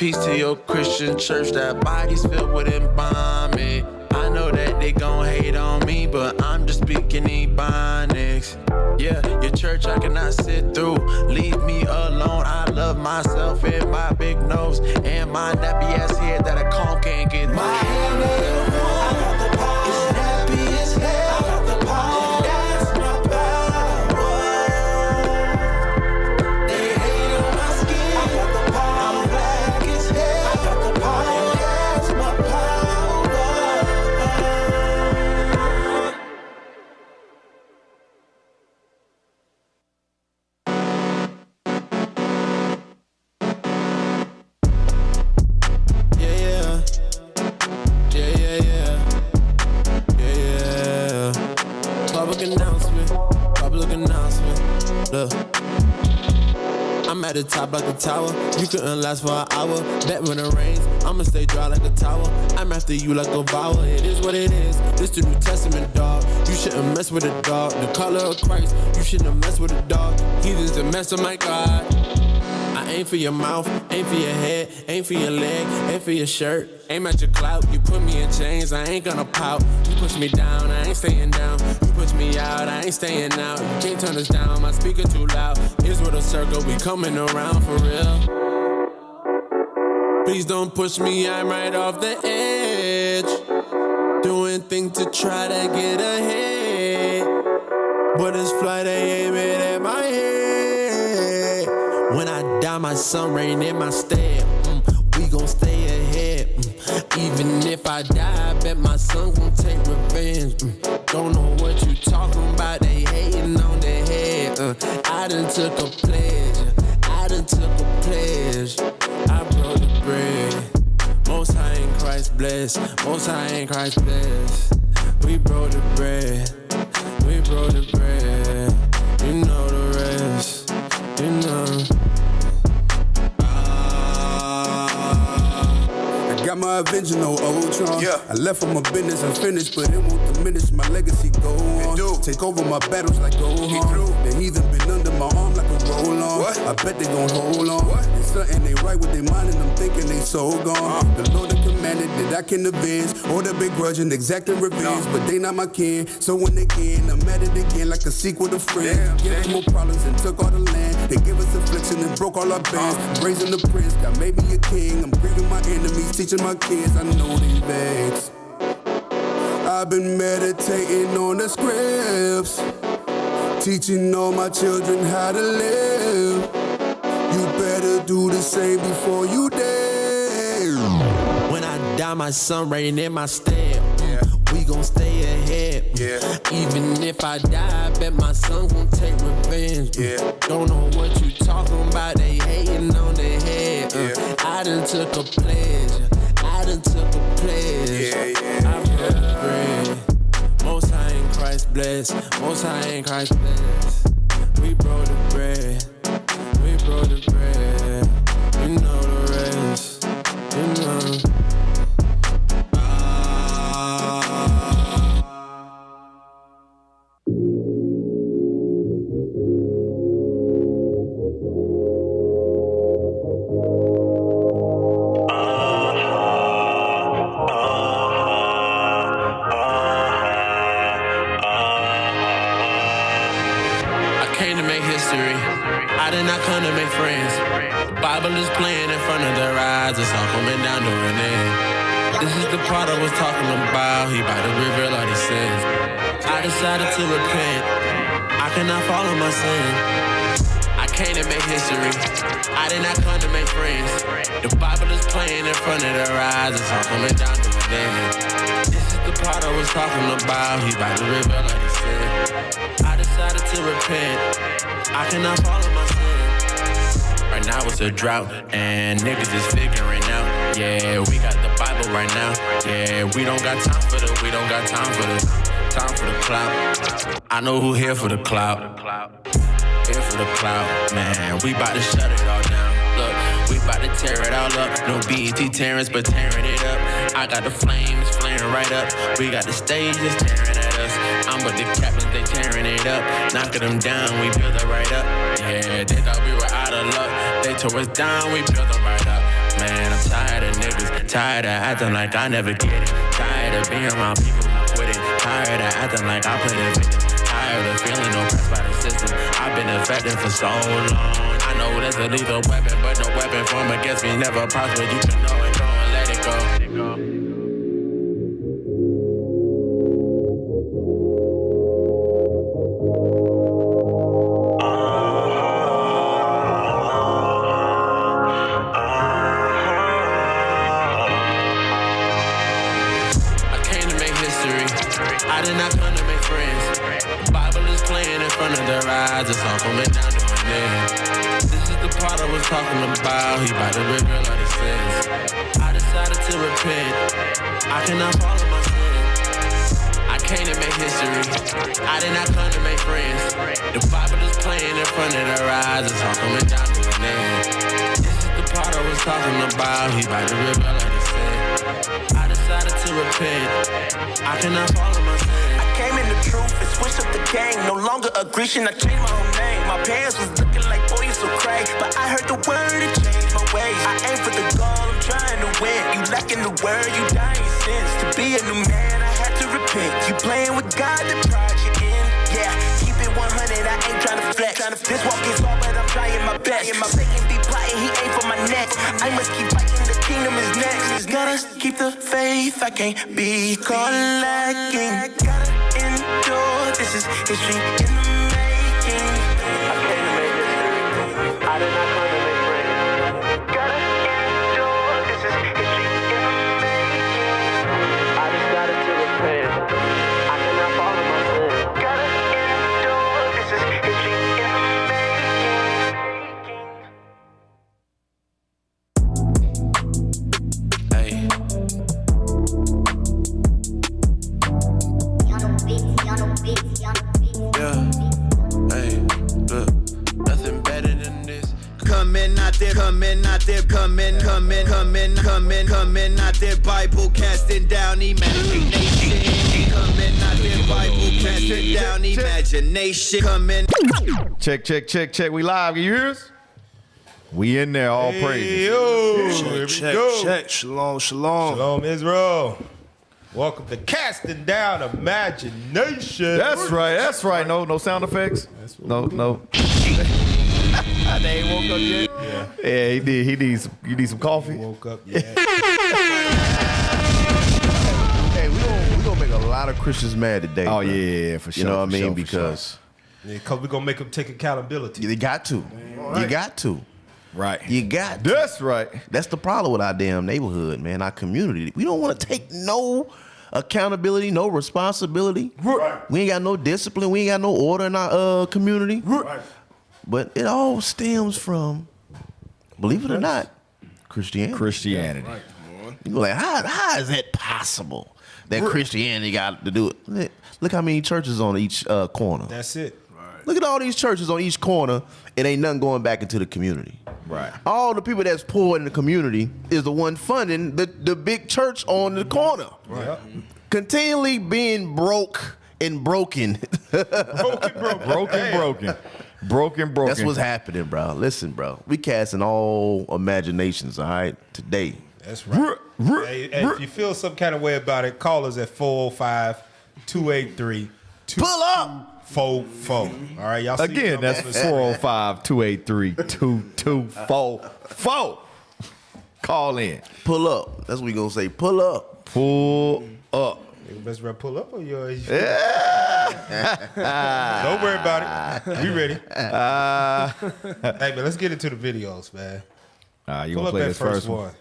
Peace to your Christian church, that body's filled with embalming. I know that they gon' hate on me, but I'm just speaking Ebonics. Yeah, your church I cannot sit through. Leave me alone, I love myself and my big nose and my nappy ass head that a comb can't get. My hand ain't warm, I got the power. It's nappy as hell, I got the power. And that's my power. They hate on my skin, I got the power. I'm black as hell, I got the power. And that's my power. I'm at the top like a tower. You couldn't last for an hour. Bet when it rains, I'ma stay dry like a towel. I'm after you like a vowel. It is what it is. This the New Testament, dog. You shouldn't mess with a dog. The color of Christ. You shouldn't mess with a dog. Heathens a mess of my God. I aim for your mouth, aim for your head, aim for your leg, aim for your shirt. Aim at your clout, you put me in chains, I ain't gonna pout. You push me down, I ain't staying down. You push me out, I ain't staying out. You can't turn us down, my speaker too loud. Here's where the circle, we coming around for real. Please don't push me, I'm right off the edge. Doing things to try to get ahead. But this flight, they aim it at my head. When I die, my sun reign in my stead. We gon' stay ahead. Even if I die, I bet my son gon' take revenge. Don't know what you talking about, they hating on the head. I done took a pledge. I done took a pledge. I broke the bread. Most High in Christ blessed. Most High in Christ blessed. We broke the bread. We broke the bread. You know the rest. You know. Got my Avenger, no Ultron. Yeah. I left for my business unfinished, but it won't diminish my legacy go on. Take over my battles like Gohan. The heathen been under my arm like a roll-on. I bet they gon' hold on. And something they right with their mind and I'm thinking they so gone. The Lord had commanded that I can avenge. Hold a big grudge and exacting revenge, but they not my kin. So when they can, I'm at it again like a sequel to Friends. Gave us more problems and took all the land. They give us affliction and broke all our bands. Raising the prince, got made me a king. I'm grieving my enemies, teaching my kids, I know these vex. I've been meditating on the scripts, teaching all my children how to live. You better do the same before you dare. When I die, my sun reign in my stead. We gon' stay ahead. Even if I die, I bet my son gon' take revenge. Don't know what you talking about, they hating on the head. I done took a pledge. I done took a pledge. I broke the bread. Most High in Christ blessed. Most High in Christ blessed. We broke the bread. We broke the bread. You know the rest. You know. I did not come to make friends. The Bible is playing in front of their eyes. It's all coming down to an end. This is the part I was talking about. He by the river like he sins. I decided to repent. I cannot follow my sin. I came to make history. I did not come to make friends. The Bible is playing in front of their eyes. It's all coming down to an end. This is the part I was talking about. He by the river like he sins. I decided to repent. I cannot follow my sin. Right now it's a drought, and niggas is figuring out. Yeah, we got the Bible right now. Yeah, we don't got time for the, we don't got time for the clout. I know who here for the clout. Here for the clout, man. We bout to shut it all down. Look, we bout to tear it all up. No BET Terrence, but tearing it up. I got the flames flaring right up. We got the stages tearing at us. I'm with the captains, they tearing it up. Knocking them down, we build it right up. Yeah, they thought we were out of luck. They tore us down, we built them right up. Man, man. I'm tired of niggas, tired of acting like I never get it. Tired of being around people who quit it. Tired of acting like I put it victim. Tired of feeling oppressed by the system. I've been affected for so long. I know there's a lethal weapon, but no weapon formed against me never prosper. You can know it, go and let it go. I did not come to make friends. The Bible is playing in front of their eyes. It's all coming down to an end. This is the part I was talking about. He about to reveal all his sins. I decided to repent. I cannot follow my sins. I came to make history. I did not come to make friends. The Bible is playing in front of their eyes. It's all coming down to an end. This is the part I was talking about. He about to reveal all his sins. I decided to repent. I cannot follow my sins. I came in the truth and switched up the game. No longer a Grecian, I changed my own name. My parents was looking like, boy, you so crazy. But I heard the word and changed my ways. I aim for the goal, I'm trying to win. You lacking the word, you dying sins. To be a new man, I had to repent. You playing with God, the pride you in. Yeah, keep it 100, I ain't trying to flex. This walk is hard, but I'm trying my best. My Satan be plotting, he ain't for my neck. I must keep fighting, the kingdom is next. Gotta keep the faith, I can't be caught lacking. Gotta endure, this is history in the making. I came to make history, I did not come to make friends. Gotta endure, this is history in the making. I decided to repent, I cannot follow my sin. Gotta endure, this is history in the Coming out there, Bible casting down imagination. Coming out there, Bible casting down imagination. Coming. Check. We live. Can you hear us? We in there, all praises. Yo, Check. Shalom. Shalom, Israel. Welcome to Casting Down Imagination. That's right. No sound effects. No. They ain't woke up yet? Yeah, he did. You need some coffee? Woke up, yeah. Hey, we gonna make a lot of Christians mad today. Oh, bro. yeah, for sure. You know what I mean? For Because Because we're going to make them take accountability. you got to. You got to. Right. You got to. That's right. That's the problem with our damn neighborhood, man, our community. We don't want to take no accountability, no responsibility. Right. We ain't got no discipline. We ain't got no order in our community. Right. But it all stems from, believe it or not, Christianity. Right. You go like, how is that possible that Christianity got to do it? Look how many churches on each corner. That's it. Right. Look at all these churches on each corner. It ain't nothing going back into the community. Right. All the people that's poor in the community is the one funding the big church on the corner. Right. Yep. Continually being broke and broken. Broken. That's what's happening, bro. Listen, bro. We casting all imaginations, all right, today. That's right. Hey, if you feel some kind of way about it, call us at 405-283-2244. Pull up! 44. All right, y'all see Again, that's 405-283-2244. Call in. Pull up. That's what we gonna say. Pull up. Pull up. Nigga, best rap pull up or yours? Don't worry about it. We ready. Hey, man, let's get into the videos, man. You Pull gonna up play that this first one? one.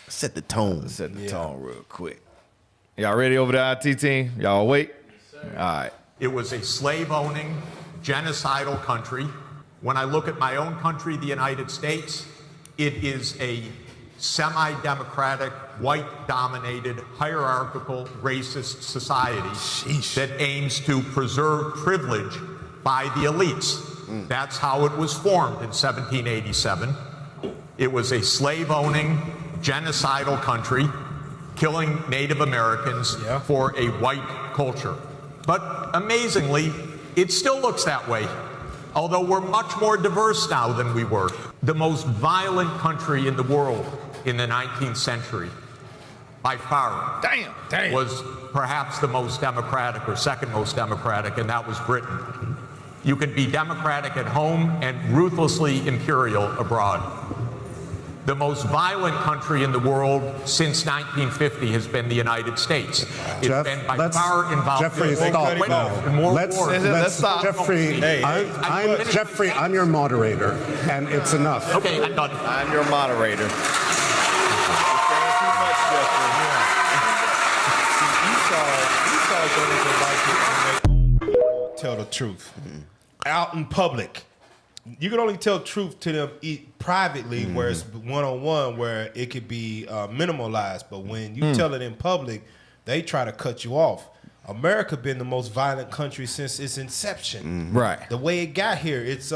Set the tone. Set the tone real quick. Y'all ready over there, IT team? Y'all awake? All right. It was a slave-owning, genocidal country. When I look at my own country, the United States, it is a semi-democratic, white-dominated, hierarchical, racist society that aims to preserve privilege by the elites. That's how it was formed in 1787. It was a slave-owning, genocidal country, killing Native Americans for a white culture. But amazingly, it still looks that way, although we're much more diverse now than we were. The most violent country in the world in the 19th century, by far, was perhaps the most democratic or second most democratic, and that was Britain. You can be democratic at home and ruthlessly imperial abroad. The most violent country in the world since 1950 has been the United States. It's been by far involved Jeffrey, in more wars. Let's stop. Jeffrey, I'm Jeffrey, I'm your moderator, and it's enough. Okay, I'm done. I'm your moderator. Tell the truth out in public. You can only tell truth to them privately, where it's one-on-one, where it could be minimalized. But when you tell it in public, they try to cut you off. America been the most violent country since its inception. Right. The way it got here, its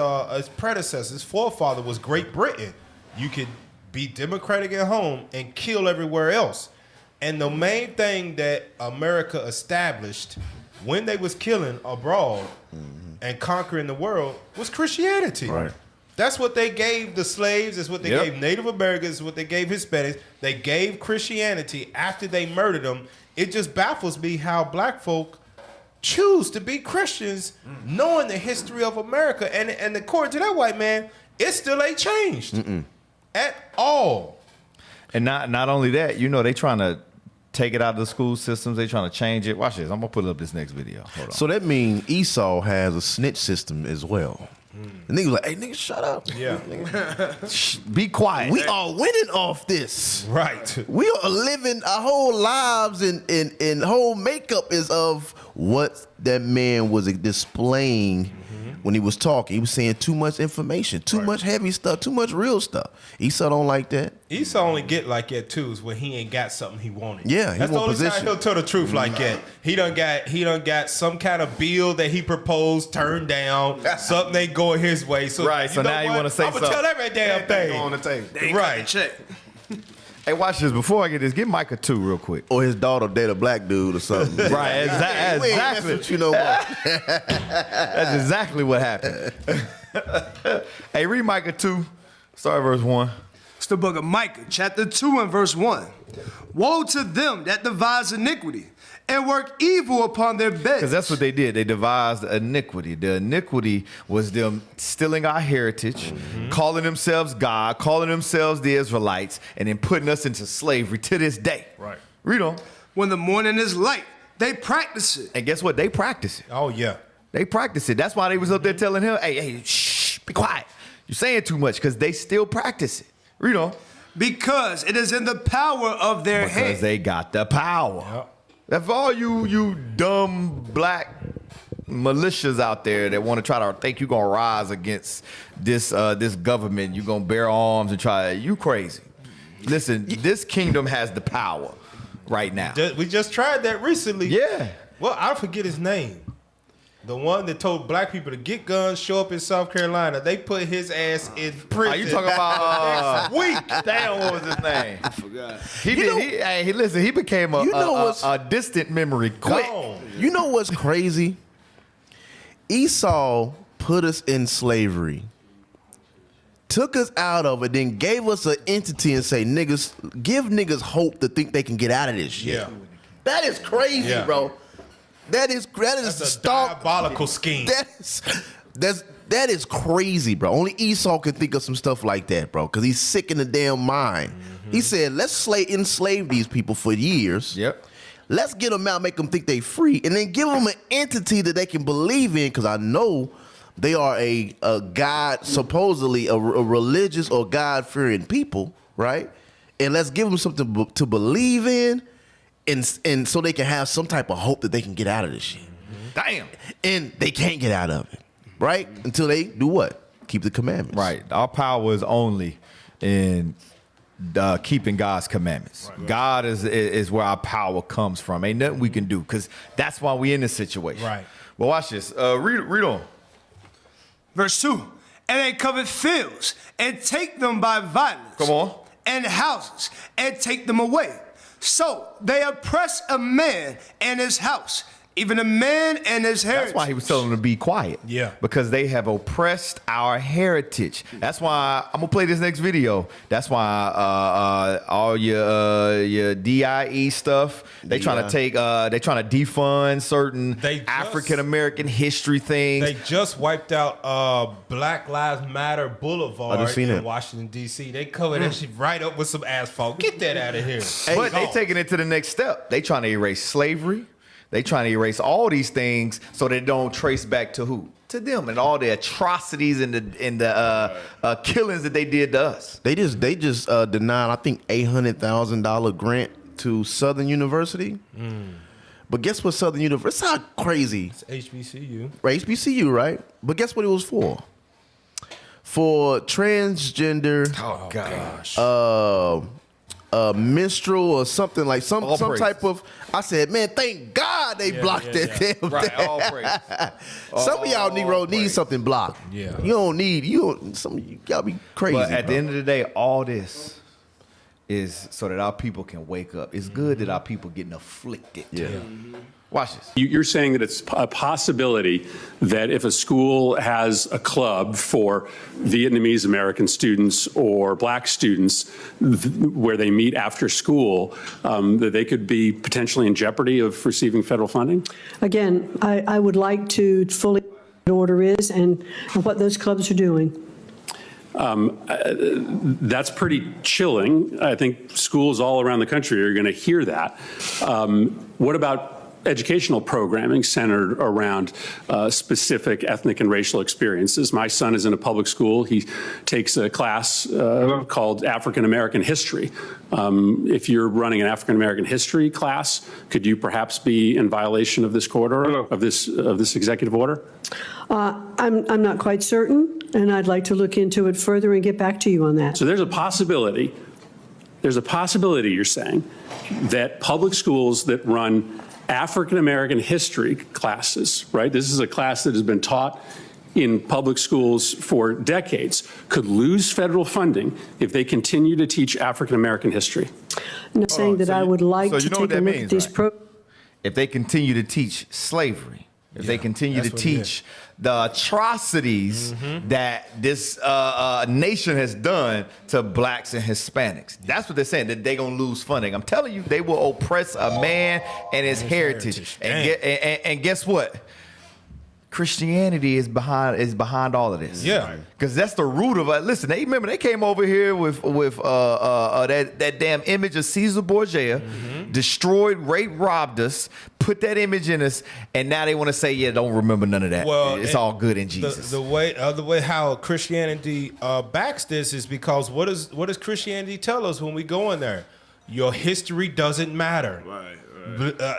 predecessor, its forefather was Great Britain. You could be democratic at home and kill everywhere else. And the main thing that America established when they was killing abroad and conquering the world was Christianity. Right. That's what they gave the slaves. That's what they gave Native Americans. That's what they gave Hispanics. They gave Christianity after they murdered them. It just baffles me how black folk choose to be Christians knowing the history of America. And according to that white man, it still ain't changed at all. And not only that, you know, they trying to take it out of the school systems. They trying to change it. Watch this. I'm going to put up this next video. Hold on. So that means Esau has a snitch system as well. And niggas like, hey, nigga, shut up. Yeah. Be quiet. We are winning off this. Right. We are living our whole lives and whole makeup is of what that man was displaying when he was talking. He was saying too much information, too much heavy stuff, too much real stuff. Esau don't like that. Esau only get like that too is when he ain't got something he wanted. Yeah, he that's the want only position. time he'll tell the truth like that. He done got some kind of bill that he proposed turned down. Something ain't going his way. So Right, so now you wanna say I'm gonna tell every damn thing on the table. Right. Check. Hey, watch this. Before I get this, get Micah 2 real quick. Or his daughter date a black dude or something. Right, We ain't mess exactly. with you no more. That's exactly what happened. Hey, read Micah 2, start verse 1. It's the book of Micah, chapter 2 and verse 1. Woe to them that devise iniquity and work evil upon their beds. Because that's what they did. They devised iniquity. The iniquity was them stealing our heritage, calling themselves God, calling themselves the Israelites, and then putting us into slavery to this day. Right. Read on. When the morning is light, they practice it. And guess what? They practice it. Oh yeah. They practice it. That's why they was up there telling him, hey, shh, be quiet. You're saying too much, because they still practice it. Read on. Because it is in the power of their Because hand. they got the power. Yep. That's for all you dumb black militias out there that want to try to think you're gonna rise against this government. You're gonna bear arms and try. You crazy? Listen, this kingdom has the power right now. We just tried that recently. Yeah. Well, I forget his name. The one that told black people to get guns, show up in South Carolina. They put his ass in prison. Are you talking about week? Damn, what was his name? I forgot. He became a distant memory quick. Gone. You know what's crazy? Esau put us in slavery, took us out of it, then gave us an entity and say, niggas, give niggas hope to think they can get out of this shit. Yeah. That is crazy, Yeah. bro. That is That's a stark diabolical scheme. That is crazy, bro. Only Esau can think of some stuff like that, bro, because he's sick in the damn mind. He said, let's enslave these people for years. Yep. Let's get them out, make them think they free, and then give them an entity that they can believe in, because I know they are a God, supposedly a religious or God-fearing people, right? And let's give them something to believe in, and so they can have some type of hope that they can get out of this shit. Damn. And they can't get out of it, right? Until they do what? Keep the commandments. Right. Our power is only in keeping God's commandments. Right. God is where our power comes from. Ain't nothing we can do, because that's why we in this situation. Right. Well, watch this. Read on. Verse 2. And they covet fields and take them by violence. Come on. And houses and take them away. So they oppress a man and his house, even a man and his heritage. That's why he was telling them to be quiet. Yeah. Because they have oppressed our heritage. That's why I'm gonna play this next video. That's why all your DIE stuff, they trying to take they trying to defund certain African American history things. They just wiped out Black Lives Matter Boulevard in Washington D.C. They covered that shit right up with some asphalt. Get that out of here. But they taking it to the next step. They trying to erase slavery. They trying to erase all these things so they don't trace back to who? To them and all the atrocities and the killings that they did to us. They just denied, I think, $800,000 grant to Southern University. But guess what Southern University? It's not crazy. It's HBCU. Right, HBCU, right? But guess what it was for? For transgender. Oh gosh. Minstrel or something like some praises. type of. I said, man, thank God they blocked that damn Right, thing. all praise. Some of y'all Negro need something blocked. Yeah. You gotta be crazy. But at the end of the day, all this is so that our people can wake up. It's good that our people getting afflicted. Yeah. Watch this. You're saying that it's a possibility that if a school has a club for Vietnamese American students or black students where they meet after school, that they could be potentially in jeopardy of receiving federal funding? Again, I would like to fully know what the order is and what those clubs are doing. That's pretty chilling. I think schools all around the country are going to hear that. What about educational programming centered around specific ethnic and racial experiences? My son is in a public school. He takes a class called African American History. If you're running an African American history class, could you perhaps be in violation of this court order, of this executive order? I'm not quite certain, and I'd like to look into it further and get back to you on that. So there's a possibility, you're saying, that public schools that run African American history classes, right? This is a class that has been taught in public schools for decades, could lose federal funding if they continue to teach African American history. I'm not saying that I would like to take a look at these programs. If they continue to teach slavery, if they continue to teach the atrocities that this nation has done to blacks and Hispanics. That's what they're saying, that they're going to lose funding. I'm telling you, they will oppress a man and his heritage. And guess what? Christianity is behind all of this. Yeah. Because that's the root of it. Listen, they came over here with that damn image of Caesar Borgia, destroyed, raped, robbed us, put that image in us, and now they want to say, yeah, don't remember none of that. Well, it's all good in Jesus. The way how Christianity backs this is because what does Christianity tell us when we go in there? Your history doesn't matter. Right.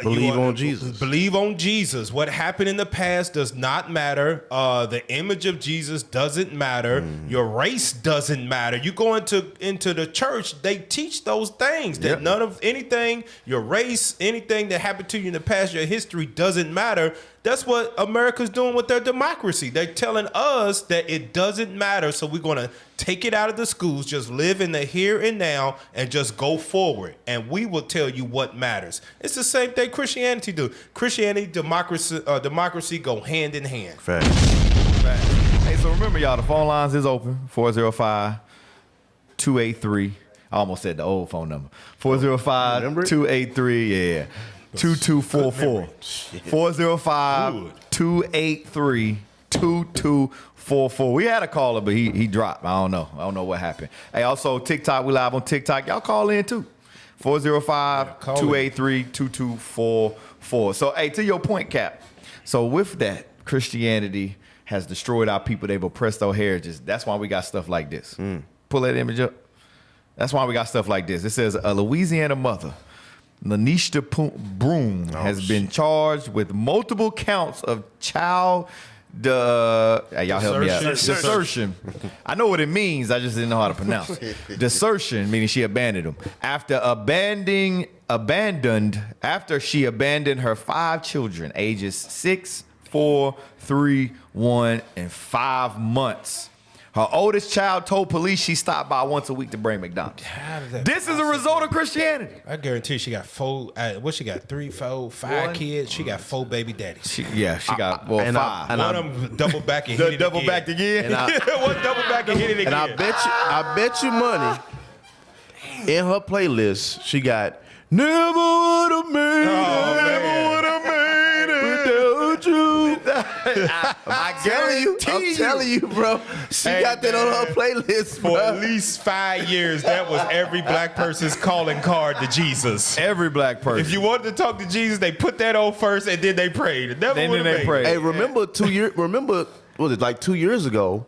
Believe on Jesus. Believe on Jesus. What happened in the past does not matter. The image of Jesus doesn't matter. Your race doesn't matter. You go into the church, they teach those things. That none of anything, your race, anything that happened to you in the past, your history doesn't matter. That's what America's doing with their democracy. They're telling us that it doesn't matter, so we're going to take it out of the schools, just live in the here and now, and just go forward. And we will tell you what matters. It's the same thing Christianity do. Christianity, democracy go hand in hand. Fact. Hey, so remember, y'all, the phone lines is open, 405-283. I almost said the old phone number. 405-283, yeah. 2244. 405-283-2244. We had a caller, but he dropped. I don't know what happened. Hey, also TikTok, we live on TikTok. Y'all call in too. 405-283-2244. So, hey, to your point, Cap. So with that, Christianity has destroyed our people. They've oppressed our heritage. That's why we got stuff like this. Pull that image up. That's why we got stuff like this. It says a Louisiana mother, Lanisha Broom, has been charged with multiple counts of child y'all help me out. Desertion. I know what it means. I just didn't know how to pronounce it. Desertion, meaning she abandoned him. After she abandoned her 5 children, ages 6, 4, 3, 1, and 5 months. Her oldest child told police she stopped by once a week to bring McDonald's. This is a result of Christianity. I guarantee she got 4. What she got? 3, 4, 5 kids. She got 4 baby daddies. She got 5. One of them double back and hit it double again. backed again. One double back and hit it again. And I bet you money. In her playlist, she got "Never Would Have Made It." Never would have made it without you. I'm telling you, bro. She got that on her playlist, bro. For at least 5 years, that was every black person's calling card to Jesus. Every black person. If you wanted to talk to Jesus, they put that on first, and then they prayed. Then they prayed. Hey, remember 2 years? Remember, was it like 2 years ago?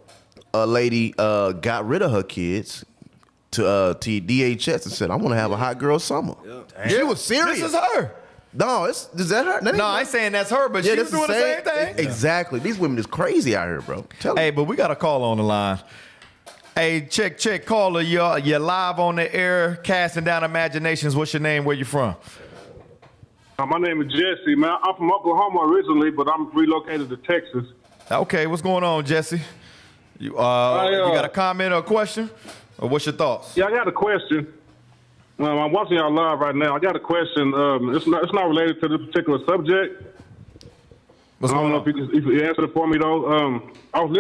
A lady got rid of her kids to DHS and said, "I want to have a hot girl summer." Yeah. She was serious. This is her. No, is that her? No, I ain't saying that's her, but she was doing the same thing. Exactly. These women is crazy out here, bro. Hey, but we got a call on the line. Hey, check, caller. You're live on the air, casting down imaginations. What's your name? Where you from? My name is Jesse, man. I'm from Oklahoma originally, but I'm relocated to Texas. Okay, what's going on, Jesse? You got a comment or a question? Or what's your thoughts? Yeah, I got a question. I'm watching y'all live right now. I got a question. It's not related to this particular subject. I don't know if you can answer it for me, though. I was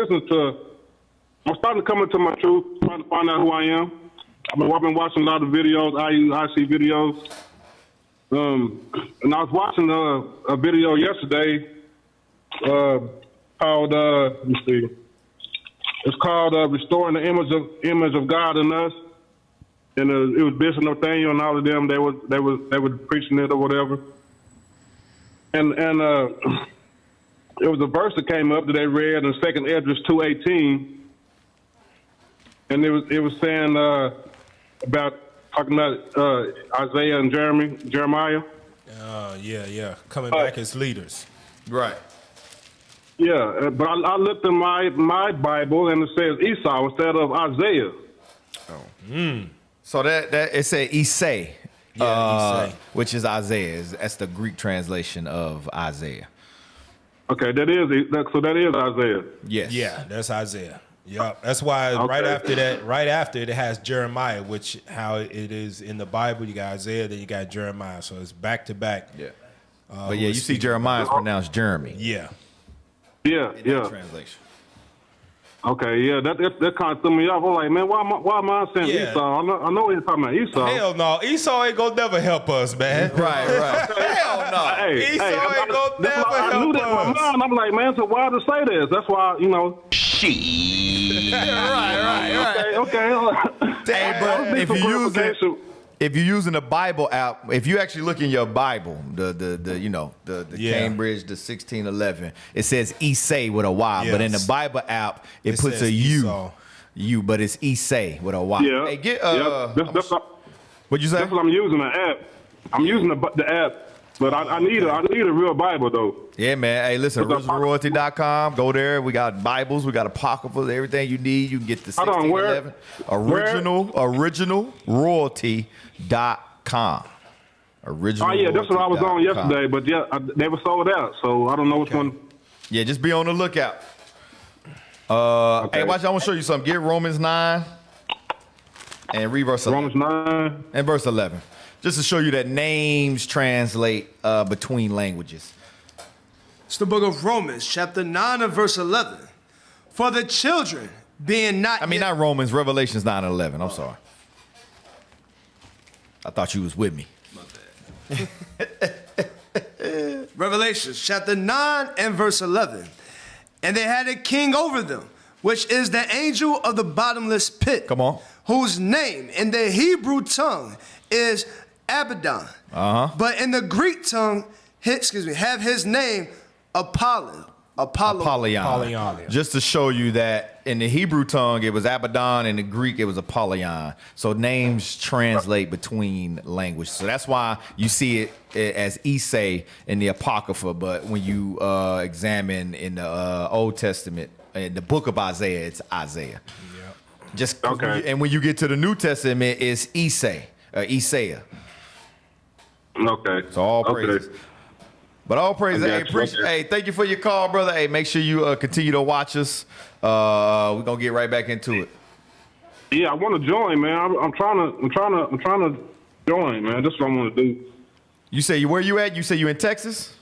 starting to come into my truth, trying to find out who I am. I've been watching a lot of videos, IC videos. And I was watching a video yesterday called, let me see. It's called "Restoring the Image of God in Us," and it was Bishop Nathaniel and all of them. They were preaching it or whatever. And it was a verse that came up that they read in 2 Esdras 2:18, and it was saying talking about Isaiah and Jeremiah. Yeah, coming back as leaders. Right. Yeah, but I looked in my Bible and it says Esau instead of Isaiah. So that it said Isai, which is Isaiah. That's the Greek translation of Isaiah. Okay, that is Isaiah. Yes. Yeah, that's Isaiah. Yep. That's why right after it has Jeremiah, which how it is in the Bible. You got Isaiah, then you got Jeremiah. So it's back to back. Yeah. But yeah, you see Jeremiah is pronounced Jeremy. Yeah. Yeah. Translation. Okay, yeah, that kind of threw me off. I'm like, man, why am I saying Esau? I know he's talking about Esau. Hell no, Esau ain't gonna never help us, man. Right. Hell no. Hey, Esau ain't gonna never help us. I knew that in my mind. I'm like, man, so why to say this? That's why, Right. Okay. Hey, but if you're using the Bible app, if you actually look in your Bible, the Cambridge, the 1611, it says Isai with a Y, but in the Bible app, it puts a U, but it's Isai with a Y. Yeah. Hey, what'd you say? That's what I'm using, the app. I'm using the app, but I need a real Bible though. Yeah, man. Hey, listen, originalroyalty.com. Go there. We got Bibles. We got apocryphals. Everything you need. You can get the 1611. Originalroyalty.com. Oh yeah, that's what I was on yesterday. But yeah, they were sold out. So I don't know which one. Yeah, just be on the lookout. Hey, watch. I want to show you something. Get Romans 9 and read verse 11. Romans 9 and verse 11. Just to show you that names translate between languages. It's the book of Romans, chapter 9 and verse 11. For the children being not not Romans, Revelations 9 and 11. I'm sorry. I thought you was with me. My bad. Revelations, chapter 9 and verse 11. And they had a king over them, which is the angel of the bottomless pit. Come on. Whose name in the Hebrew tongue is Abaddon. But in the Greek tongue, have his name Apollyon. Just to show you that in the Hebrew tongue it was Abaddon, in the Greek it was Apollyon. So names translate between languages. So that's why you see it as Isai in the Apocrypha, but when you examine in the Old Testament, in the book of Isaiah, it's Isaiah. Just okay. And when you get to the New Testament, it's Isaiah. Okay. So all praises. But all praise. Hey, hey, thank you for your call, brother. Hey, make sure you continue to watch us. We're gonna get right back into it. Yeah, I want to join, man. I'm trying to join, man. That's what I want to do. You say where you at? You say you in Texas?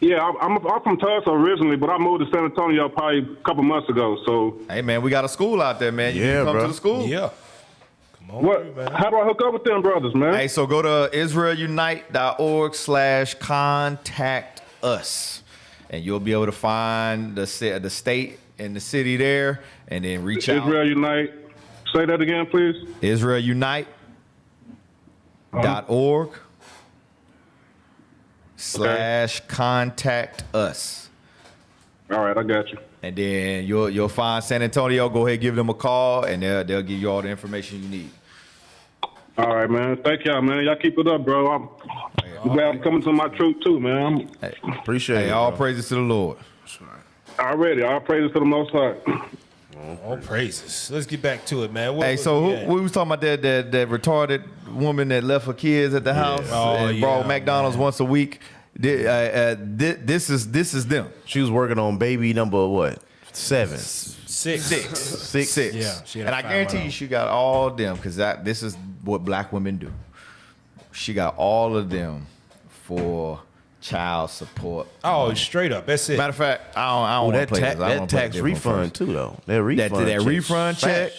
Yeah, I'm from Tulsa originally, but I moved to San Antonio probably a couple months ago. So, hey, man, we got a school out there, man. You can come to the school. Yeah. Come on, what? man. How do I hook up with them brothers, man? Hey, so go to israelunite.org/contact us, and you'll be able to find the state and the city there, and then reach out. Israel Unite. Say that again, please. israelunite.org/contact us. All right, I got you. And then you'll find San Antonio. Go ahead, give them a call, and they'll give you all the information you need. All right, man. Thank y'all, man. Y'all keep it up, bro. I'm glad I'm coming to my truth too, man. Appreciate it. All bro. praises to the Lord. Already, all praises to the Most High. All praises. Let's get back to it, man. Hey, so we was talking about that retarded woman that left her kids at the house and brought McDonald's once a week. This is them. She was working on baby number what? 7. 6. Yeah. And I guarantee you she got all of them because this is what black women do. She got all of them for child support. Oh, straight up. That's it. Matter of fact, I don't want to play this. That tax refund too, though. That refund check,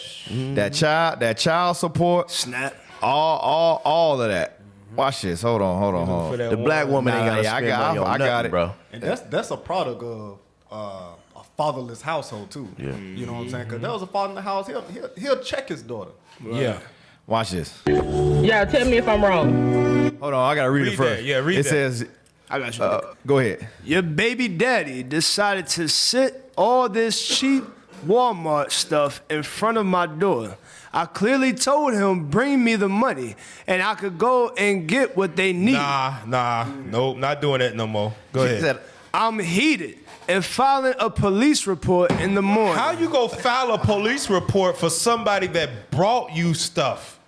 that child support, snap, all of that. Watch this. Hold on. The black woman ain't got to spend money on nothing, bro. And that's a product of a fatherless household too. Yeah. You know what I'm saying? Because there was a father in the house. He'll check his daughter. Right. Yeah. Watch this. Yeah, tell me if I'm wrong. Hold on, I gotta read it first. That. Yeah, read it that. Says, I got you. Go ahead. Your baby daddy decided to sit all this cheap Walmart stuff in front of my door. I clearly told him, bring me the money, and I could go and get what they need. Nope, not doing that no more. Go ahead. Said, I'm heated and filing a police report in the morning. How you go file a police report for somebody that brought you stuff?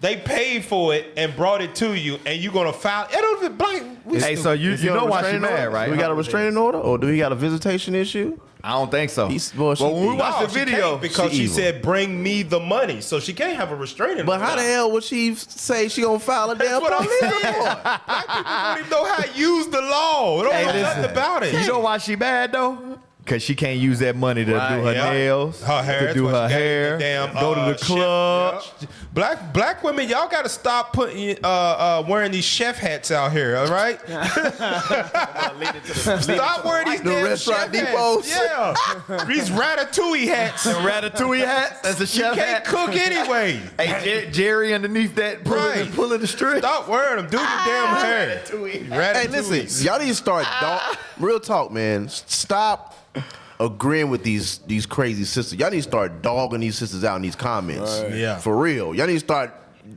They paid for it and brought it to you, and you gonna file? It don't even blame. Hey, so you know why she mad, right? Do we got a restraining order, or do we got a visitation issue? I don't think so. Well, when we watched the video, because she said, "Bring me the money," so she can't have a restraining order. But how the hell would she say she gonna file a damn police report? Black people don't even know how to use the law. They don't know nothing about it. You know why she mad though? Because she can't use that money to do her nails, her hair, to do her hair, go to the club. Black women, y'all got to stop putting wearing these chef hats out here, all right? Stop wearing these damn restaurant chef depots. hats. Yeah, these ratatouille hats. Ratatouille hats. That's a chef hat. You can't cook anyway. Hey, Jerry underneath that pulling the string. Stop wearing them. Do your damn hair. Hey, listen, y'all need to start. Real talk, man. Stop agreeing with these crazy sisters. Y'all need to start dogging these sisters out in these comments. Right. Yeah. For real. Y'all need to start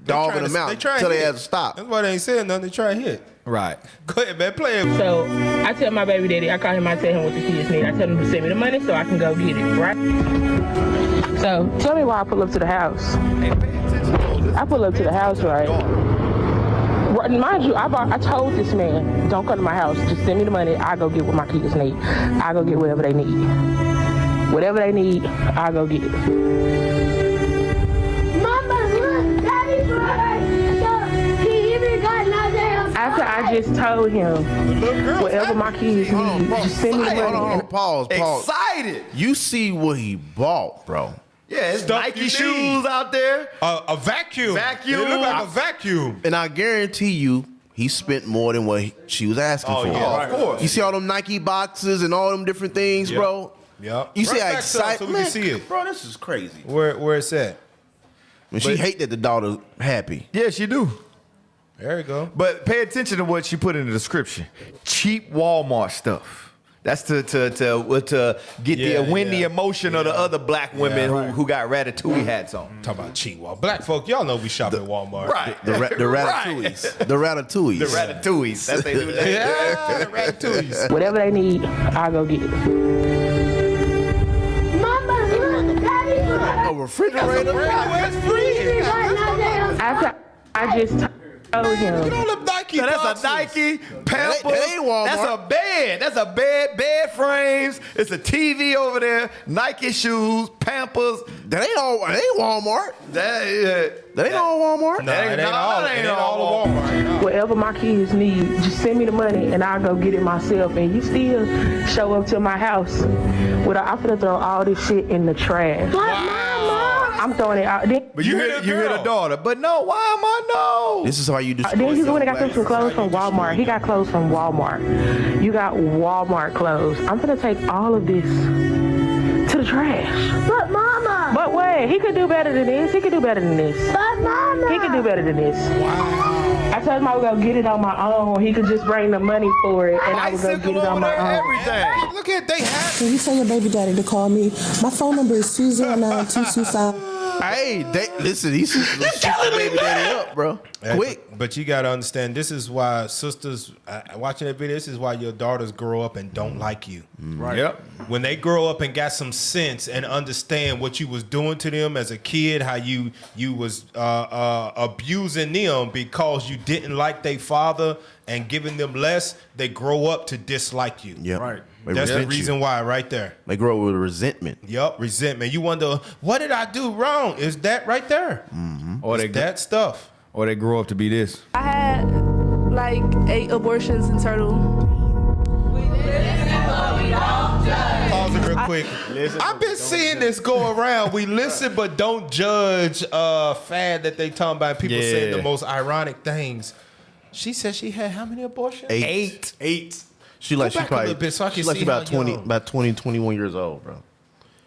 dogging them out until they have to stop. That's why they ain't saying nothing. They try to hit. Right. Go ahead, man. Play it. So I tell my baby daddy, I call him, I tell him what the kids need. I tell him to send me the money so I can go get it, right? So tell me why I pull up to the house. I pull up to the house, right? Mind you, I told this man, don't come to my house. Just send me the money. I go get what my kids need. I go get whatever they need. Whatever they need, I go get it. Mama, look, Daddy's right. He even got no damn. After I just told him whatever my kids need, just send me the money. Pause. Excited. You see what he bought, bro. Yeah, it's Nike shoes out there. A vacuum. It look like a vacuum. And I guarantee you, he spent more than what she was asking for. Yeah, of course. You see all them Nike boxes and all them different things, bro? Yep. You see how Right back to us excited, so we can see it. Bro, this is crazy. Where it's at? And she hate that the daughter happy. Yeah, she do. There you go. But pay attention to what she put in the description. Cheap Walmart stuff. That's to win the emotion of the other black women who got ratatouille hats on. Talk about cheap Walmart. Black folk, y'all know we shop at Walmart. Right. The ratatouilles. The ratatouilles. The ratatouilles. That's they do that. Yeah, the ratatouilles. Whatever they need, I go get it. Mama, look, Daddy's right. A refrigerator. It's free. He even got no damn. After I just told him You don't look like Nike. Now, that's boxes. a Nike, Pampers. That ain't Walmart. That's a bed. That's a bed frames. It's a TV over there. Nike shoes, Pampers. That ain't Walmart. That ain't all Walmart. No, it ain't all Walmart. Whatever my kids need, just send me the money and I'll go get it myself. And you still show up to my house. I'm finna throw all this shit in the trash. I'm throwing it out. But you hear the daughter. But no, why am I no? This is how you destroy. Then you went and got them some clothes from Walmart. He got clothes from Walmart. You got Walmart clothes. I'm gonna take all of this to the trash. But Mama. But wait, he could do better than this. He could do better than this. But Mama. He could do better than this. Wow. I told him I would go get it on my own. He could just bring the money for it, and I would go get it on my own. Everything. Look at they have. Can you tell your baby daddy to call me? My phone number is 209-225. Hey, listen, he's telling baby daddy up, bro. Quick. But you got to understand, this is why sisters, watching that video, this is why your daughters grow up and don't like you. Right. Yep. When they grow up and got some sense and understand what you was doing to them as a kid, how you was abusing them because you didn't like their father and giving them less, they grow up to dislike you. Yep. Right. That's the reason why right there. They grow up with resentment. Yup, resentment. You wonder, what did I do wrong? Is that right there? Mm-hmm. Or that stuff. Or they grow up to be this. I had like 8 abortions in total. Pause it real quick. I've been seeing this go around. We listen but don't judge fad that they talking about. People saying the most ironic things. She said she had how many abortions? 8. She Go like she back a probably little bit so I can she's like see about how 20, young. about 20, 21 years old, bro.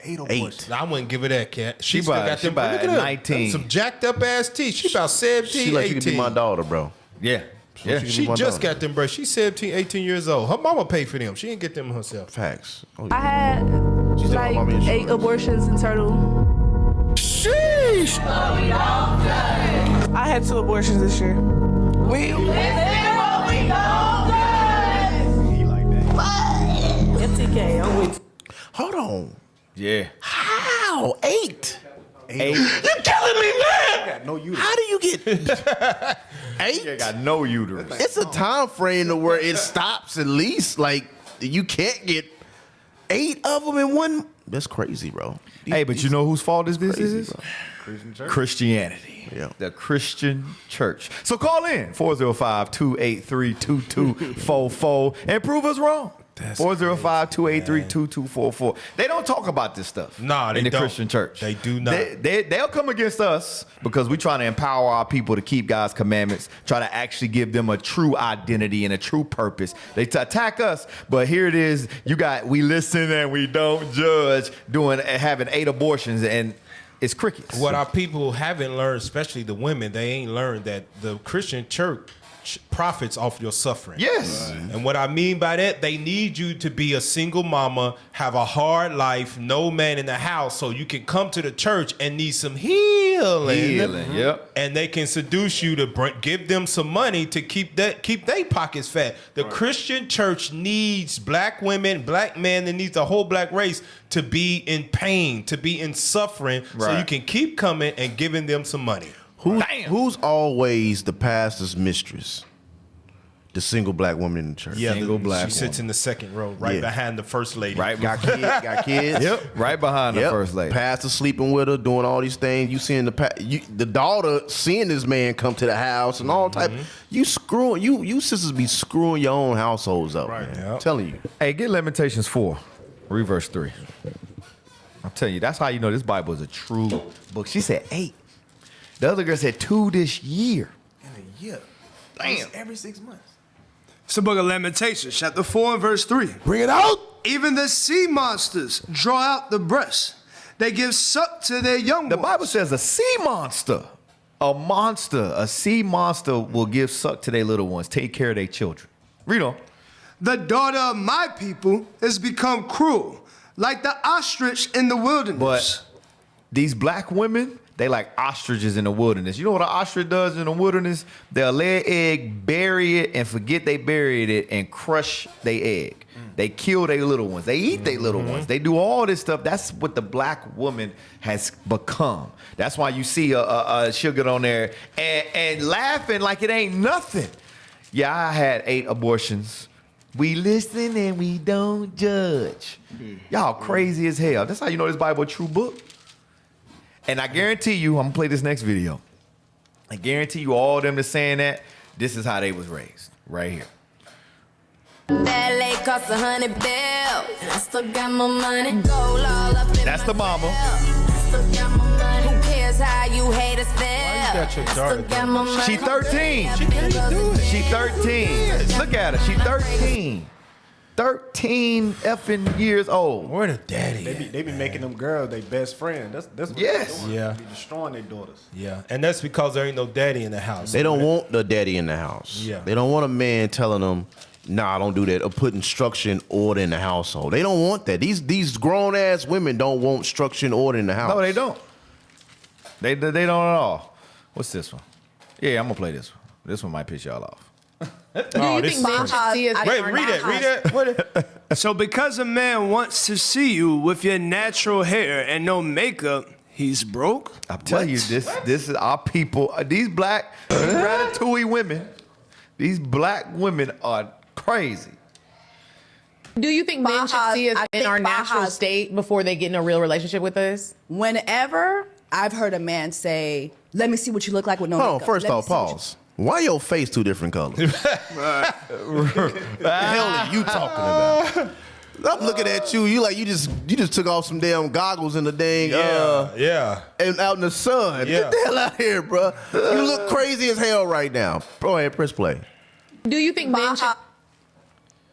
8 abortions. I wouldn't give her that, cat. She still about- got she them. about Look at her. 19. Some jacked up ass teeth. She about 17, She like 18. she could be my daughter, bro. Yeah. Yeah. She could She be my just daughter. got them, bro. She's 17, 18 years old. Her mama paid for them. She didn't get them herself. Facts. Oh, I had like 8 abortions in total. Sheesh. I had 2 abortions this year. FTK, I'm with Hold on. Yeah. How? 8? 8. You're killing me, man. No uterus. How do you get 8? You got no uterus. It's a time frame to where it stops at least. Like, you can't get 8 of them in one. That's crazy, bro. Hey, but you know whose fault this crazy, is? bro. Christianity. Yeah. The Christian church. So call in 405-283-2244 and prove us wrong. 405-283-2244. They don't talk about this stuff. Nah, they in the don't. Christian church. They do not. They'll come against us because we trying to empower our people to keep God's commandments, try to actually give them a true identity and a true purpose. They attack us, but here it is. We listen and we don't judge, having 8 abortions, and it's crickets. What our people haven't learned, especially the women, they ain't learned that the Christian church profits off your suffering. Yes. And what I mean by that, they need you to be a single mama, have a hard life, no man in the house, so you can come to the church and need some healing. Yep. And they can seduce you to give them some money to keep their pockets fat. The Christian church needs black women, black men, and needs the whole black race to be in pain, to be in suffering, so you can keep coming and giving them some money. Who's always the pastor's mistress? The single black woman in the church. Yeah, Single black she sits in the second row, right behind the first lady. Right, Got kids. Yep, right behind the first lady. Pastor sleeping with her, doing all these things. You seeing the daughter seeing this man come to the house and all type. You sisters be screwing your own households up, man. I'm telling you. Hey, get Lamentations 4, read verse 3. I'm telling you, that's how you know this Bible is a true book. She said 8. The other girl said 2 this year. In a year. Damn. Every 6 months. It's the book of Lamentations, chapter 4 and verse 3. Bring it out. Even the sea monsters draw out the breast. They give suck to their young The ones. Bible says a sea monster, a sea monster will give suck to their little ones, take care of their children. Read on. The daughter of my people has become cruel, like the ostrich in the wilderness. But these black women, they like ostriches in the wilderness. You know what an ostrich does in the wilderness? They'll lay an egg, bury it, and forget they buried it, and crush their egg. They kill their little ones. They eat their little ones. They do all this stuff. That's what the black woman has become. That's why you see she'll get on there and laughing like it ain't nothing. Yeah, I had 8 abortions. We listen and we don't judge. Y'all crazy as hell. That's how you know this Bible a true book. And I guarantee you, I'm gonna play this next video. I guarantee you, all them that's saying that, this is how they was raised, right here. That lake cost $100 bills, and I still got my money. Gold all up in That's the mama. still got my money. Who cares how you haters feel? got your Still got my money. She 13. She 13. Look at her. She 13. 13 effing years old. Where the daddy? They be making them girls their best friend. That's what Yes. they're doing. Yeah. They be destroying their daughters. Yeah, and that's because there ain't no daddy in the house. They don't want the daddy in the house. Yeah. They don't want a man telling them, nah, don't do that, or putting structure and order in the household. They don't want that. These grown ass women don't want structure and order in the house. No, they don't. They don't at all. What's this one? Yeah, I'm gonna play this one. This one might piss y'all off. Do you think men should see us? Wait, read that. What? So because a man wants to see you with your natural hair and no makeup, he's broke? I'm telling you, this is our people. These black ratatouille women, these black women are crazy. Do you think men should see us in our natural state before they get in a real relationship with us? Whenever I've heard a man say, let me see what you look like with no makeup. First off, pause. Why your face 2 different colors? What the hell are you talking about? I'm looking at you. You just took off some damn goggles in the dang and out in the sun. Yeah. Get the hell out of here, bro. You look crazy as hell right now. Go ahead, press play. Do you think men should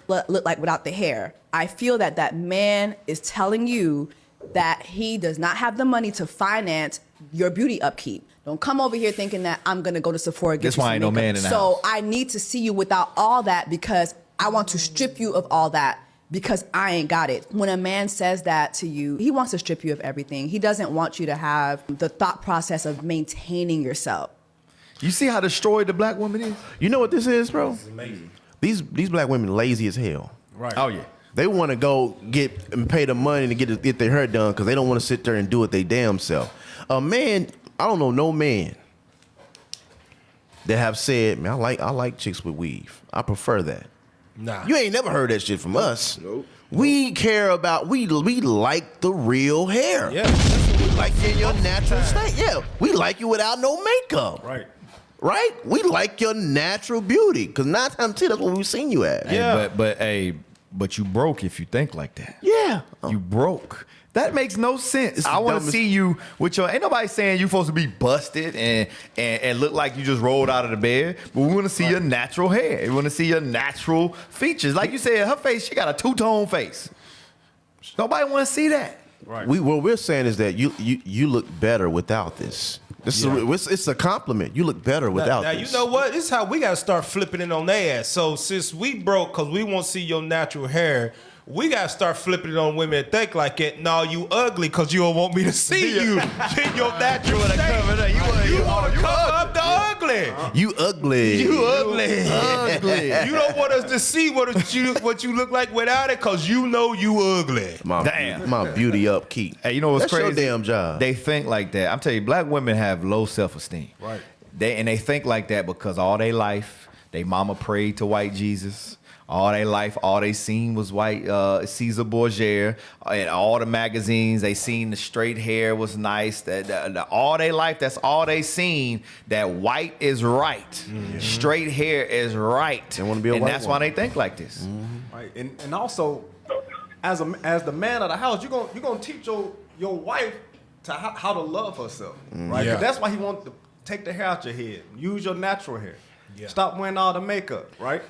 look like without the hair? I feel that man is telling you that he does not have the money to finance your beauty upkeep. Don't come over here thinking that I'm gonna go to Sephora and get That's you why some ain't no makeup. man in the So house. I need to see you without all that because I want to strip you of all that because I ain't got it. When a man says that to you, he wants to strip you of everything. He doesn't want you to have the thought process of maintaining yourself. You see how destroyed the black woman is? You know what this is, bro? It's amazing. These black women lazy as hell. Right. Oh yeah. They want to go get and pay the money to get their hair done because they don't want to sit there and do it they damn self. A man, I don't know no man that have said, man, I like chicks with weave. I prefer that. Nah. You ain't never heard that shit from us. Nope. We care about we like the real hair. Yeah. We like you in your natural state. Yeah. We like you without no makeup. Right. Right? We like your natural beauty. Cause 9 times out of 10, that's what we've seen you at. Yeah. But you broke if you think like that. Yeah. You broke. That makes no sense. It's I the want to dumbest- see you with your. Ain't nobody saying you supposed to be busted and look like you just rolled out of the bed. But we want to see your natural hair. We want to see your natural features. Like you said, her face, she got a 2-tone face. Nobody want to see that. Right. What we're saying is that you look better without this. It's a compliment. You look better without now, this. you know what? This is how we got to start flipping it on their ass. So since we broke because we won't see your natural hair, we got to start flipping it on women that think like it. No, you ugly because you don't want me to see you in your natural state. You want to cover up the ugly. You ugly. You ugly. Ugly. You don't want us to see what you look like without it because you know you ugly. Damn. Beauty upkeep. Hey, you know what's That's crazy? your damn job. They think like that. I'm telling you, black women have low self-esteem. Right. They think like that because all their life, they mama prayed to white Jesus. All their life, all they seen was white Caesar Borgia. And all the magazines, they seen the straight hair was nice. All their life, that's all they seen. That white is right. Mm-hmm. Straight hair is right. They want to be a and white that's woman. why they think like this. Mm-hmm. Right. And also, as the man of the house, you're gonna teach your wife to how to love herself. Right. Yeah. 'Cause that's why he wants to take the hair out your head. Use your natural hair. Yeah. Stop wearing all the makeup, right?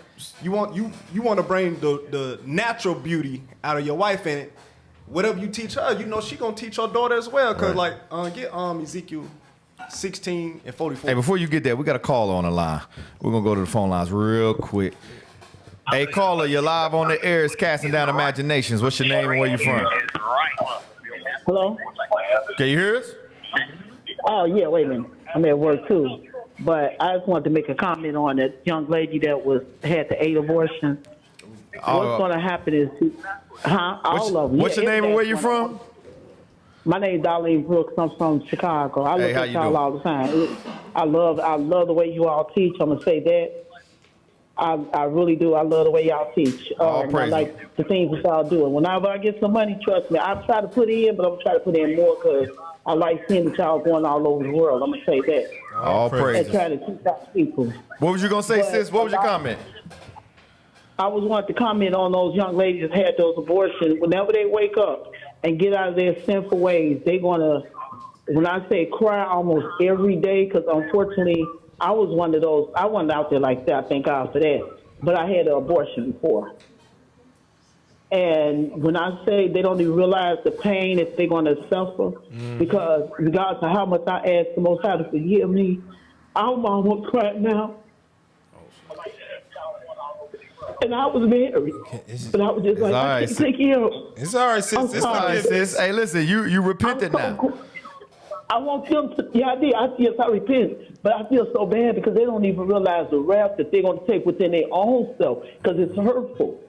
You want to bring the natural beauty out of your wife, and whatever you teach her, you know she gonna teach her daughter as well. Cause get Ezekiel 16:44. Hey, before you get there, we got a caller on the line. We're gonna go to the phone lines real quick. Hey, caller, you're live on the air. It's Casting Down Imaginations. What's your name and where you from? Hello? Can you hear us? Oh, yeah, wait a minute. I'm at work, too. But I just wanted to make a comment on that young lady that had the 8 abortions. What's going to happen is, all of them. What's your name and where you from? My name is Darlene Brooks. I'm from Chicago. I look at y'all all the time. I love the way you all teach. I'm going to say that. I really do. I love the way y'all teach. I like the things that y'all do. And whenever I get some money, trust me, I try to put in, but I'm trying to put in more because I like seeing that y'all going all over the world. I'm going to say that. All praises. And trying to teach out people. What was you going to say, sis? What was your comment? I was wanting to comment on those young ladies that had those abortions. Whenever they wake up and get out of their sinful ways, they're going to, when I say cry almost every day, because unfortunately, I was one of those. I wasn't out there like that. Thank God for that. But I had an abortion before. And when I say they don't even realize the pain that they're going to suffer, because regardless of how much I ask the Most High to forgive me, I'm almost crying now. And I was married, but I was just like, I can't take you out. It's all right, sis. It's all right, sis. Hey, listen, you repented now. I want them to, yeah, I did. Yes, I repent. But I feel so bad because they don't even realize the wrath that they're going to take within their own self because it's hurtful.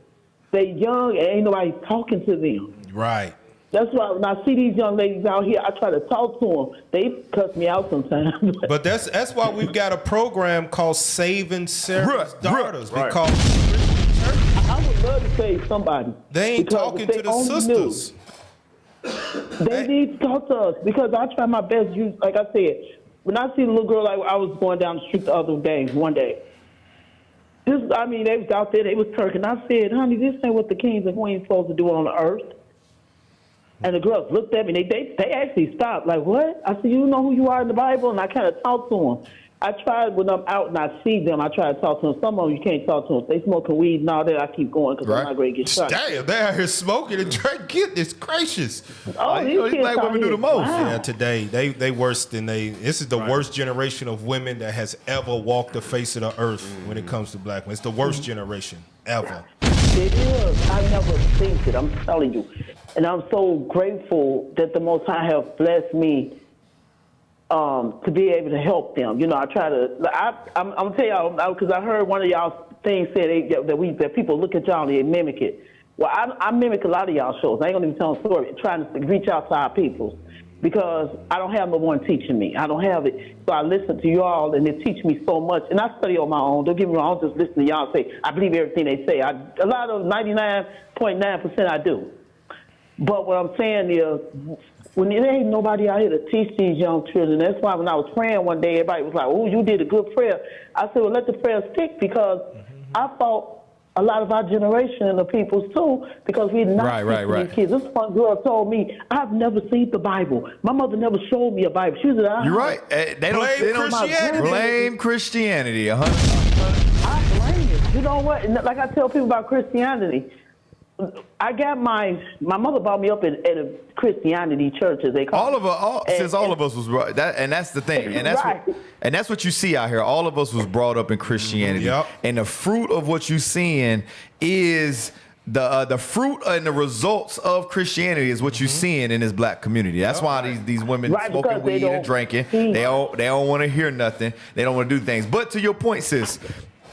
They're young and ain't nobody talking to them. Right. That's why when I see these young ladies out here, I try to talk to them. They cuss me out sometimes. But that's why we've got a program called Saving Sarah's Daughters. Because I would love to save somebody. They ain't talking to the sisters. They need to talk to us because I try my best. Like I said, when I see the little girl, like I was going down the street the other day, one day. They was out there, they was twerking. I said, honey, this ain't what the kings and queens supposed to do on the earth. And the girls looked at me. They actually stopped. Like, what? I said, you know who you are in the Bible? And I kind of talked to them. I tried when I'm out and I see them, I try to talk to them. Some of them you can't talk to them. They smoking weed and all that. I keep going because I'm not going to get shot. Damn, they out here smoking and drinking. Goodness gracious. Oh, these black women do the most. Wow. Yeah, today they worse than this is the worst generation of women that has ever walked the face of the earth when it comes to black women. It's the worst generation ever. It is. I never think it. I'm telling you. And I'm so grateful that the Most High have blessed me to be able to help them. You know, I try to. I'm gonna tell y'all because I heard one of y'all things said that people look at y'all and they mimic it. Well, I mimic a lot of y'all shows. I ain't gonna even tell a story. Trying to reach out to our people because I don't have no one teaching me. I don't have it. So I listen to y'all and they teach me so much. And I study on my own. Don't get me wrong. I don't just listen to y'all say I believe everything they say. A lot of 99.9% I do. But what I'm saying is, when there ain't nobody out here to teach these young children, that's why when I was praying one day, everybody was like, oh, you did a good prayer. I said, well, let the prayer stick because I fought a lot of our generation and the people's too because we're not teaching these kids. This one girl told me, I've never seen the Bible. My mother never showed me a Bible. She said, you're right. They don't blame Christianity. 100%. I blame it. You know what? And like I tell people about Christianity, I got my mother brought me up in a Christianity church, as they call it. Since all of us was right, and that's the thing, and that's what you see out here. All of us was brought up in Christianity, and the fruit of what you seeing is the fruit and the results of Christianity is what you're seeing in this black community. That's why these women smoking weed and drinking. They don't want to hear nothing. They don't want to do things. But to your point, sis.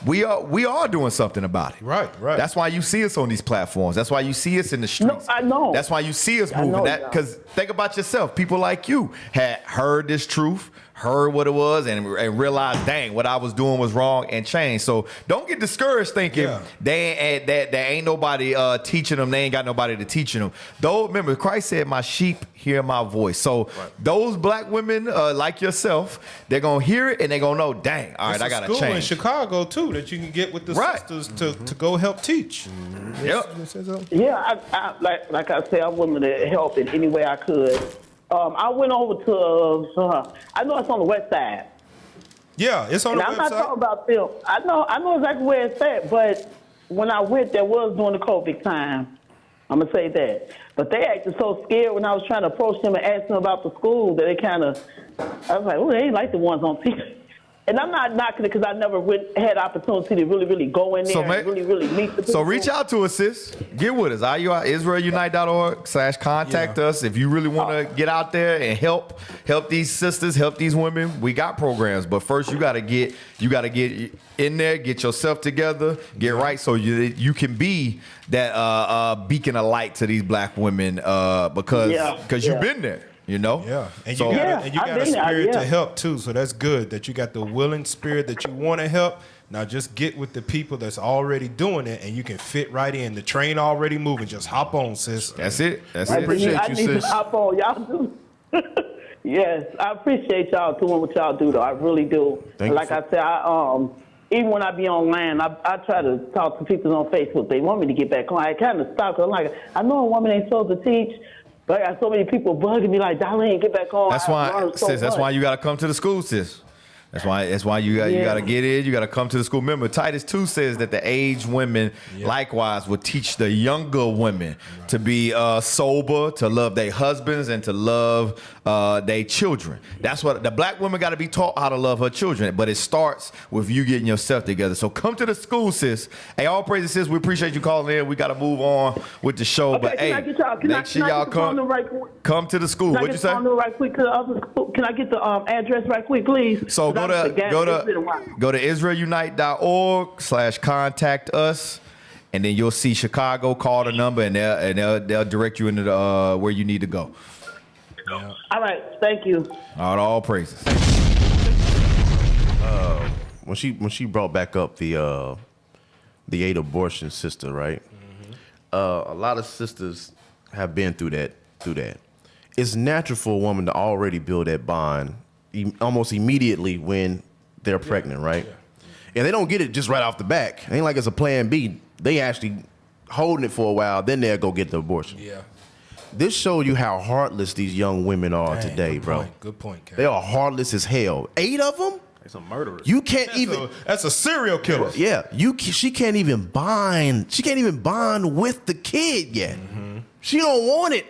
We are doing something about it. Right. That's why you see us on these platforms. That's why you see us in the streets. No, I know. That's why you see us moving that. Because think about yourself. People like you had heard this truth, heard what it was, and realized, dang, what I was doing was wrong and changed. So don't get discouraged thinking they ain't nobody teaching them. They ain't got nobody to teaching them. Though, remember, Christ said, my sheep hear my voice. So those black women like yourself, they're going to hear it and they're going to know, dang, all right, I got to change. There's a school in Chicago, too, that you can get with the sisters to go help teach. Yeah, like I said, I'm willing to help in any way I could. I went over to, I know it's on the west side. Yeah, it's on the west side. I'm not talking about them. I know exactly where it's at, but when I went, that was during the COVID time. I'm going to say that. But they acted so scared when I was trying to approach them and ask them about the school that they kind of, I was like, oh, they ain't like the ones on TV. And I'm not knocking it because I never had opportunity to really go in there and really meet the people. So reach out to us, sis. Get with us. IsraelUnite.org/contact us. If you really want to get out there and help these sisters, help these women, we got programs. But first, you got to get in there, get yourself together, get right, so you can be that beacon of light to these black women because you've been there. You know? Yeah. And you got a spirit to help too. So that's good that you got the willing spirit that you want to help, Now just get with the people that's already doing it, and you can fit right in. The train already moving. Just hop on, sis. That's it. That's I it. need to hop on. Y'all do. Yes, I appreciate y'all doing what y'all do, though. I really do. Thank like I said, even when I be online, I try to talk to people on Facebook. They want me to get back on. I kind of stop because I'm like, I know a woman ain't supposed to teach, but I got so many people bugging me like, Darlene, get back on. That's why, sis. That's why you got to come to the school, sis. That's why you got to get in. You got to come to the school. Remember, Titus 2 says that the aged women likewise will teach the younger women to be sober, to love their husbands, and to love their children. That's what the black woman got to be taught how to love her children. But it starts with you getting yourself together. So come to the school, sis. Hey, all praises, sis. We appreciate you calling in. We got to move on with the show. Okay, but hey, make sure y'all come to the school. What'd you say? Right quick to the other school? Can I get the address right quick, please? So go to IsraelUnite.org/contact us, and then you'll see Chicago. Call the number, and they'll direct you into the where you need to go. Yeah. All right, thank you. All praises. When she brought back up the 8 abortion sister, right? A lot of sisters have been through that. It's natural for a woman to already build that bond almost immediately when they're pregnant, right? Yeah. And they don't get it just right off the back. It ain't like it's a plan B. They actually holding it for a while, then they'll go get the abortion. Yeah. This showed you how heartless these young women are today, bro. Good point, Ken. They are heartless as hell. 8 of them? They're some murderers. You can't That's a serial killer. Yeah. She can't even bond. She can't even bond with the kid yet. Mm-hmm. She don't want it.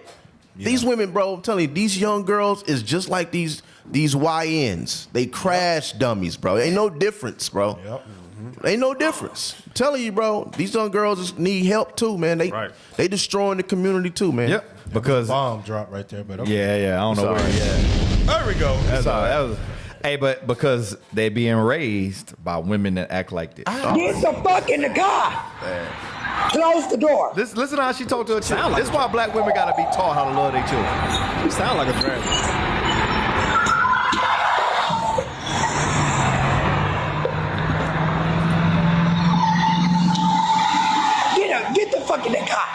Yeah. These women, bro, I'm telling you, these young girls is just like these YNs. They crash dummies, bro. Ain't no difference, bro. Yep. Mm-hmm. Ain't no difference. I'm telling you, bro, these young girls need help too, man. They destroying the community too, man. Yep. Because bomb drop right there, but okay. Yeah. I don't know where he at. There we go. That's all right. That was. Hey, but because they being raised by women that act like this. Get the fuck in the car. Close the door. Listen to how she talked to her children. This is why black women gotta be taught how to love their children. You sound like a threat. Get the fuck in the car.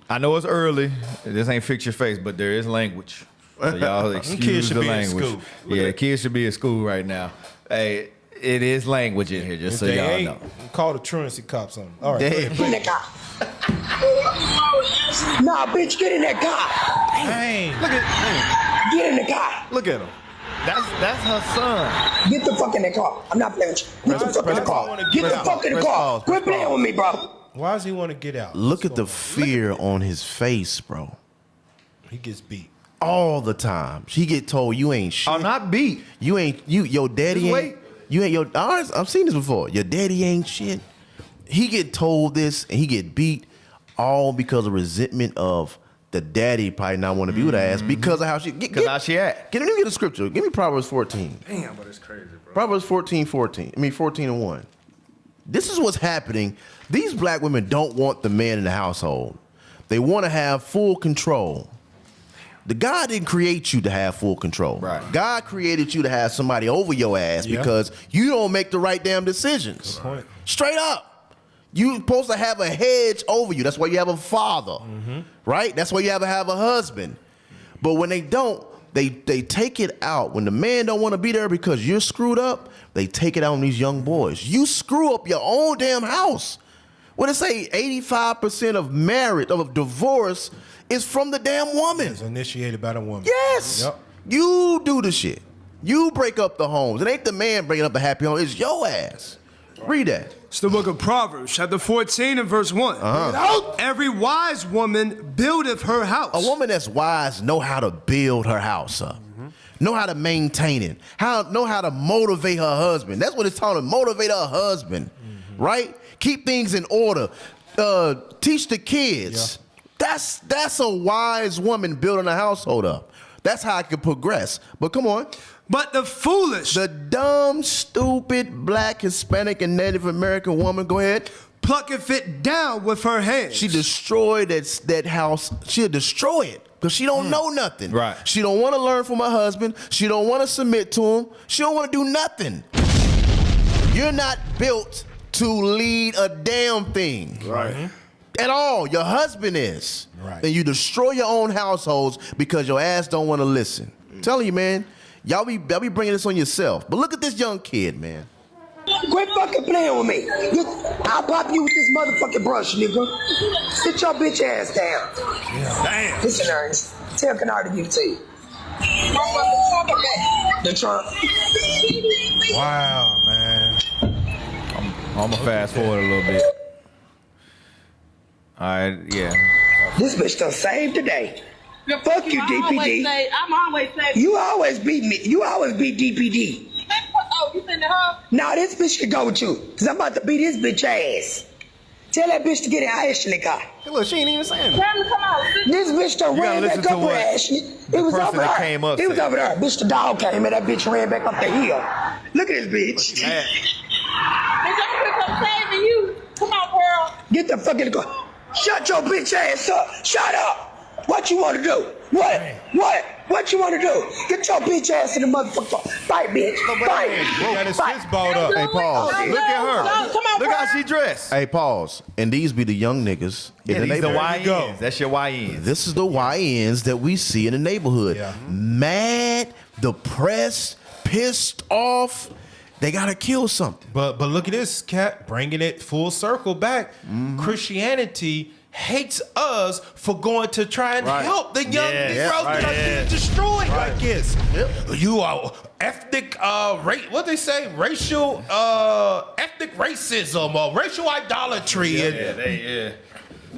I know it's early. This ain't fix your face, but there is language. So y'all excuse the language. Yeah, kids should be at school right now. Hey, it is language in here, just so y'all know. Call the truancy cops on them. All right. Get in that car. Nah, bitch, get in that car. Dang. Look at Get in the car. Look at him. That's her son. Get the fuck in the car. I'm not playing with you. Get the fuck in the car. Get the fuck in the car. Quit playing with me, bro. Why does he want to get out? Look at the fear on his face, bro. He gets beat. All the time. He get told you ain't shit. I'm not beat. Your daddy ain't. You ain't your. I've seen this before. Your daddy ain't shit. He get told this and he get beat all because of resentment of the daddy probably not want to be with her ass because of how she get. Because how she act. Let me get a scripture. Give me Proverbs 14. Damn, but it's crazy, bro. Proverbs 14:1. This is what's happening. These black women don't want the man in the household. They want to have full control. The God didn't create you to have full control. Right. God created you to have somebody over your ass because you don't make the right damn decisions. Good point. Straight up. You're supposed to have a hedge over you. That's why you have a father, right? That's why you have a husband. But when they don't, they take it out. When the man don't want to be there because you're screwed up, they take it out on these young boys. You screw up your own damn house. What it say? 85% of divorce is from the damn woman. It's initiated by the woman. Yes. Yep. You do the shit. You break up the homes. It ain't the man breaking up a happy home. It's your ass. Read that. It's the book of Proverbs, chapter 14 and verse 1. Every wise woman buildeth her house. A woman that's wise know how to build her house up. Know how to maintain it. Know how to motivate her husband. That's what it's talking about. Motivate her husband. Right? Keep things in order. Teach the kids. That's a wise woman building a household up. That's how I can progress. But come on. But the foolish, the dumb, stupid, black, Hispanic, and Native American woman, go ahead. Plucketh it down with her hands. She destroyed that house. She'll destroy it because she don't know nothing. Right. She don't want to learn from her husband. She don't want to submit to him. She don't want to do nothing. You're not built to lead a damn thing. Right. At all. Your husband is. Right. And you destroy your own households because your ass don't want to listen. I'm telling you, man, y'all be bringing this on yourself. But look at this young kid, man. Quit fucking playing with me. I'll pop you with this motherfucking brush, nigga. Sit your bitch ass down. Damn. Listen, Ernest. Tell Kennard to give it to you. The trunk. Wow, man. I'm gonna fast forward a little bit. All right, yeah. This bitch done saved today. Fuck you, DPD. I'm always saying. You always beat me. You always beat DPD. Oh, you sending her? Now this bitch can go with you, cause I'm about to beat this bitch ass. Tell that bitch to get in Ashley car. Hey, look, she ain't even saying Tell that. her to come out. This bitch done You gotta ran back listen to up with what Ashley. It the was person over that there. came up It was said. over there. Bitch, the dog came and that bitch ran back up the hill. Look at this bitch. Bitch, I'm here come saving you. Come on, girl. Get the fuck in the car. Shut your bitch ass up. Shut up. What you want to do? What you want to do? Get your bitch ass in the motherfucker. Fight, bitch. Fight. He got his Fight. fist balled up. Hey, pause. Look at her. Come on, Look how she dressed. Hey, pause. And these be the young niggas in Yeah, the these the neighborhood. YNs. That's your YNs. This is the YNs that we see in the neighborhood. Yeah. Mad, depressed, pissed off. They gotta kill something. But look at this, Cat, bringing it full circle back. Christianity hates us for going to try and help the young Negroes that are being destroyed like this. You are ethnic, what they say, racial, ethnic racism or racial idolatry.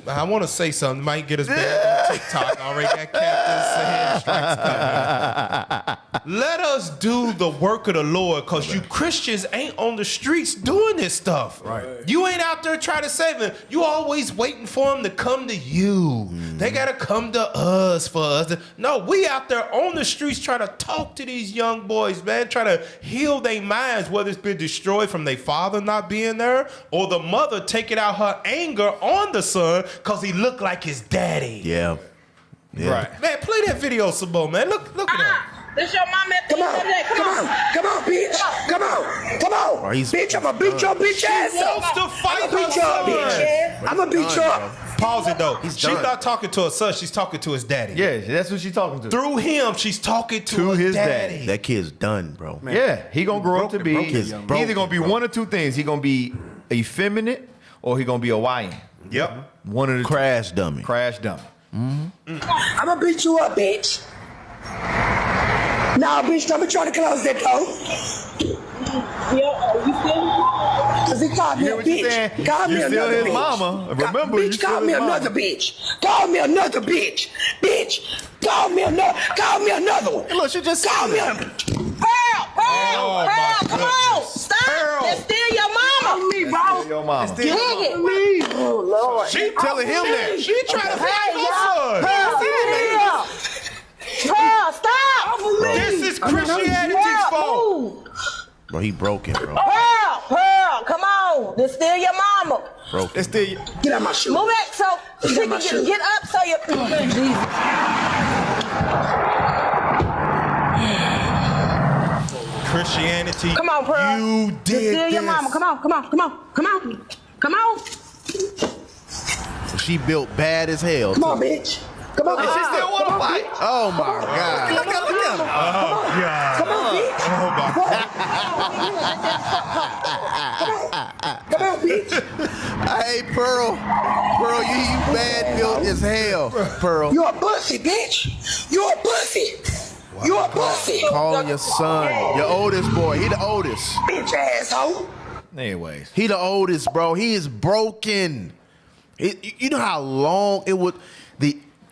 I want to say something, might get us banned on TikTok. Already got Captain hand strikes coming. Let us do the work of the Lord, because you Christians ain't on the streets doing this stuff. Right. You ain't out there trying to save them. You always waiting for them to come to you. They got to come to us for us. No, we out there on the streets trying to talk to these young boys, man, trying to heal their minds, whether it's been destroyed from their father not being there or the mother taking out her anger on the son because he looked like his daddy. Yeah. Right. Man, play that video some more, man. Look at that. This your mama. Come on, bitch. Come on. Oh, he's- Bitch, I'm gonna beat your bitch ass She up. wants to fight I'm gonna beat her you up, son. bitch. I'm gonna beat you up. Pause it though. He's She's done. not talking to her son. She's talking to his daddy. Yeah, that's who she's talking to. Through him, she's talking to his daddy. daddy. That kid's done, bro. Yeah, he gonna grow up to be. He's broken, either gonna be one or two things. He gonna be effeminate or he gonna be a YN. Yep. One of the Crash dummy. Crash dummy. I'm gonna beat you up, bitch. Nah, bitch, don't be trying to close that door. Cause he called me You hear a what you bitch. saying? Call me You still another his bitch. mama. Remember, you bitch, still call his me mama. another bitch. Call me another bitch. Bitch, call me another one. Look, she just Call me said a Oh, my Come on. goodness. Stop. Pearl. That's still your mama. me, bro. Your mama. Dig it. Oh, Lord. She telling him that. She trying to fight her son. Pearl, stop. This is Christianity's fault. Bro, he broken, bro. Pearl, come on. This still your mama. Broken. it's still. Get out my shoe. Move back so she can get up so you. Jesus. Christianity. Come on, Pearl. You This did still your this. mama. Come on. She built bad as hell. Come on, bitch. Come on, And she still want to fight. Oh my God. Look at him. Oh, God. Come on, bitch. Oh, my Come on, bitch. Hey, Pearl, you bad built as hell, Pearl. You a pussy, bitch. You a pussy. You a pussy. Calling your son, your oldest boy. He the oldest. Bitch asshole. Anyways. He the oldest, bro. He is broken. You know how long it would.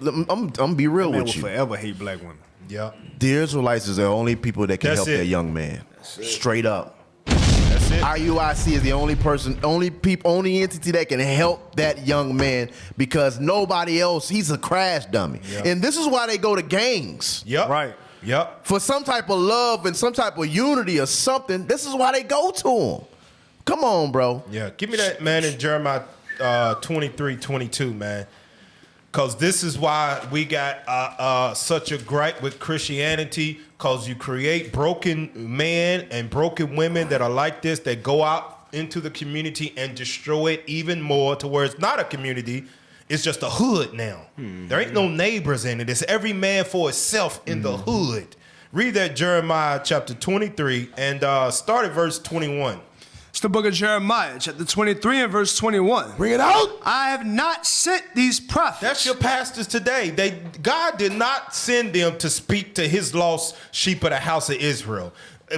I'm gonna be real Man with will you. forever hate black women. Yep. The Israelites is the only people that can That's help it. their young man. Straight up. That's it. IUIC is the only person, only entity that can help that young man because nobody else. He's a crash dummy, Yep. and this is why they go to gangs. Yep. Right. Yep. For some type of love and some type of unity or something. This is why they go to him. Come on, bro. Yeah. Give me that, man, in Jeremiah 23:22, man. Because this is why we got such a gripe with Christianity, because you create broken men and broken women that are like this, that go out into the community and destroy it even more to where it's not a community, it's just a hood now. There ain't no neighbors in it. It's every man for itself in the hood. Read that Jeremiah chapter 23 and start at verse 21. It's the book of Jeremiah, chapter 23 and verse 21. Bring it out. I have not sent these prophets. That's your pastors today. God did not send them to speak to his lost sheep of the house of Israel.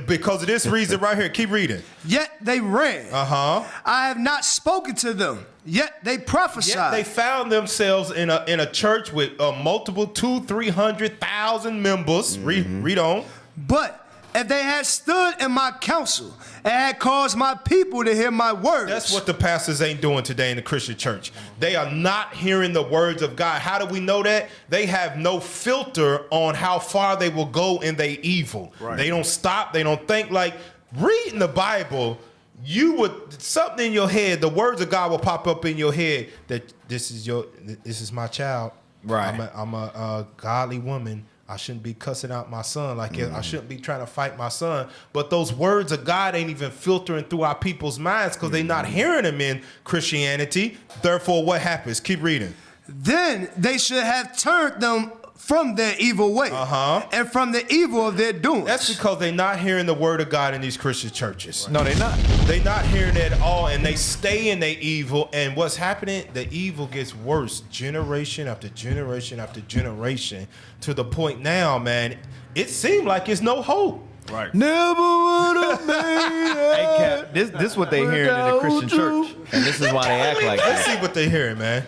Because of this reason right here. Keep reading. Yet they ran. I have not spoken to them. Yet they prophesied. Yet they found themselves in a church with multiple 200,000-300,000 members. Read on. But if they had stood in my counsel and had caused my people to hear my words. That's what the pastors ain't doing today in the Christian church. They are not hearing the words of God. How do we know that? They have no filter on how far they will go in their evil. Right. They don't stop. They don't think. Like, reading the Bible, you would, something in your head, the words of God will pop up in your head that this is my child. Right. I'm a godly woman. I shouldn't be cussing out my son like I shouldn't be trying to fight my son. But those words of God ain't even filtering through our people's minds because they're not hearing them in Christianity. Therefore, what happens? Keep reading. Then they should have turned them from their evil way and from the evil of their doings. That's because they're not hearing the word of God in these Christian churches. No, they're not. They're not hearing it at all, and they stay in their evil. And what's happening? The evil gets worse generation after generation after generation to the point now, man, it seems like it's no hope. Right. Never would have made it. Hey, Cap, this is what they hearing in the Christian church, and this is why they act like Let's that. see what they hearing, man.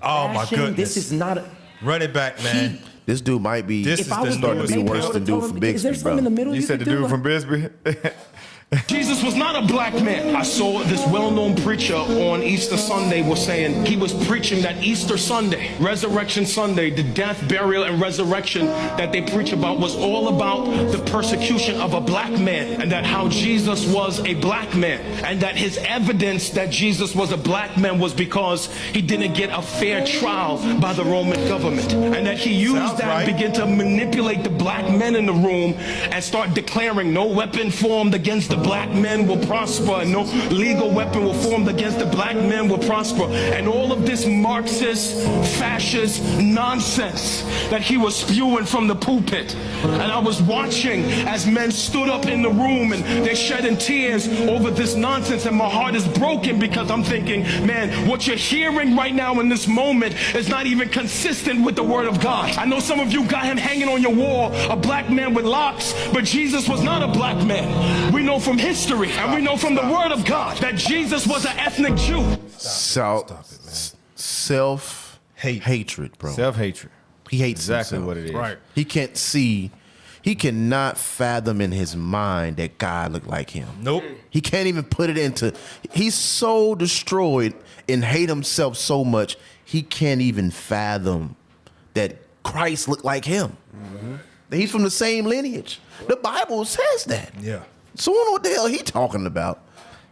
Oh my goodness. This is not. Run it back, man. This dude might be starting to be worse than dude from Bixby, bro. You said the dude from Bisbee? Jesus was not a black man. I saw this well-known preacher on Easter Sunday was saying he was preaching that Easter Sunday, Resurrection Sunday, the death, burial, and resurrection that they preach about was all about the persecution of a black man, and that how Jesus was a black man, and that his evidence that Jesus was a black man was because he didn't get a fair trial by the Roman government, and that he used that and began to manipulate the black men in the room and start declaring no weapon formed against the black men will prosper, and no legal weapon will formed against the black men will prosper, and all of this Marxist, fascist nonsense that he was spewing from the pulpit. And I was watching as men stood up in the room and they shedding tears over this nonsense, and my heart is broken because I'm thinking, man, what you're hearing right now in this moment is not even consistent with the word of God. I know some of you got him hanging on your wall, a black man with locks, but Jesus was not a black man. We know from history and we know from the word of God that Jesus was an ethnic Jew. Self-hatred, bro. Self-hatred. He hates exactly himself. what it is. Right. He can't see, he cannot fathom in his mind that God looked like him. Nope. He can't even put it into, he's so destroyed and hate himself so much, he can't even fathom that Christ looked like him. He's from the same lineage. The Bible says that. Yeah. So I don't know what the hell he talking about.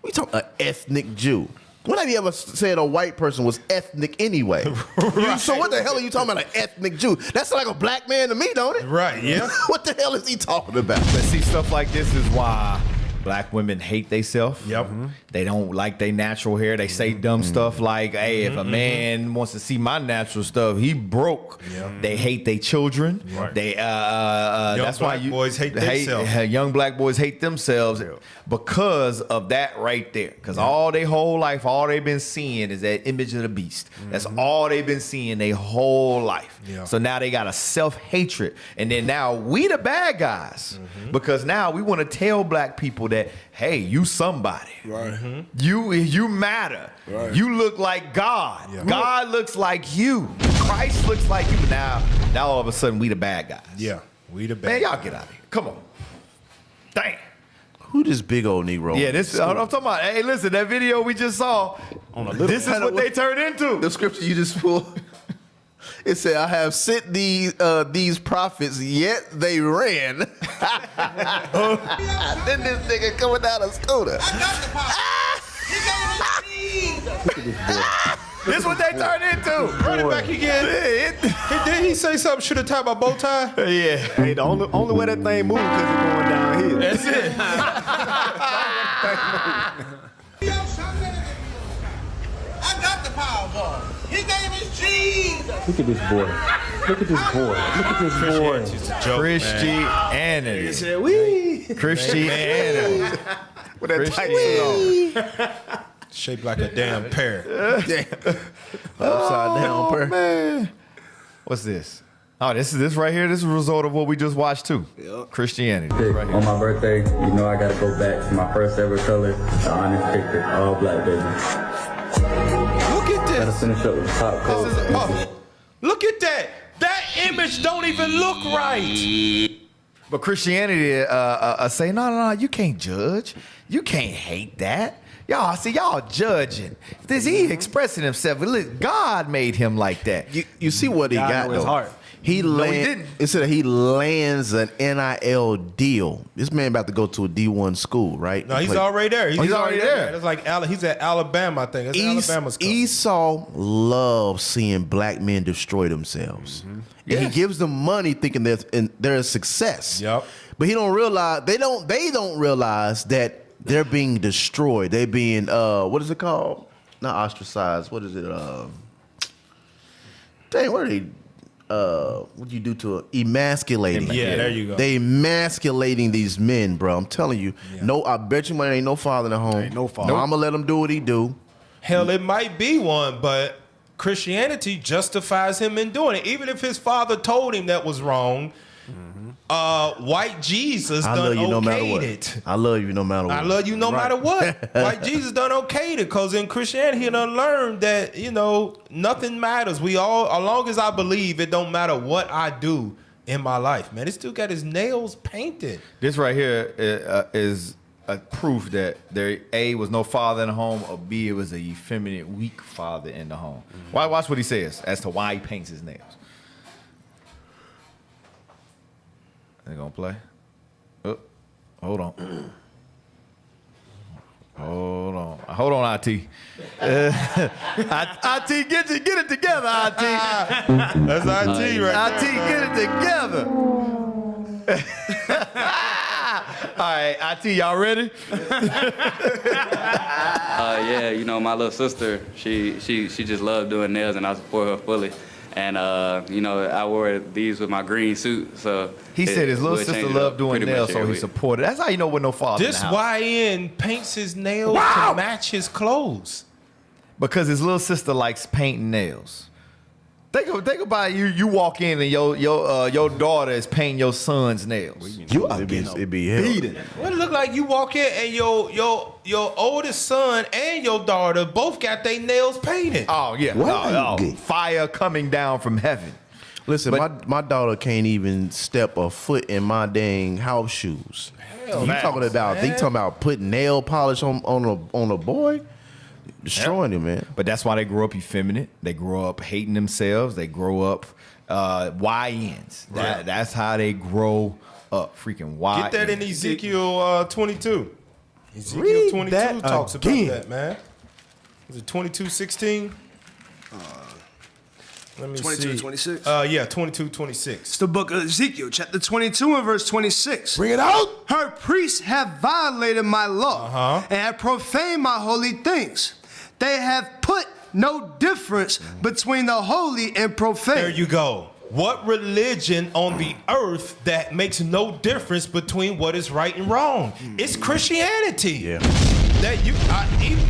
We talking an ethnic Jew. When have you ever said a white person was ethnic anyway? Right. So what the hell are you talking about, an ethnic Jew? That's like a black man to me, don't it? Right, yeah. What the hell is he talking about? But see, stuff like this is why black women hate themselves. Yep. They don't like their natural hair. They say dumb stuff like, hey, if a man wants to see my natural stuff, he broke. They hate their children. Right. They that's why boys hate themselves. Young black boys hate themselves because of that right there. Because all their whole life, all they've been seeing is that image of the beast. That's all they've been seeing their whole life. So now they got a self-hatred. And then now we the bad guys. Because now we want to tell black people that, hey, you somebody. Right. You matter. Right. You look like God. God looks like you. Christ looks like you. But now all of a sudden we the bad guys. Yeah, we the bad Man, y'all guys. get out of here. Come on. Dang. Who this big old Negro? Yeah, this I'm talking about. Hey, listen, that video we just saw. This is what they turned into. The scripture you just pulled. It said, I have sent these prophets, yet they ran. Then this nigga coming down a scooter. This what they turned into. Run it back again. Did he say something? Should have tied my bow tie? Yeah. Hey, the only way that thing moves because it's going downhill. That's it. I got the Powerball. His name is Jesus. Look at this boy. Look at this boy. Look at this boy. Christianity. He said, "Wee." Christianity. With that tight suit on. Shaped like a damn pear. Upside down pear. Man. What's this? Oh, this right here. This is a result of what we just watched too. Yep. Christianity. Right on my birthday, you know I gotta go back to my first ever color, the honest picture, all black, baby. Look at this. Gotta finish up with the top coat. Look at that. That image don't even look right. But Christianity say, no, you can't judge. You can't hate that. Y'all judging. He expressing himself. Look, God made him like that. You see what he got his though. heart. He didn't. It said he lands an NIL deal. This man about to go to a D1 school, right? No, he's already there. He's already there. It's like he's at Alabama, I think. It's Alabama's coach. Esau loves seeing black men destroy themselves. Mm-hmm. And he gives them money thinking they're a success. Yep. But he don't realize they don't realize that they're being destroyed. They're being what is it called? Not ostracized. What is it? Dang, what are they? What do you do to emasculating? Yeah, there you go. They emasculating these men, bro. I'm telling you. Yeah. No, I bet you money ain't no father in the home. Ain't no father. Mama let him do what he do. Hell, it might be one, but Christianity justifies him in doing it. Even if his father told him that was wrong, white Jesus I done love you no matter okayed what. it. I love you no matter what. I love you no matter what. White Jesus done okayed it because in Christianity he done learned that, nothing matters. As long as I believe, it don't matter what I do in my life. Man, this dude got his nails painted. This right here is a proof that there A, was no father in the home, or B, it was a effeminate, weak father in the home. Why? Watch what he says as to why he paints his nails. They gonna play? Oh, hold on. Hold on, IT. IT, get it together, IT. That's IT right IT, get it together. All right, IT, y'all ready? Yeah, my little sister, she just loved doing nails, and I support her fully. And I wore these with my green suit, so he said his little sister loved doing nails, so he supported. That's how you know when no father. This in the house. YN paints his nails to match his clothes. Because his little sister likes painting nails. Think about you walk in and your daughter is painting your son's nails. It'd be beating. What it look like you walk in and your oldest son and your daughter both got their nails painted. Oh yeah. Fire coming down from heaven. Listen, my daughter can't even step a foot in my dang house shoes. Hell, you talking about putting nail polish on a boy? Destroying him, man. But that's why they grow up effeminate. They grow up hating themselves. They grow up YNs. That's how they grow up. Freaking YNs. Get that in Ezekiel 22. Ezekiel 22 talks about that, man. Is it 22:16? Let me 22:26. Yeah, 22:26. It's the book of Ezekiel, chapter 22 and verse 26. Bring it out. Her priests have violated my law and have profaned my holy things. They have put no difference between the holy and profane. There you go. What religion on the earth that makes no difference between what is right and wrong? It's Christianity. Yeah. That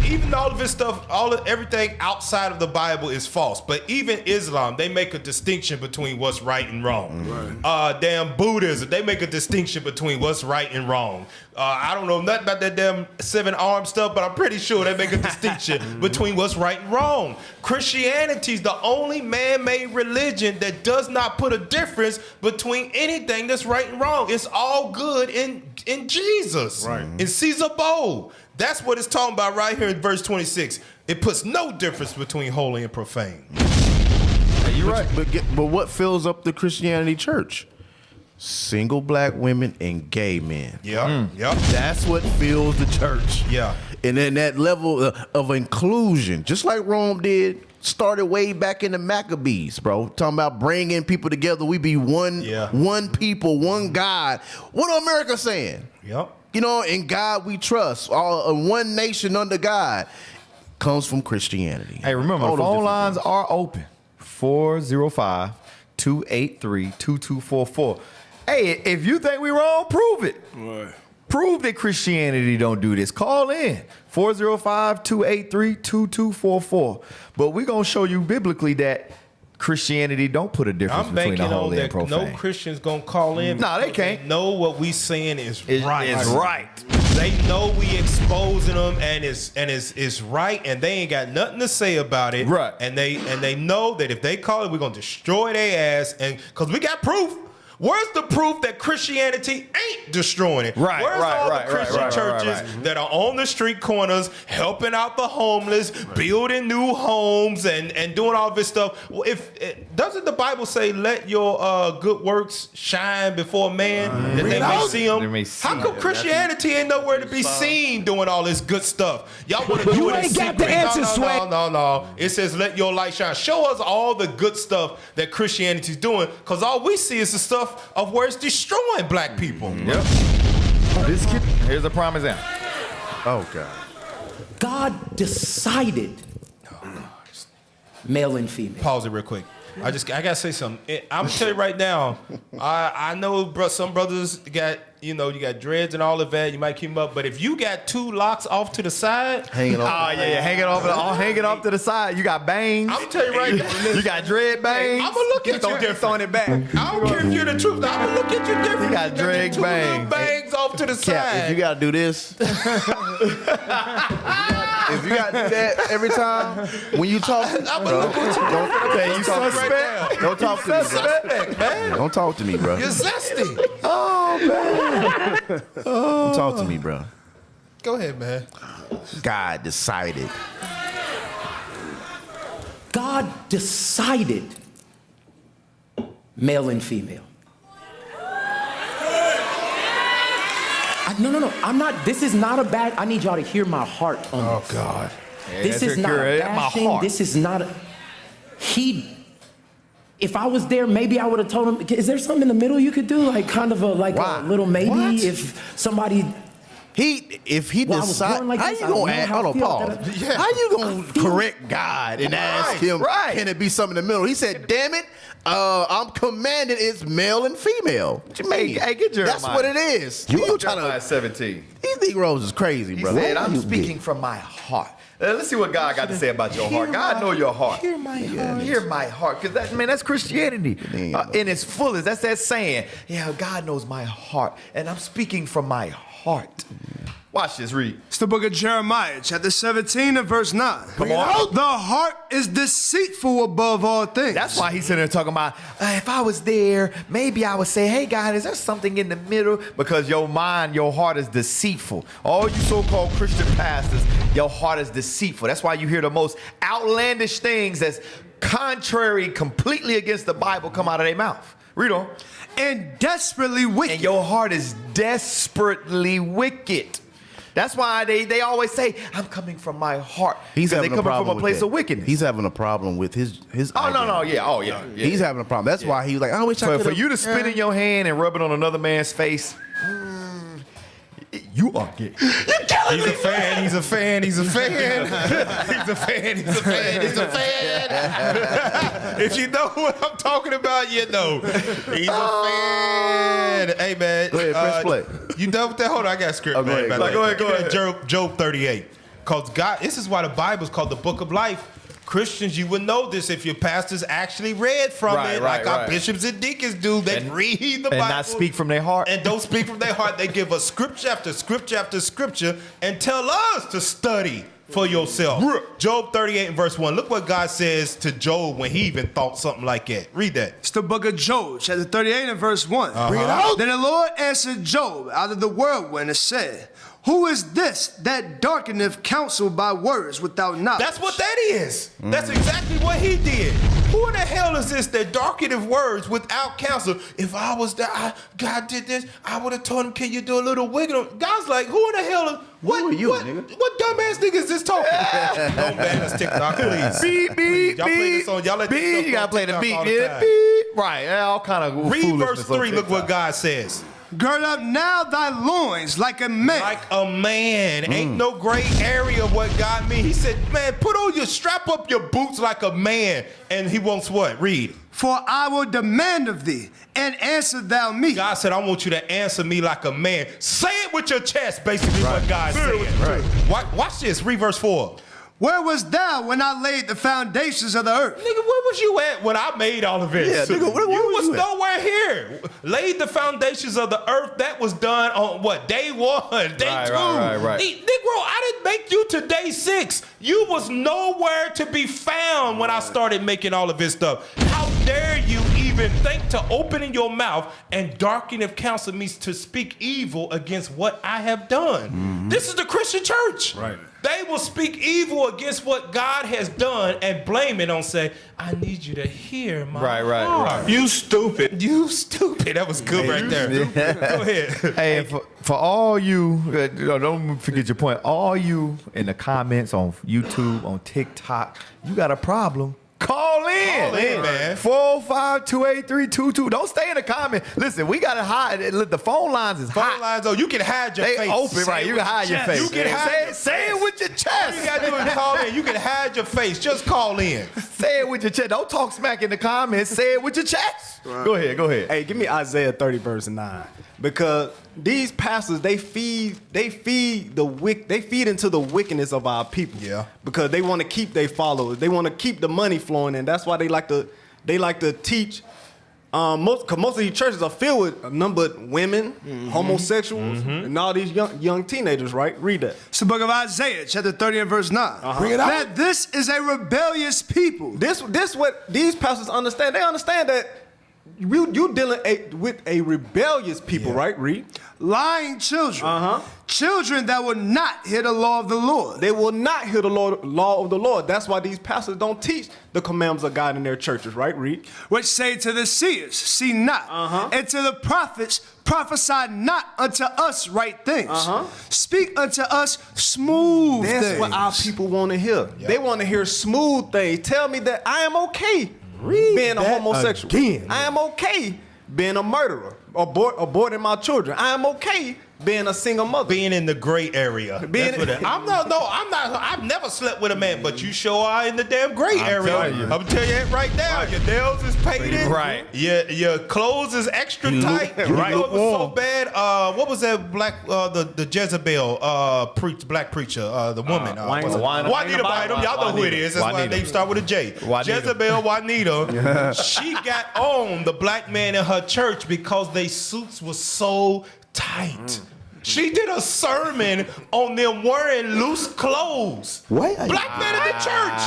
even all of this stuff, everything outside of the Bible is false. But even Islam, they make a distinction between what's right and wrong. Damn Buddhism, they make a distinction between what's right and wrong. I don't know nothing about that damn 7-arm stuff, but I'm pretty sure they make a distinction between what's right and wrong. Christianity's the only man-made religion that does not put a difference between anything that's right and wrong. It's all good in Jesus. Right. In Caesar Bowl. That's what it's talking about right here in verse 26. It puts no difference between holy and profane. You're right. But what fills up the Christianity church? Single black women and gay men. Yeah. Yep. That's what fills the church. Yeah. And then that level of inclusion, just like Rome did, started way back in the Maccabees, bro. Talking about bringing people together. We be one people, one God. What America saying? Yep. You know, in God we trust. One nation under God comes from Christianity. Hey, remember, the phone lines are open. 405-283-2244. Hey, if you think we wrong, prove it. Right. Prove that Christianity don't do this. Call in 405-283-2244. But we're going to show you biblically that Christianity don't put a difference between the holy and profane. No Christian's going to call in. No, they can't. They know what we saying is right. It's right. They know we exposing them and it's right, and they ain't got nothing to say about it. Right. And they know that if they call it, we're going to destroy their ass, and because we got proof. Where's the proof that Christianity ain't destroying it? Right, Where's all the Christian churches that are on the street corners helping out the homeless, building new homes, and doing all this stuff? Doesn't the Bible say, let your good works shine before man, that they may see them? How come Christianity ain't nowhere to be seen doing all this good stuff? Y'all want to do it in secret? You ain't got the answer, Sweat. No. It says, let your light shine. Show us all the good stuff that Christianity's doing, because all we see is the stuff of where it's destroying black people. Yep. Here's a prime example. Oh, God. God decided male and female. Pause it real quick. I gotta say something. I'm gonna tell you right now. I know some brothers got, you got dreads and all of that. You might keep them up, but if you got two locks off to the side, hanging off, hanging off to the side. You got bangs. I'm gonna tell you right now. You got dread bangs. I'm gonna look at you different. Throwing it back. I don't care if you're the truth. I'm gonna look at you different. You got dread bangs. Bangs off to the side. If you gotta do this. If you got to do that every time when you talk, don't talk to me, bro. Don't talk to me, bro. You're zesty. Oh, man. Don't talk to me, bro. Go ahead, man. God decided. God decided male and female. No. I'm not. This is not a bad. I need y'all to hear my heart on this. Oh, God. This is not a bashing. This is not a. If I was there, maybe I would have told him. Is there something in the middle you could do, like kind of a little maybe? What? If somebody. If he decides, like how you gonna ask? Hold on, pause. How you gonna correct God and ask him? Can it be something in the middle? He said, "Damn it, I'm commanded it's male and female." What you mean? Hey, get Jeremiah. That's what it is. You trying to 17? These Negroes is crazy, bro. He said, "I'm speaking from my heart." Let's see what God got to say about your heart. God know your heart. Hear my heart. Hear my heart, because that's Christianity in its fullest. That's that saying. Yeah, God knows my heart, and I'm speaking from my heart. Watch this, read. It's the book of Jeremiah, chapter 17 and verse 9. Come on. The heart is deceitful above all things. That's why he's sitting there talking about, if I was there, maybe I would say, hey, God, is there something in the middle? Because your mind, your heart is deceitful. All you so-called Christian pastors, your heart is deceitful. That's why you hear the most outlandish things that's contrary, completely against the Bible come out of their mouth. Read on. And desperately wicked. And your heart is desperately wicked. That's why they always say, I'm coming from my heart. He's having they a coming problem from a place with of wickedness. He's having a problem with his Oh, no, yeah. He's having a problem. That's why he was like, I wish I could. For you to spit in your hand and rub it on another man's face, you are gay. He's a fan. He's a fan. He's a fan. He's a fan. He's a fan. He's a fan. If you know what I'm talking about, you know. He's a fan. Hey, man. Go ahead, press play. You done with that? Hold on, I got a script, man. Go ahead. Job 38. Because God, this is why the Bible's called the book of life. Christians, you would know this if your pastors actually read from it, like our bishops and deacons do. They read the Bible. And not speak from their heart. And don't speak from their heart. They give us scripture after scripture after scripture and tell us to study for yourself. Job 38 and verse 1. Look what God says to Job when he even thought something like that. Read that. It's the book of Job, chapter 38 and verse 1. Bring it out. Then the Lord answered Job out of the whirlwind and said, who is this that darkeneth counsel by words without knowledge? That's what that is. That's exactly what he did. Who in the hell is this that darkeneth words without counsel? If I was there, God did this, I would have told him, can you do a little wiggle? God's like, who in the hell is, what dumbass nigga is this talking? Don't ban us TikTok, please. Beep, Y'all play this on, y'all let this you gotta play the beat. Yeah, Beep. Right, all kind of Read verse 3, look what God says. Gird up now thy loins like a man. Like a man. Ain't no gray area of what God means. He said, man, strap up your boots like a man. And he wants what? Read. For I will demand of thee, and answer thou me. God said, I want you to answer me like a man. Say it with your chest, basically what God said. Right. Watch this. Read verse 4. Where was thou when I laid the foundations of the earth? Nigga, where was you at when I made all of this? Yeah, nigga, where you was you at? nowhere here. Laid the foundations of the earth. That was done on what? Day 1, day 2. Right. Negro, I didn't make you to day 6. You was nowhere to be found when I started making all of this stuff. How dare you even think to open your mouth and darken if counsel means to speak evil against what I have done. This is the Christian church. Right. They will speak evil against what God has done and blame it on say, I need you to hear my heart. You stupid. You stupid. That was good right there. Go ahead. Hey, for all you, don't forget your point. All you in the comments on YouTube, on TikTok, you got a problem. Call in, man. 405-283-22. Don't stay in the comment. Listen, we got to hide. The phone lines is hot. Phone lines, you can hide your face. They open, right? You can hide your face. You can hide say it with your chest. All you got to do is call in. You can hide your face. Just call in. Say it with your chest. Don't talk smack in the comments. Say it with your chest. Right. Go ahead. Hey, give me Isaiah 30 verse 9. Because these pastors, they feed into the wickedness of our people. Yeah. Because they want to keep their followers. They want to keep the money flowing, and that's why they like to teach. Most of these churches are filled with number of women, homosexuals, and all these young teenagers. Right? Read that. It's the book of Isaiah, chapter 30 and verse 9. Bring it out. That this is a rebellious people. This what these pastors understand. They understand that. You dealing with a rebellious people, right? Read. Lying children. Children that will not hear the law of the Lord. They will not hear the law of the Lord. That's why these pastors don't teach the commandments of God in their churches, right? Read. Which say to the seers, see not. And to the prophets, prophesy not unto us right things. Speak unto us smooth things. That's what our people want to hear. Yep. They want to hear smooth things. Tell me that I am okay. Being a homosexual. Again, I am okay being a murderer, aborting my children. I am okay being a single mother. Being in the gray area. I've never slept with a man, but you sure are in the damn gray area. I'm gonna tell you that right now. Right. Your nails is painted. Right. Your clothes is extra tight. You know it was so bad. What was that the Jezebel black preacher, the woman? Juanita Bynum. Y'all know who it is. That's why they start with a J. Jezebel Juanita. She got on the black man in her church because they suits was so tight. She did a sermon on them wearing loose clothes. What? Black men in the church.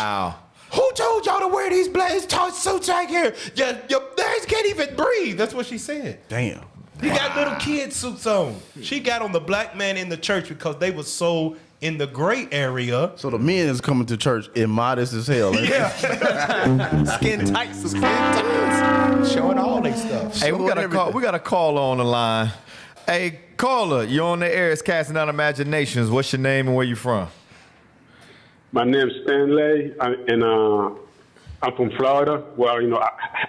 Who told y'all to wear these black tight suits out here? Your legs can't even breathe. That's what she said. Damn. You got little kid suits on. She got on the black man in the church because they were so in the gray area. So the men is coming to church immodest as hell. Yeah. Skin tights. Showing all their stuff. Hey, we got a call on the line. Hey, caller, you're on the air. It's Casting Out Imaginations. What's your name and where you from? My name's Stanley, and I'm from Florida. Well,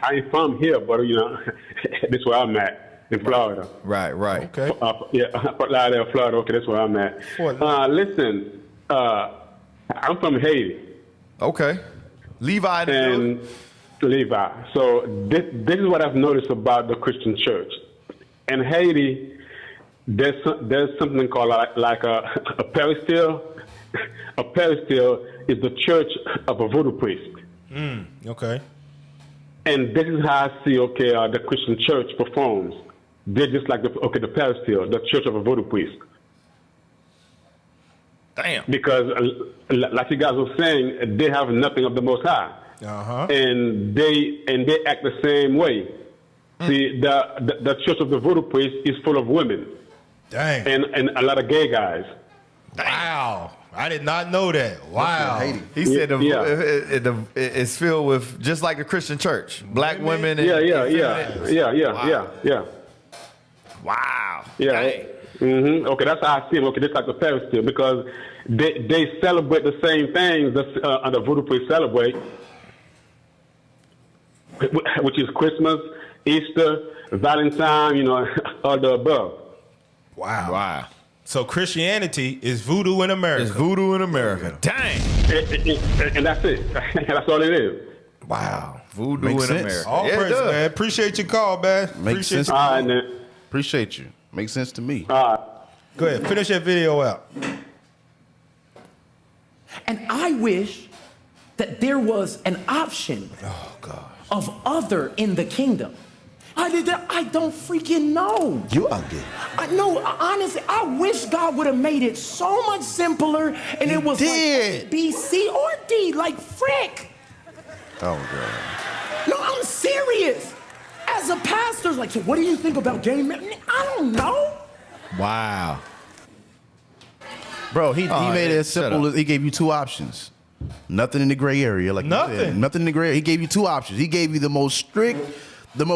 I ain't from here, but this is where I'm at in Florida. Right. Okay. Fort Lauderdale, Florida. Okay, that's where I'm at. Listen, I'm from Haiti. Okay. Levi. Levi. So this is what I've noticed about the Christian church. In Haiti, there's something called like a peristyle. A peristyle is the church of a voodoo priest. Okay. And this is how I see, the Christian church performs. They're just like the peristyle, the church of a voodoo priest. Damn. Because, like you guys were saying, they have nothing of the Most High. And they act the same way. See, the church of the voodoo priest is full of women. Dang. And a lot of gay guys. Wow. I did not know that. Wow. He said it's filled with, just like the Christian church, black women. And Yeah. Wow. Yeah. Mm-hmm. Okay, that's how I see it. Okay, this like the Pharisee because they celebrate the same things that the voodoo priests celebrate, which is Christmas, Easter, Valentine, all the above. Wow. So Christianity is voodoo in America. It's voodoo in America. Dang. And that's it. That's all it is. Wow. Voodoo Makes in sense. America. All praise, man. Appreciate your call, man. Makes Appreciate sense. you. All right, man. Appreciate you. Makes sense to me. Go ahead. Finish that video out. And I wish that there was an option of other in the kingdom. I don't freaking know. You ugly. Honestly, I wish God would have made it so much simpler and it was like B, C, or D, like frick. Oh, God. No, I'm serious. As a pastor, like, so what do you think about gay men? I don't know. Wow. Bro, he made it as simple as he gave you two options. Nothing in the gray area, like Nothing. you said. Nothing in the gray area. He gave you two options. He gave you the most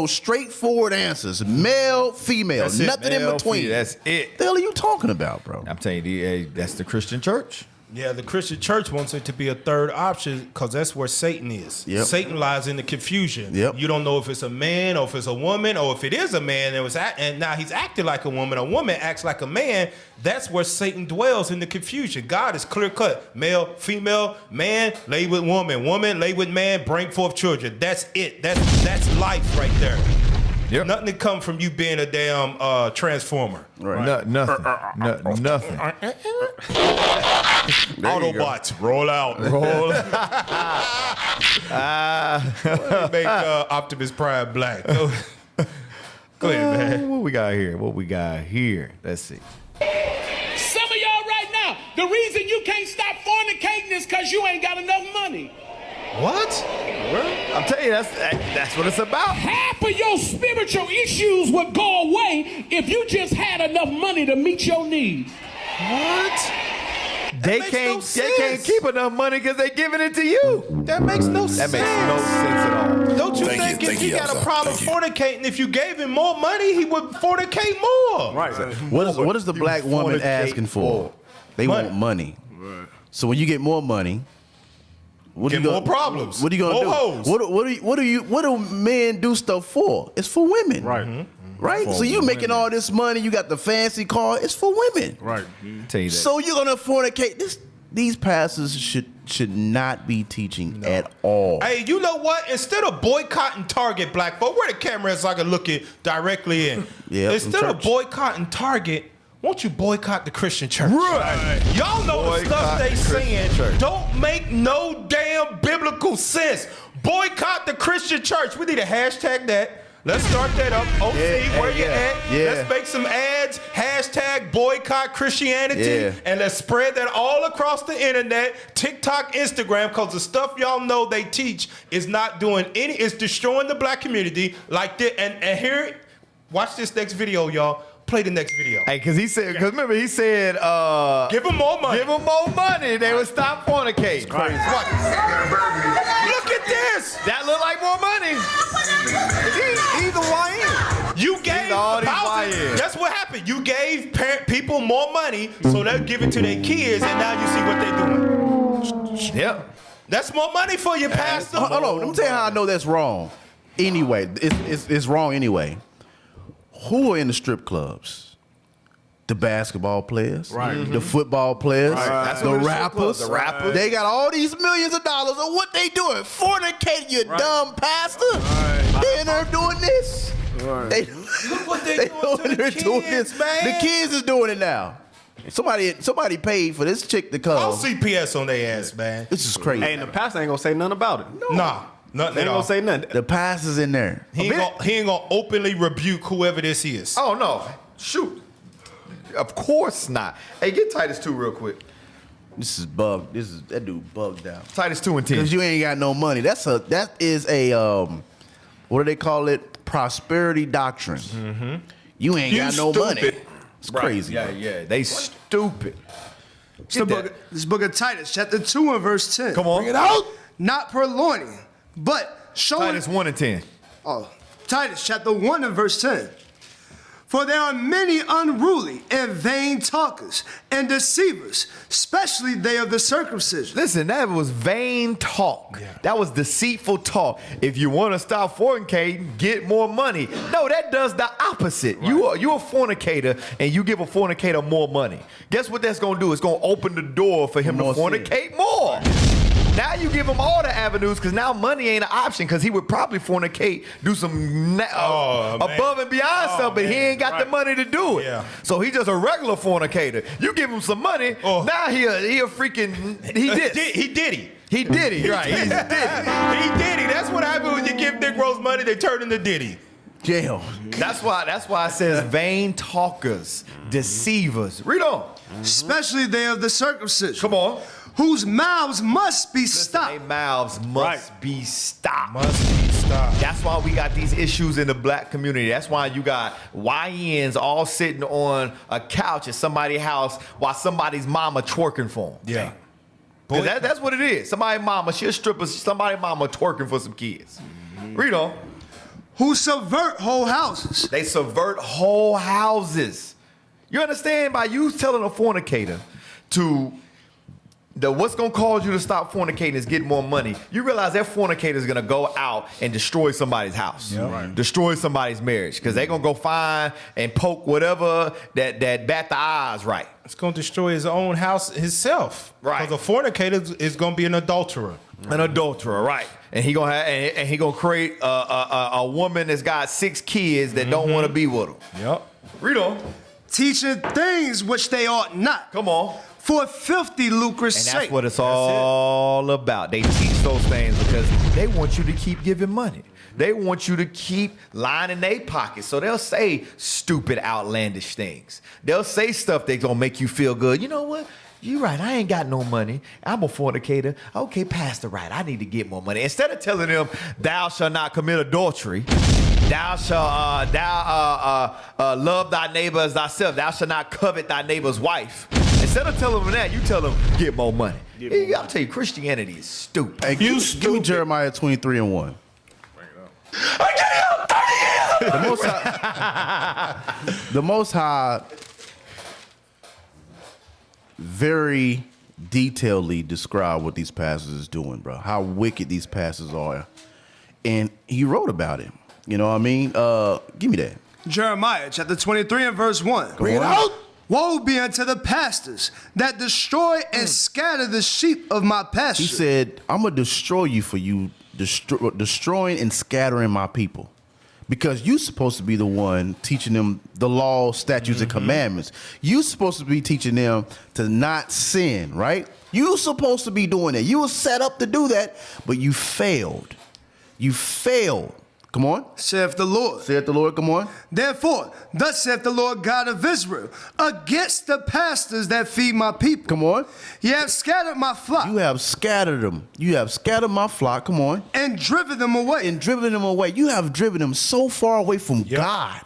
straightforward answers. Male, female. That's it, nothing male, in between. That's it. What the hell are you talking about, bro? I'm telling you, that's the Christian church. Yeah, the Christian church wants it to be a third option because that's where Satan is. Yep. Satan lies in the confusion. Yep. You don't know if it's a man or if it's a woman or if it is a man and now he's acting like a woman acts like a man. That's where Satan dwells, in the confusion. God is clear cut. Male, female, man, lay with woman, lay with man, bring forth children. That's it. That's life right there. Yep. Nothing to come from you being a damn transformer. Right. Nothing. Nothing. Autobots, roll out. Make Optimus Prime black. Go ahead, man. What we got here? Let's see. Some of y'all right now, the reason you can't stop fornicating is because you ain't got enough money. What? I'm telling you, that's what it's about. Half of your spiritual issues would go away if you just had enough money to meet your needs. What? They can't keep enough money because they're giving it to you. That makes no sense. That makes no sense at all. Don't you think if he got a problem fornicating, if you gave him more money, he would fornicate more? Right. What is the black woman asking for? They want money. Right. So when you get more money, what get more problems. What are you gonna do? Hoes. What do men do stuff for? It's for women. Right. Mm-hmm. Right? So you making all this money, you got the fancy car, it's for women. Right. Tell you that. So you're gonna fornicate. These pastors should not be teaching at all. Hey, you know what? Instead of boycotting Target, black folk, where the camera is so I can look it directly in. Yeah. Instead of boycotting Target, won't you boycott the Christian church? Right. Y'all know the stuff they saying don't make no damn biblical sense. Boycott the Christian church. We need to hashtag that. Let's start that up. OC, where you at? Yeah. Let's make some ads. Hashtag boycott Christianity. And let's spread that all across the internet, TikTok, Instagram, because the stuff y'all know they teach is not doing any, it's destroying the black community like this. And here, watch this next video, y'all. Play the next video. Hey, because remember, he said, give them more money. Give them more money. They would stop fornicating. Crazy. Look at this. That look like more money. He's the YN. You gave that's what happened. You gave people more money so they'll give it to their kids, and now you see what they're doing. Yep. That's more money for you, Pastor. Hold on. Let me tell you how I know that's wrong. Anyway, it's wrong anyway. Who are in the strip clubs? The basketball players, the football players, the rappers. They got all these millions of dollars, and what they doing? Fornicating, you dumb pastor. They in there doing this. They, look what they doing to the kids, man. The kids is doing it now. Somebody paid for this chick to come. I'll CPS on their ass, man. This is crazy. Hey, and the pastor ain't gonna say nothing about it. Nah. Nothing They ain't at all. gonna say nothing. The pastor's in there. He ain't gonna openly rebuke whoever this is. Oh, no. Shoot. Of course not. Hey, get Titus 2 real quick. This is bugged. That dude bugged out. Titus 2 and 10. Because you ain't got no money. That is a what do they call it? Prosperity doctrine. Mm-hmm. You ain't got no money. It's crazy. Yeah. They stupid. This book of Titus, chapter 2 and verse 10. Come on. Bring it out. Not purloining, but showing. Titus 1 and 10. Oh, Titus chapter 1 and verse 10. For there are many unruly and vain talkers and deceivers, especially they of the circumcision. Listen, that was vain talk. Yeah. That was deceitful talk. If you want to stop fornicating, get more money. No, that does the opposite. Right. You're a fornicator, and you give a fornicator more money. Guess what that's going to do? It's going to open the door for him to fornicate more. Now you give him all the avenues because now money ain't an option because he would probably fornicate, do some above and beyond stuff, but he ain't got the money to do it. Yeah. So he's just a regular fornicator. You give him some money, now he a freaking, he did. He did it. He did it, right. He's Diddy. He did it. That's what happens when you give Negroes money, they turn into Diddy. Jail. That's why it says vain talkers, deceivers. Read on. Especially they of the circumcision. Come on. Whose mouths must be stopped. Their mouths must be stopped. That's why we got these issues in the black community. That's why you got YNs all sitting on a couch at somebody's house while somebody's mama twerking for them. Yeah. That's what it is. Somebody's mama, she a stripper, somebody's mama twerking for some kids. Read on. Who subvert whole houses. They subvert whole houses. You understand? By you telling a fornicator to what's going to cause you to stop fornicating is getting more money. You realize that fornicator is going to go out and destroy somebody's house, destroy somebody's marriage, because they're going to go find and poke whatever that bat the eyes right. It's going to destroy his own house himself. Right. Because a fornicator is going to be an adulterer. An adulterer, right. And he gonna create a woman that's got 6 kids that don't want to be with him. Yep. Read on. Teaching things which they ought not. Come on. For filthy lucre's sake. And that's what it's all about. They teach those things because they want you to keep giving money. They want you to keep lining their pockets. So they'll say stupid, outlandish things. They'll say stuff that's gonna make you feel good. You know what? You're right. I ain't got no money. I'm a fornicator. Okay, Pastor, right. I need to get more money. Instead of telling them, thou shalt not commit adultery, thou shalt love thy neighbor as thyself. Thou shalt not covet thy neighbor's wife. Instead of telling them that, you tell them, get more money. I'll tell you, Christianity is stupid. Hey, give me Jeremiah 23 and 1. The Most High very detailedly describe what these pastors is doing, bro. How wicked these pastors are. And he wrote about it. You know what I mean? Give me that. Jeremiah chapter 23 and verse 1. Bring it out. Woe be unto the pastors that destroy and scatter the sheep of my pasture. He said, I'm going to destroy you for you destroying and scattering my people. Because you're supposed to be the one teaching them the law, statutes, and commandments. You're supposed to be teaching them to not sin, right? You're supposed to be doing that. You were set up to do that, but you failed. You failed. Come on. Saith the Lord. Saith the Lord, come on. Therefore, thus saith the Lord God of Israel, against the pastors that feed my people. Come on. You have scattered my flock. You have scattered them. You have scattered my flock. Come on. And driven them away. And driven them away. You have driven them so far away from God.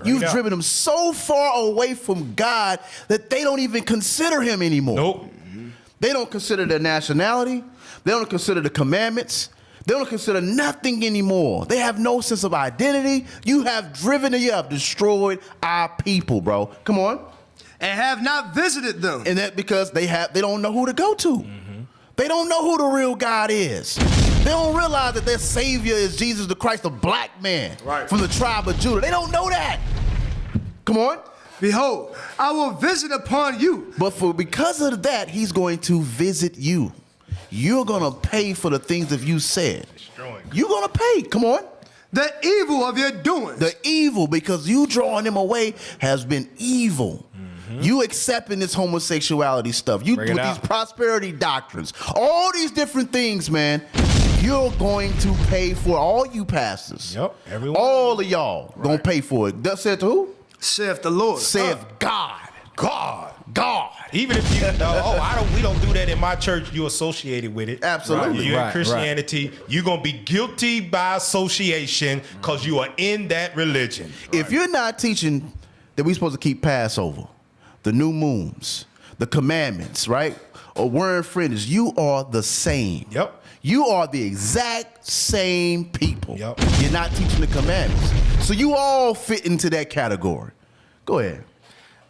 You've driven them so far away from God that they don't even consider him anymore. Nope. They don't consider their nationality. They don't consider the commandments. They don't consider nothing anymore. They have no sense of identity. You have driven and you have destroyed our people, bro. Come on. And have not visited them. And that because they don't know who to go to. They don't know who the real God is. They don't realize that their Savior is Jesus the Christ, the black man from the tribe of Judah. They don't know that. Come on. Behold, I will visit upon you. But because of that, he's going to visit you. You're going to pay for the things that you said. You're going to pay. Come on. The evil of your doings. The evil, because you drawing them away has been evil. You accepting this homosexuality stuff. You with these prosperity doctrines. All these different things, man. You're going to pay for all you pastors. Yep. Everyone. All of y'all going to pay for it. That said to who? Saith the Lord. Saith God. God. Even if you we don't do that in my church, you're associated with it. Absolutely. You're in Christianity, you're gonna be guilty by association because you are in that religion. If you're not teaching that we're supposed to keep Passover, the new moons, the commandments, right? Or wearing fringes, you are the same. Yep. You are the exact same people. Yep. You're not teaching the commandments. So you all fit into that category. Go ahead.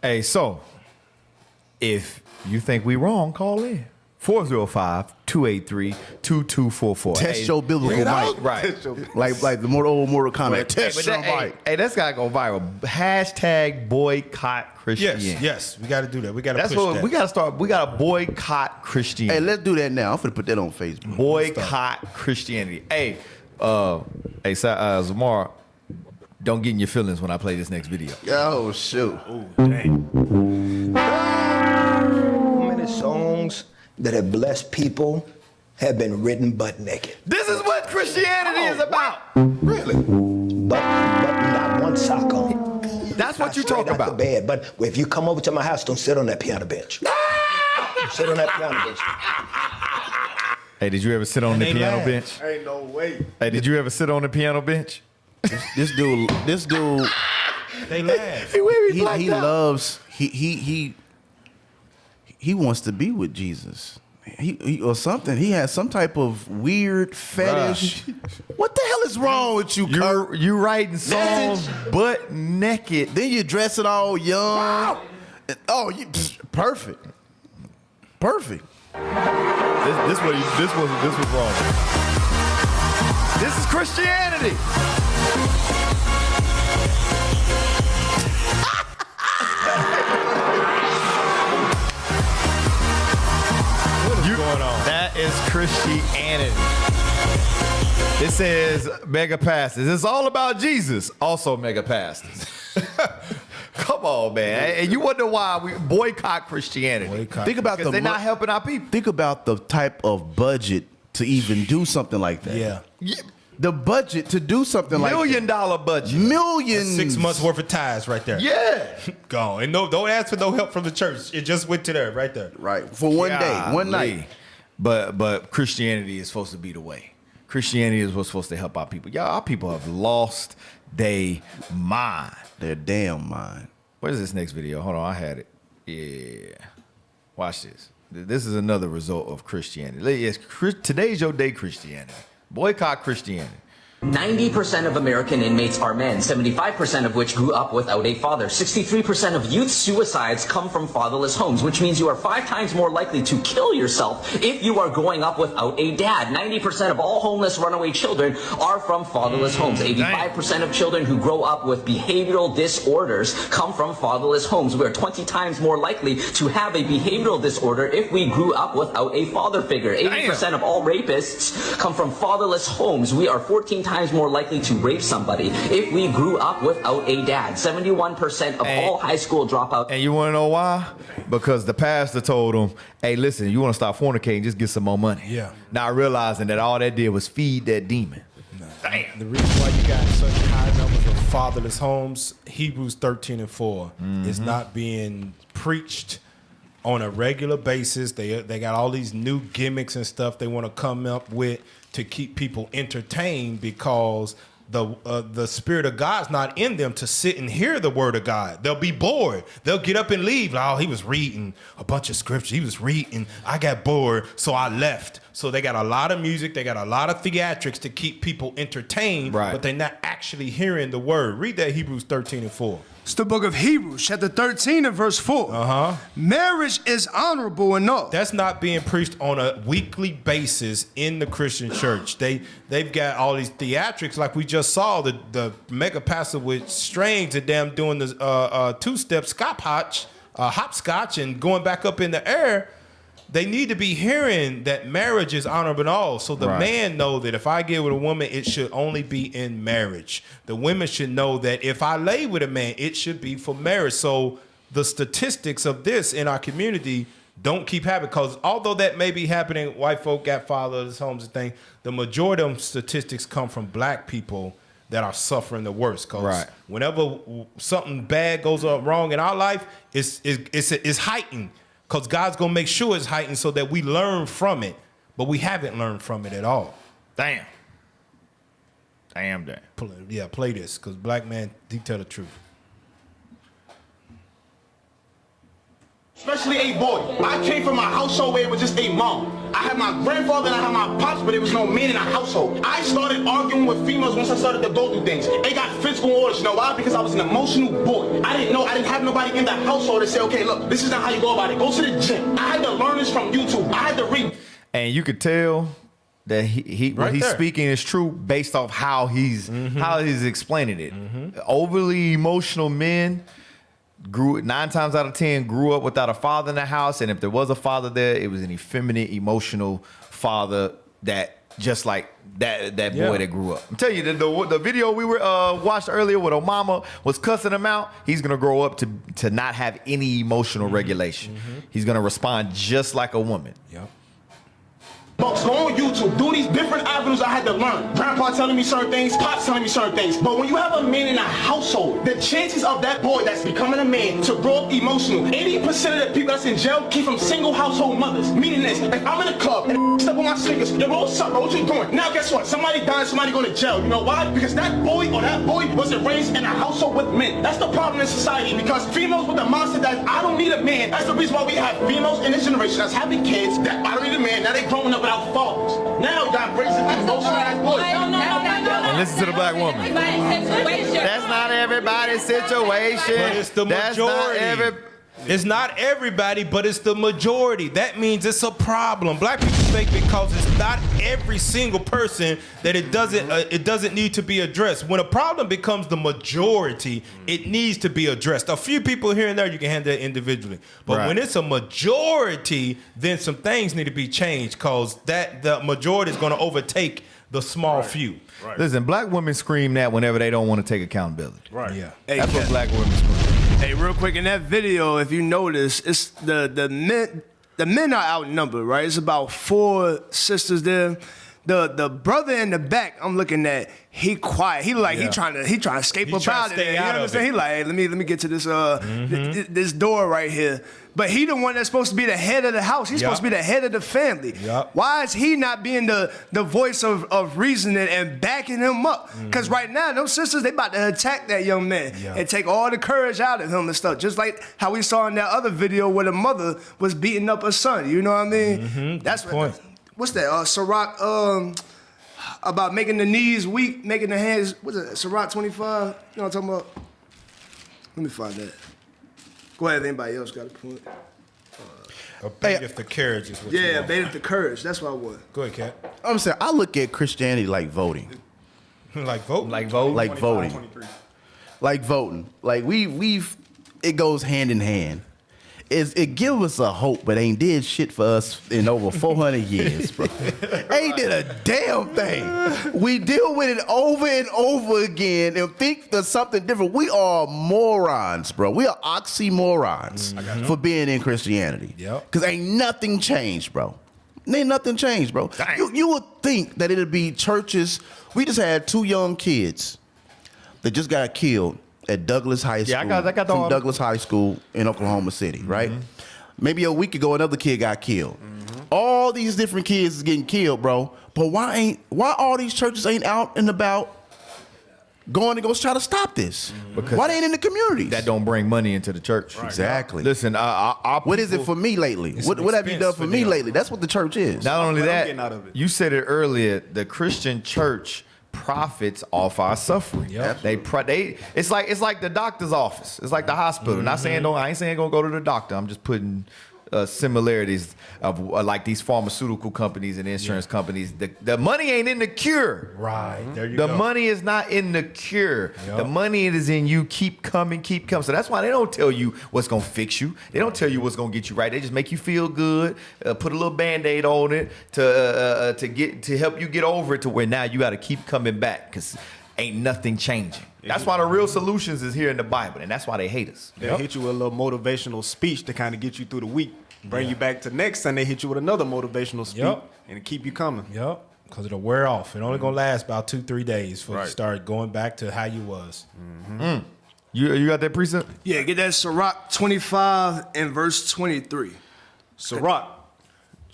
Hey, so if you think we wrong, call in. 405-283-2244. Test your biblical mic. Right. Like the old Mortal Kombat. Test your mic. Hey, that's gotta go viral. Hashtag boycott Christianity. Yes, we got to do that. We got to That's push what that. we gotta start. We gotta boycott Christianity. Hey, let's do that now. I'm finna put that on Facebook. Boycott Christianity. Hey, Zamar, don't get in your feelings when I play this next video. Oh, shoot. Ooh, dang. Many songs that have blessed people have been written butt naked. This is what Christianity is about. Really? But not one sock on. That's what you talk Out about. the bed. But if you come over to my house, don't sit on that piano bench. Sit on that piano bench. Hey, did you ever sit on the piano bench? Ain't no way. Hey, did you ever sit on the piano bench? This dude. They laugh. He loves. He wants to be with Jesus. He or something. He has some type of weird fetish. What the hell is wrong with you, Kurt? You writing songs butt naked. Then you dress it all young. Wow. Oh, perfect. Perfect. This was wrong. This is Christianity. Going on. That is Christianity. It says mega pastors. It's all about Jesus. Also mega pastors. Come on, man. And you wonder why we boycott Christianity. Think about because they're not helping our people. Think about the type of budget to even do something like that. Yeah. The budget to do something like that. $1 million budget. Millions. 6 months worth of tithes right there. Yeah. Gone. And no, don't ask for no help from the church. It just went to there, right there. Right. For one day, one night. But Christianity is supposed to be the way. Christianity is what's supposed to help our people. Y'all, our people have lost their mind. Their damn mind. Where's this next video? Hold on, I had it. Yeah. Watch this. This is another result of Christianity. Yes, today's your day, Christianity. Boycott Christianity. 90% of American inmates are men, 75% of which grew up without a father. 63% of youth suicides come from fatherless homes, which means you are 5 times more likely to kill yourself if you are growing up without a dad. 90% of all homeless runaway children are from fatherless homes. 85% of children who grow up with behavioral disorders come from fatherless homes. We are 20 times more likely to have a behavioral disorder if we grew up without a father figure. 80% of all rapists come from fatherless homes. We are 14 times more likely to rape somebody if we grew up without a dad. 71% of all high school dropouts. And you want to know why? Because the pastor told them, hey, listen, you want to stop fornicating, just get some more money. Yeah. Not realizing that all that did was feed that demon. Damn. The reason why you got such high numbers of fatherless homes, Hebrews 13:4, is not being preached on a regular basis. They got all these new gimmicks and stuff they want to come up with to keep people entertained, because the Spirit of God's not in them to sit and hear the Word of God. They'll be bored. They'll get up and leave. Oh, he was reading a bunch of scripture. He was reading. I got bored, so I left. So they got a lot of music. They got a lot of theatrics to keep people entertained, but they're not actually hearing the Word. Read that Hebrews 13:4. It's the book of Hebrews, chapter 13 and verse 4. Marriage is honorable enough. That's not being preached on a weekly basis in the Christian church. They've got all these theatrics, like we just saw the mega pastor with strings and them doing the two-step hopscotch and going back up in the air. They need to be hearing that marriage is honorable and all. So the man know that if I get with a woman, it should only be in marriage. The women should know that if I lay with a man, it should be for marriage. So the statistics of this in our community don't keep happening, because although that may be happening, white folk got fatherless homes and things, the majority of them statistics come from black people that are suffering the worst. Because whenever something bad goes wrong in our life, it's heightened. Because God's going to make sure it's heightened so that we learn from it. But we haven't learned from it at all. Damn. Play this, because black man, he tell the truth. Especially a boy. I came from a household where it was just a mom. I had my grandfather and I had my pops, but there was no man in the household. I started arguing with females once I started to go through things. They got physical orders. You know why? Because I was an emotional boy. I didn't have nobody in the household to say, okay, look, this is not how you go about it. Go to the gym. I had to learn this from YouTube. I had to read. And you could tell that what he's speaking is true based off how he's explaining it. Overly emotional men grew 9 times out of 10 grew up without a father in the house, and if there was a father there, it was an effeminate, emotional father that just like that boy that grew up. I'm telling you, the video we were watched earlier with Obama was cussing him out. He's gonna grow up to not have any emotional regulation. He's gonna respond just like a woman. Yep. Folks, go on YouTube, do these different avenues I had to learn. Grandpa telling me certain things, Pops telling me certain things. But when you have a man in a household, the chances of that boy that's becoming a man to grow up emotional, 80% of the people that's in jail came from single household mothers. Meaning this, if I'm in a club and step on my sneakers, yo, what's up, bro? What you doing? Now guess what? Somebody died, somebody going to jail. You know why? Because that boy wasn't raised in a household with men. That's the problem in society, because females with the mindset that I don't need a man. That's the reason why we have females in this generation that's having kids that I don't need a man. Now they growing up without fathers. Now y'all raising emotional boys. And listen to the black woman. That's not everybody's situation. But it's the majority. It's not everybody, but it's the majority. That means it's a problem. Black people think because it's not every single person that it doesn't need to be addressed. When a problem becomes the majority, it needs to be addressed. A few people here and there, you can handle that individually. But when it's a majority, then some things need to be changed, because the majority is going to overtake the small few. Right. Listen, black women scream that whenever they don't want to take accountability. Right. Yeah. Hey, that's what black women scream. Hey, real quick, in that video, if you notice, it's the men are outnumbered, right? It's about 4 sisters there. The brother in the back, I'm looking at, he quiet. He trying to escape up out of there. You understand? He like, hey, let me get to this this door right here. But he the one that's supposed to be the head of the house. He's supposed to be the head of the family. Why is he not being the voice of reasoning and backing him up? Because right now, those sisters, they about to attack that young man and take all the courage out of him and stuff. Just like how we saw in that other video where the mother was beating up her son. You know what I mean? That's what. What's that? Sirach, about making the knees weak, making the hands, what's it, Sirach 25? You know what I'm talking about? Let me find that. Go ahead, anybody else got a point? Abated the courage is what you want. Abated the courage, that's what I want. Go ahead, Kat. I'm saying, I look at Christianity like voting. Like voting? Like voting? Like voting. 23. Like voting. Like it goes hand in hand. It give us a hope, but ain't did shit for us in over 400 years, bro. Ain't did a damn thing. We deal with it over and over again and think there's something different. We are morons, bro. We are oxymorons for being in Christianity. Because ain't nothing changed, bro. Ain't nothing changed, bro. You would think that it'd be churches. We just had 2 young kids that just got killed at Douglas High School. I got from Douglas High School in Oklahoma City, right? Maybe a week ago, another kid got killed. All these different kids is getting killed, bro. But why all these churches ain't out and about going to go try to stop this? Because why they ain't in the communities? That don't bring money into the church. Exactly. Listen, what is it for me lately? What have you done for me lately? That's what the church is. Not only that, you said it earlier, the Christian church profits off our suffering. It's like the doctor's office. It's like the hospital. I ain't saying go to the doctor. I'm just putting similarities of like these pharmaceutical companies and insurance companies. The money ain't in the cure. Right. There you go. The money is not in the cure. The money is in you keep coming. So that's why they don't tell you what's gonna fix you. They don't tell you what's gonna get you right. They just make you feel good, put a little Band-Aid on it to help you get over it, to where now you gotta keep coming back, because ain't nothing changing. That's why the real solutions is here in the Bible, and that's why they hate us. They'll hit you with a little motivational speech to kind of get you through the week. Bring you back to next Sunday, hit you with another motivational speech, and keep you coming. Because it'll wear off. It only gonna last about 2-3 days before you start going back to how you was. You got that precept? Yeah, get that Sirach 25 and verse 23. Sirach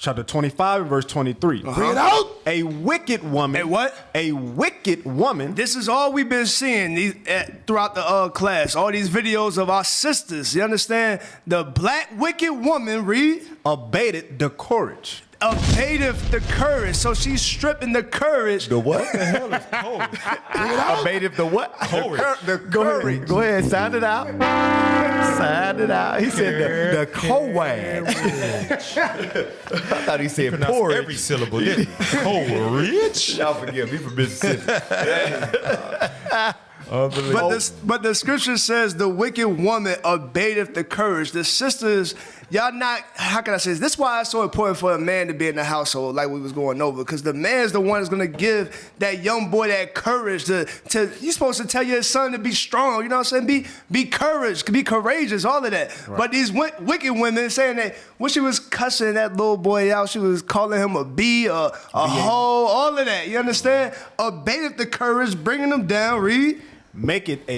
chapter 25 and verse 23. Bring it out. A wicked woman. A what? A wicked woman. This is all we've been seeing throughout the class. All these videos of our sisters. You understand? The black wicked woman, read. Abated the courage. Abated the courage. So she's stripping the courage. The what? What the hell is courage? Abated the what? The Go ahead. Go ahead. Sound it out. Sound it out. He said the courage. I thought he said porridge. Every syllable, didn't he? Courage? Y'all forgive me for Mississippi. But the scripture says the wicked woman abateth the courage. The sisters, y'all not, how can I say this? This is why it's so important for a man to be in the household like we was going over. Because the man's the one that's going to give that young boy that courage to you're supposed to tell your son to be strong, you know what I'm saying? Be courageous, all of that. Right. But these wicked women saying that when she was cussing that little boy out, she was calling him a bee, a hoe, all of that. You understand? Abated the courage, bringing them down, read. Make it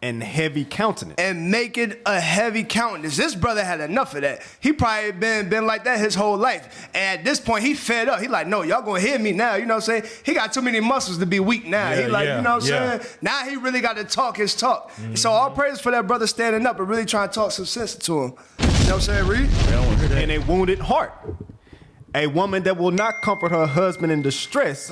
an heavy countenance. And make it a heavy countenance. This brother had enough of that. He probably been like that his whole life. And at this point, he fed up. He like, no, y'all gonna hear me now. You know what I'm saying? He got too many muscles to be weak now. You know what I'm saying? Now he really got to talk his talk. Mm-hmm. So all praise for that brother standing up and really trying to talk some sense to him. You know what I'm saying, Reed? And a wounded heart. A woman that will not comfort her husband in distress,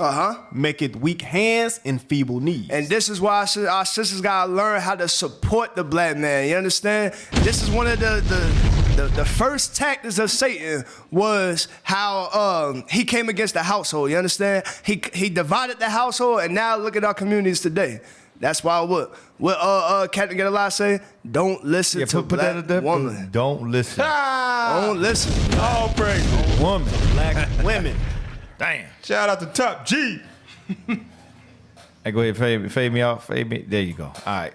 maketh weak hands and feeble knees. And this is why our sisters gotta learn how to support the black man. You understand? This is one of the first tactics of Satan was how he came against the household. You understand? He divided the household, and now look at our communities today. That's why what Captain Get a Lie say? Don't listen to black woman. Don't listen. Don't listen. All praise. Woman. Black women. Damn. Shout out to Top G. Hey, go ahead, fade me out. Fade me. There you go. All right.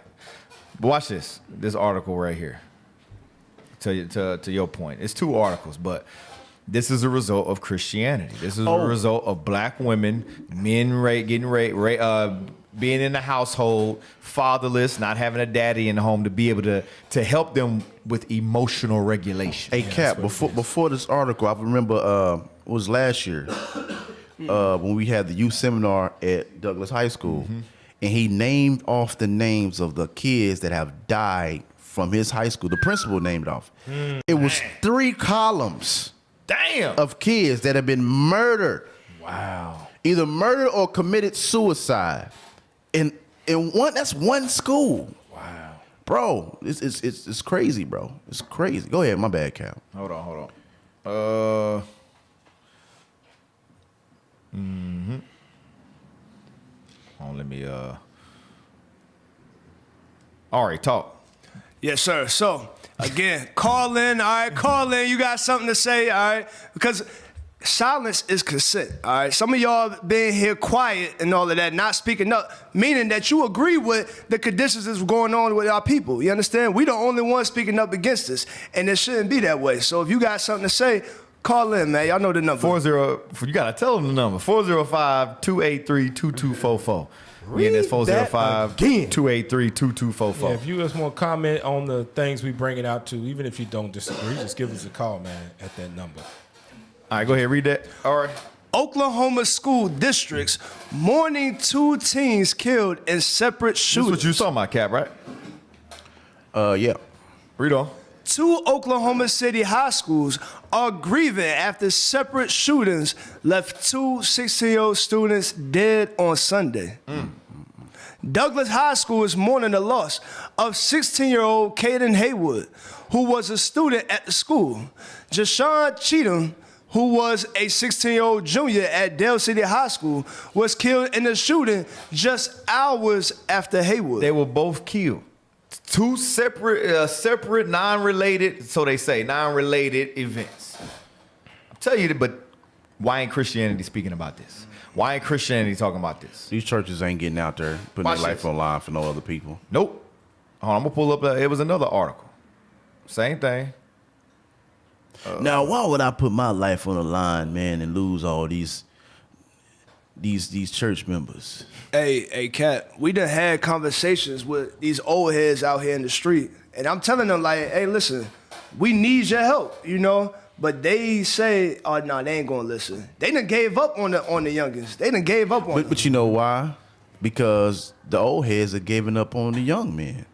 But watch this. This article right here. To your point. It's two articles, but this is a result of Christianity. This is a result of black women, men getting raped, being in the household, fatherless, not having a daddy in the home to be able to help them with emotional regulation. Hey, Cap, before this article, I remember it was last year when we had the youth seminar at Douglas High School, and he named off the names of the kids that have died from his high school. The principal named off. It was 3 columns. Damn. Of kids that have been murdered. Wow. Either murdered or committed suicide. In one, that's one school. Wow. Bro, it's crazy, bro. It's crazy. Go ahead, my bad, Cal. Hold on. Let me all right, talk. Yes, sir. So, again, call in, all right? Call in. You got something to say, all right? Because silence is consent, all right? Some of y'all being here quiet and all of that, not speaking up, meaning that you agree with the conditions that's going on with our people. You understand? We the only ones speaking up against this, and it shouldn't be that way. So if you got something to say, call in, man. Y'all know the number. You got to tell them the number. 405-283-2244. Again, that's 405-283-2244. Yeah, if you just want to comment on the things we bring it out to, even if you don't disagree, just give us a call, man, at that number. All right, go ahead, read that. All right. Oklahoma school districts mourning 2 teens killed in separate shootings. This is what you saw, my Cap, right? Yeah. Read on. 2 Oklahoma City high schools are grieving after separate shootings left 2 16-year-old students dead on Sunday. Douglas High School is mourning the loss of 16-year-old Caden Haywood, who was a student at the school. Jashawn Cheatham, who was a 16-year-old junior at Dale City High School, was killed in a shooting just hours after Haywood. They were both killed. 2 separate, non-related, so they say, non-related events. I'll tell you, but why ain't Christianity speaking about this? Why ain't Christianity talking about this? These churches ain't getting out there putting their life on line for no other people. Nope. Hold on, I'm going to pull up, it was another article. Same thing. Now, why would I put my life on the line, man, and lose all these church members? Hey, Cat, we done had conversations with these old heads out here in the street, and I'm telling them, like, hey, listen, we need your help, you know? But they say, oh no, they ain't gonna listen. They done gave up on the youngins. They done gave up on them. But you know why? Because the old heads are giving up on the young men.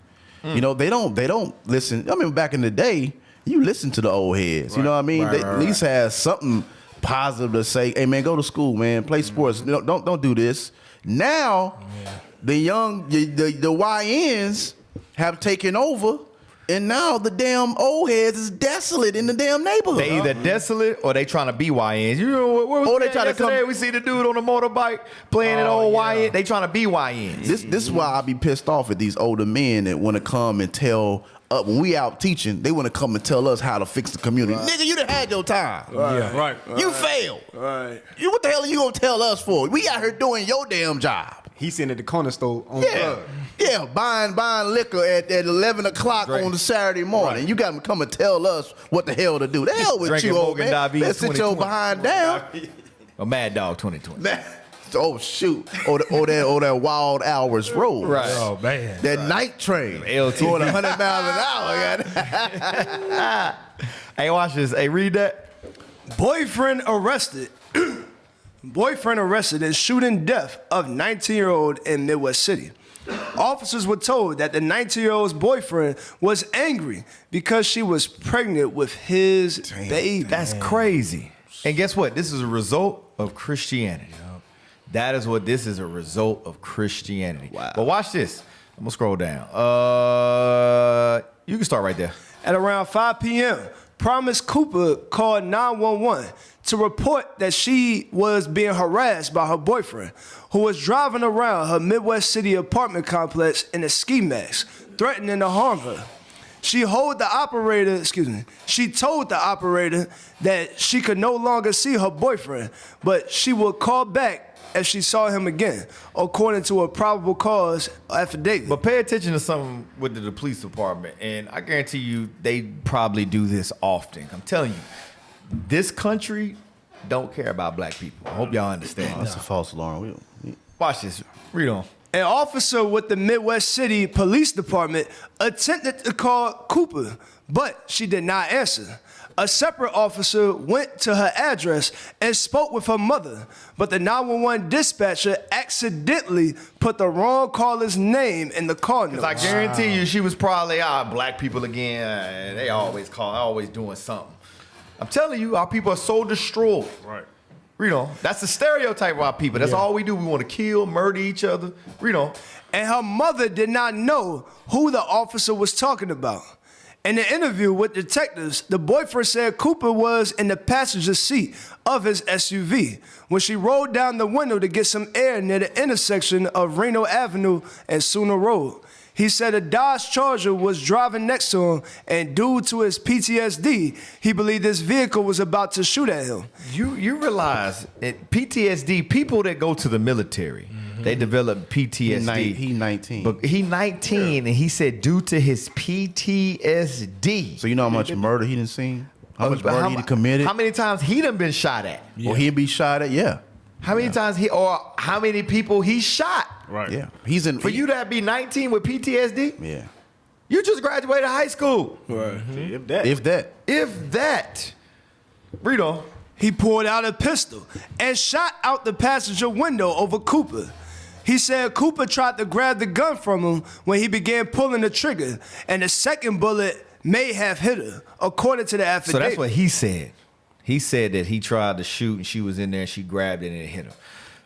You know, they don't listen. I mean, back in the day, you listen to the old heads. You know what I mean? They at least have something positive to say. Hey man, go to school, man. Play sports. Don't do this. Now, the YNs have taken over. And now the damn old heads is desolate in the damn neighborhood. They either desolate or they trying to be YNs. You know what they trying to come. We see the dude on the motorbike playing an old YN. They trying to be YNs. This is why I be pissed off at these older men that want to come and tell. When we out teaching, they want to come and tell us how to fix the community. Nigga, you done had your time. You failed. What the hell are you gonna tell us for? We out here doing your damn job. He's sitting at the corner store on the Yeah, buying liquor at 11 o'clock on the Saturday morning. You got to come and tell us what the hell to do. The hell with Drinking you, old man. Diabetes Let's sit your behind down. A Mad Dog 2020. Oh, shoot. Or that Wild Hours Road. Right. Oh, man. That night train. LT. Going 100 miles an hour. Hey, watch this. Hey, read that. Boyfriend arrested in shooting death of 19-year-old in Midwest City. Officers were told that the 19-year-old's boyfriend was angry because she was pregnant with his baby. That's crazy. And guess what? This is a result of Christianity. That is what this is, a result of Christianity. Wow. But watch this. I'm going to scroll down. You can start right there. At around 5 p.m., Promise Cooper called 911 to report that she was being harassed by her boyfriend, who was driving around her Midwest City apartment complex in a ski mask, threatening to harm her. She told the operator that she could no longer see her boyfriend, but she would call back if she saw him again, according to a probable cause affidavit. But pay attention to something with the police department, and I guarantee you they probably do this often. I'm telling you, this country don't care about black people. I hope y'all understand. That's a false alarm. Watch this. Read on. An officer with the Midwest City Police Department attempted to call Cooper, but she did not answer. A separate officer went to her address and spoke with her mother, but the 911 dispatcher accidentally put the wrong caller's name in the call notes. I guarantee you she was probably, black people again, they always always doing something. I'm telling you, our people are so destroyed. Right. You know, that's the stereotype of our people. That's all we do. We want to kill, murder each other. You know. And her mother did not know who the officer was talking about. In the interview with detectives, the boyfriend said Cooper was in the passenger seat of his SUV when she rolled down the window to get some air near the intersection of Reno Avenue and Sooner Road. He said a Dodge Charger was driving next to him, and due to his PTSD, he believed this vehicle was about to shoot at him. You realize that PTSD, people that go to the military, they develop PTSD. He 19. But he 19, and he said due to his PTSD. So you know how much murder he done seen? How much murder he done committed? How many times he done been shot at? Or he'd be shot at, How many times how many people he shot? Right. Yeah. He's in. For you to be 19 with PTSD? Yeah. You just graduated high school. Right. If that. Read on. He pulled out a pistol and shot out the passenger window over Cooper. He said Cooper tried to grab the gun from him when he began pulling the trigger, and the second bullet may have hit her, according to the affidavit. So that's what he said. He said that he tried to shoot and she was in there and she grabbed it and it hit him.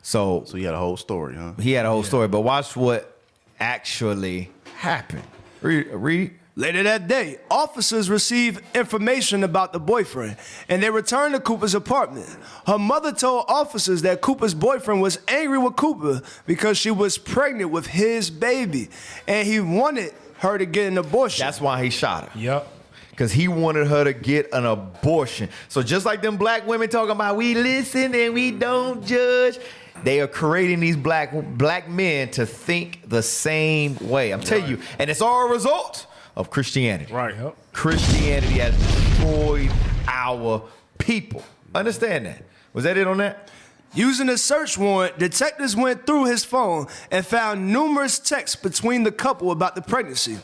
So he had a whole story, huh? He had a whole story, but watch what actually happened. Read. Later that day, officers received information about the boyfriend, and they returned to Cooper's apartment. Her mother told officers that Cooper's boyfriend was angry with Cooper because she was pregnant with his baby, and he wanted her to get an abortion. That's why he shot her. Yep. Because he wanted her to get an abortion. So just like them black women talking about we listen and we don't judge, they are creating these black men to think the same way. I'm telling you. And it's all a result of Christianity. Right. Yep. Christianity has destroyed our people. Understand that? Was that it on that? Using a search warrant, detectives went through his phone and found numerous texts between the couple about the pregnancy.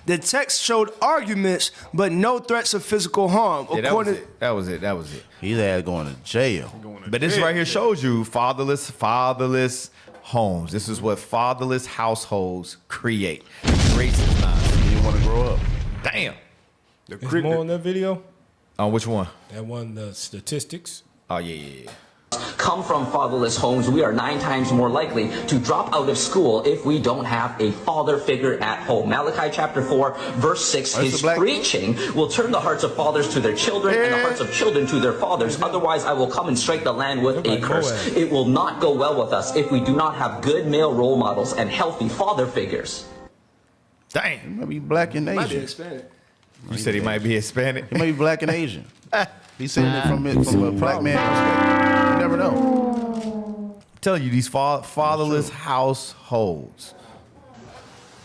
The text showed arguments, but no threats of physical harm. Yeah, that was it. He's had going to jail. But this right here shows you fatherless homes. This is what fatherless households create. Racist nonsense. You want to grow up. Damn. There's more on that video? On which one? That one, the statistics. Oh, yeah. Come from fatherless homes, we are 9 times more likely to drop out of school if we don't have a father figure at home. Malachi chapter 4, verse 6, his preaching will turn the hearts of fathers to their children and the hearts of children to their fathers. Otherwise, I will come and strike the land with a curse. It will not go well with us if we do not have good male role models and healthy father figures. Dang. He might be black and Might be Asian. Hispanic. You said he might be Hispanic? He might be black and Asian. He's saying it from a black man perspective. You never know. I'm telling you, these fatherless households.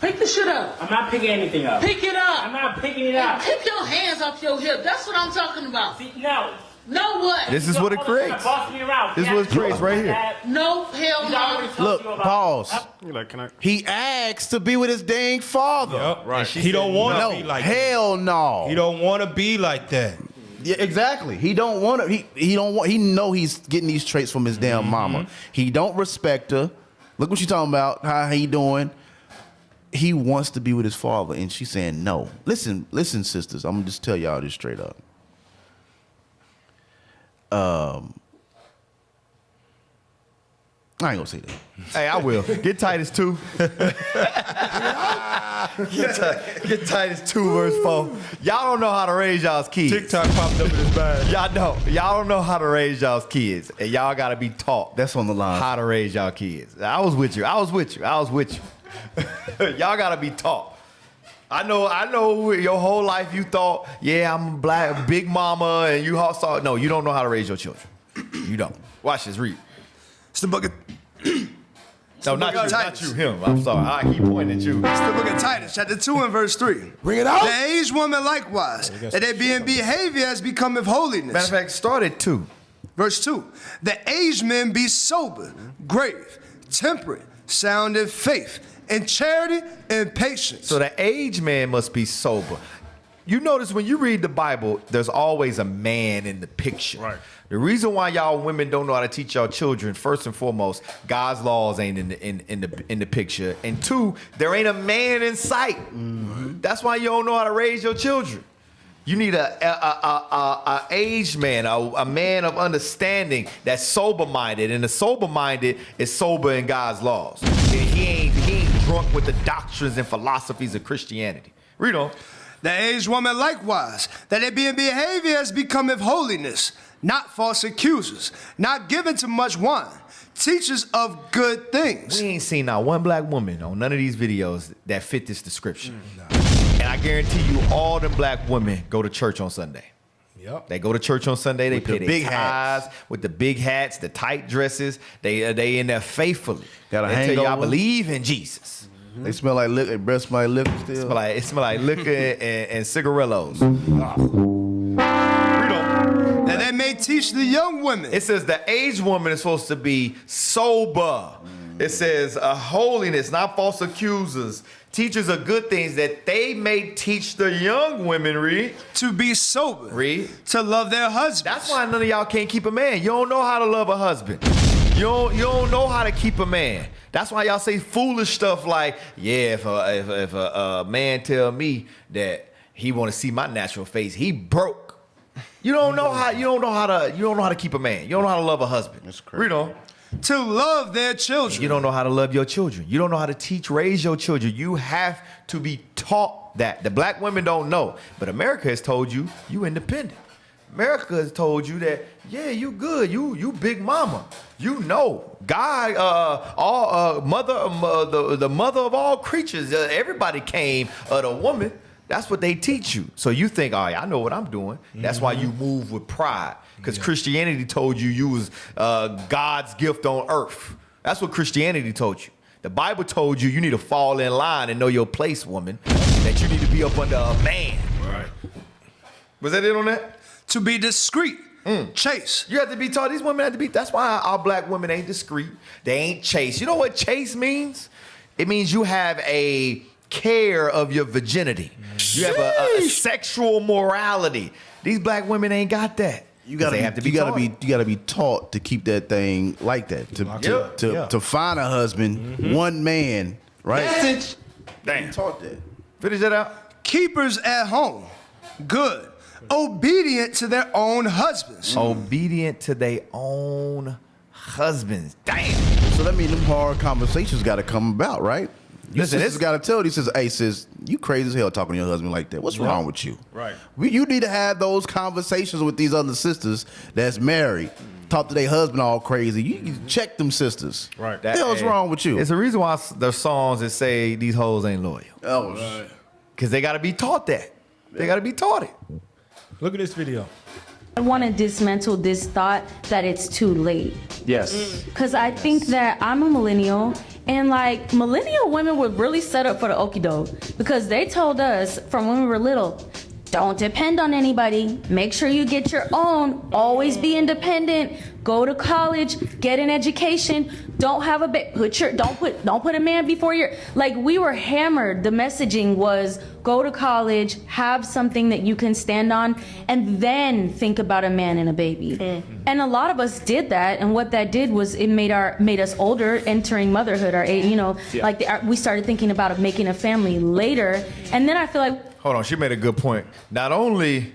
Pick the shit up. I'm not picking anything up. Pick it up. I'm not picking it up. Keep your hands off your hip. That's what I'm talking about. See, no. No what? This is what it creates. This is what it creates right here. No, hell no. Look, pause. You're like, can I? He asked to be with his dang father. Yep, right. He don't want to be like that. Hell no. He don't want to be like that. Yeah, exactly. He don't want to. He don't want. He know he's getting these traits from his damn mama. He don't respect her. Look what she talking about. How he doing? He wants to be with his father, and she's saying no. Listen, sisters. I'm gonna just tell y'all this straight up. I ain't gonna say that. Hey, I will. Get Titus 2. Get Titus 2 verse 4. Y'all don't know how to raise y'all's kids. TikTok popped up in his bag. Y'all don't know how to raise y'all's kids. And y'all gotta be taught. That's on the line. How to raise y'all kids. I was with you. Y'all gotta be taught. I know your whole life you thought, yeah, I'm black, big mama, and you all saw. No, you don't know how to raise your children. You don't. Watch this, read. It's the book of No, not you, him. I'm sorry. I keep pointing at you. It's the book of Titus, chapter 2 and verse 3. Bring it out. The aged woman likewise, that they be in behavior as becometh holiness. Matter of fact, start at 2. Verse 2. The aged men be sober, grave, temperate, sound in faith, in charity, and patience. So the aged man must be sober. You notice when you read the Bible, there's always a man in the picture. Right. The reason why y'all women don't know how to teach y'all children, first and foremost, God's laws ain't in the picture, and 2, there ain't a man in sight. That's why you don't know how to raise your children. You need a aged man, a man of understanding that's sober-minded, and the sober-minded is sober in God's laws. He ain't drunk with the doctrines and philosophies of Christianity. Read on. The aged woman likewise, that they be in behavior as becometh holiness, not false accusers, not given to much wine, teachers of good things. We ain't seen not one black woman on none of these videos that fit this description. And I guarantee you all them black women go to church on Sunday. Yep. They go to church on Sunday. They pay their big ties with the big hats, the tight dresses. They in there faithfully. Got a they tell you I hangover. believe in Jesus. They smell like liquor. Their breath smell like liquor still. It smell like liquor and cigarillos. That they may teach the young women. It says the aged woman is supposed to be sober. It says holiness, not false accusers. Teachers of good things that they may teach the young women, read. To be sober. Read. To love their husbands. That's why none of y'all can't keep a man. You don't know how to love a husband. You don't know how to keep a man. That's why y'all say foolish stuff like, yeah, if a man tell me that he want to see my natural face, he broke. You don't know how to keep a man. You don't know how to love a husband. That's crazy. Read on. To love their children. You don't know how to love your children. You don't know how to raise your children. You have to be taught that. The black women don't know, but America has told you independent. America has told you that, yeah, you good. You big mama. You know, God, the mother of all creatures. Everybody came of the woman. That's what they teach you. So you think, all right, I know what I'm doing. That's why you move with pride. Because Christianity told you was God's gift on earth. That's what Christianity told you. The Bible told you need to fall in line and know your place, woman. That you need to be up under a man. Right. Was that it on that? To be discreet. Chaste. You have to be taught. These women have to be. That's why our black women ain't discreet. They ain't chaste. You know what chaste means? It means you have a care of your virginity. You have a sexual morality. These black women ain't got that. You gotta be taught to keep that thing like that. To find a husband, one man, right? Message. Damn. Taught that. Finish that out. Keepers at home. Good. Obedient to their own husbands. Obedient to their own husbands. Damn. So that means them hard conversations got to come about, right? Listen, this got to tell you, says, hey, sis, you crazy as hell talking to your husband like that. What's wrong with you? Right. You need to have those conversations with these other sisters that's married. Talk to their husband all crazy. You check them sisters. Right. What the hell's wrong with you? It's a reason why there's songs that say these hoes ain't loyal. Oh, right. Because they got to be taught that. They got to be taught it. Look at this video. I want to dismantle this thought that it's too late. Yes. Because I think that I'm a millennial, and like millennial women were really set up for the okie doke because they told us from when we were little, don't depend on anybody. Make sure you get your own. Always be independent. Go to college. Get an education. Don't have a don't put a man before your. Like, we were hammered. The messaging was go to college, have something that you can stand on, and then think about a man and a baby. And a lot of us did that, and what that did was it made us older, entering motherhood. We started thinking about making a family later, and then I feel like. Hold on, she made a good point. Not only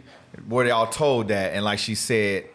were they all told that, and like she said,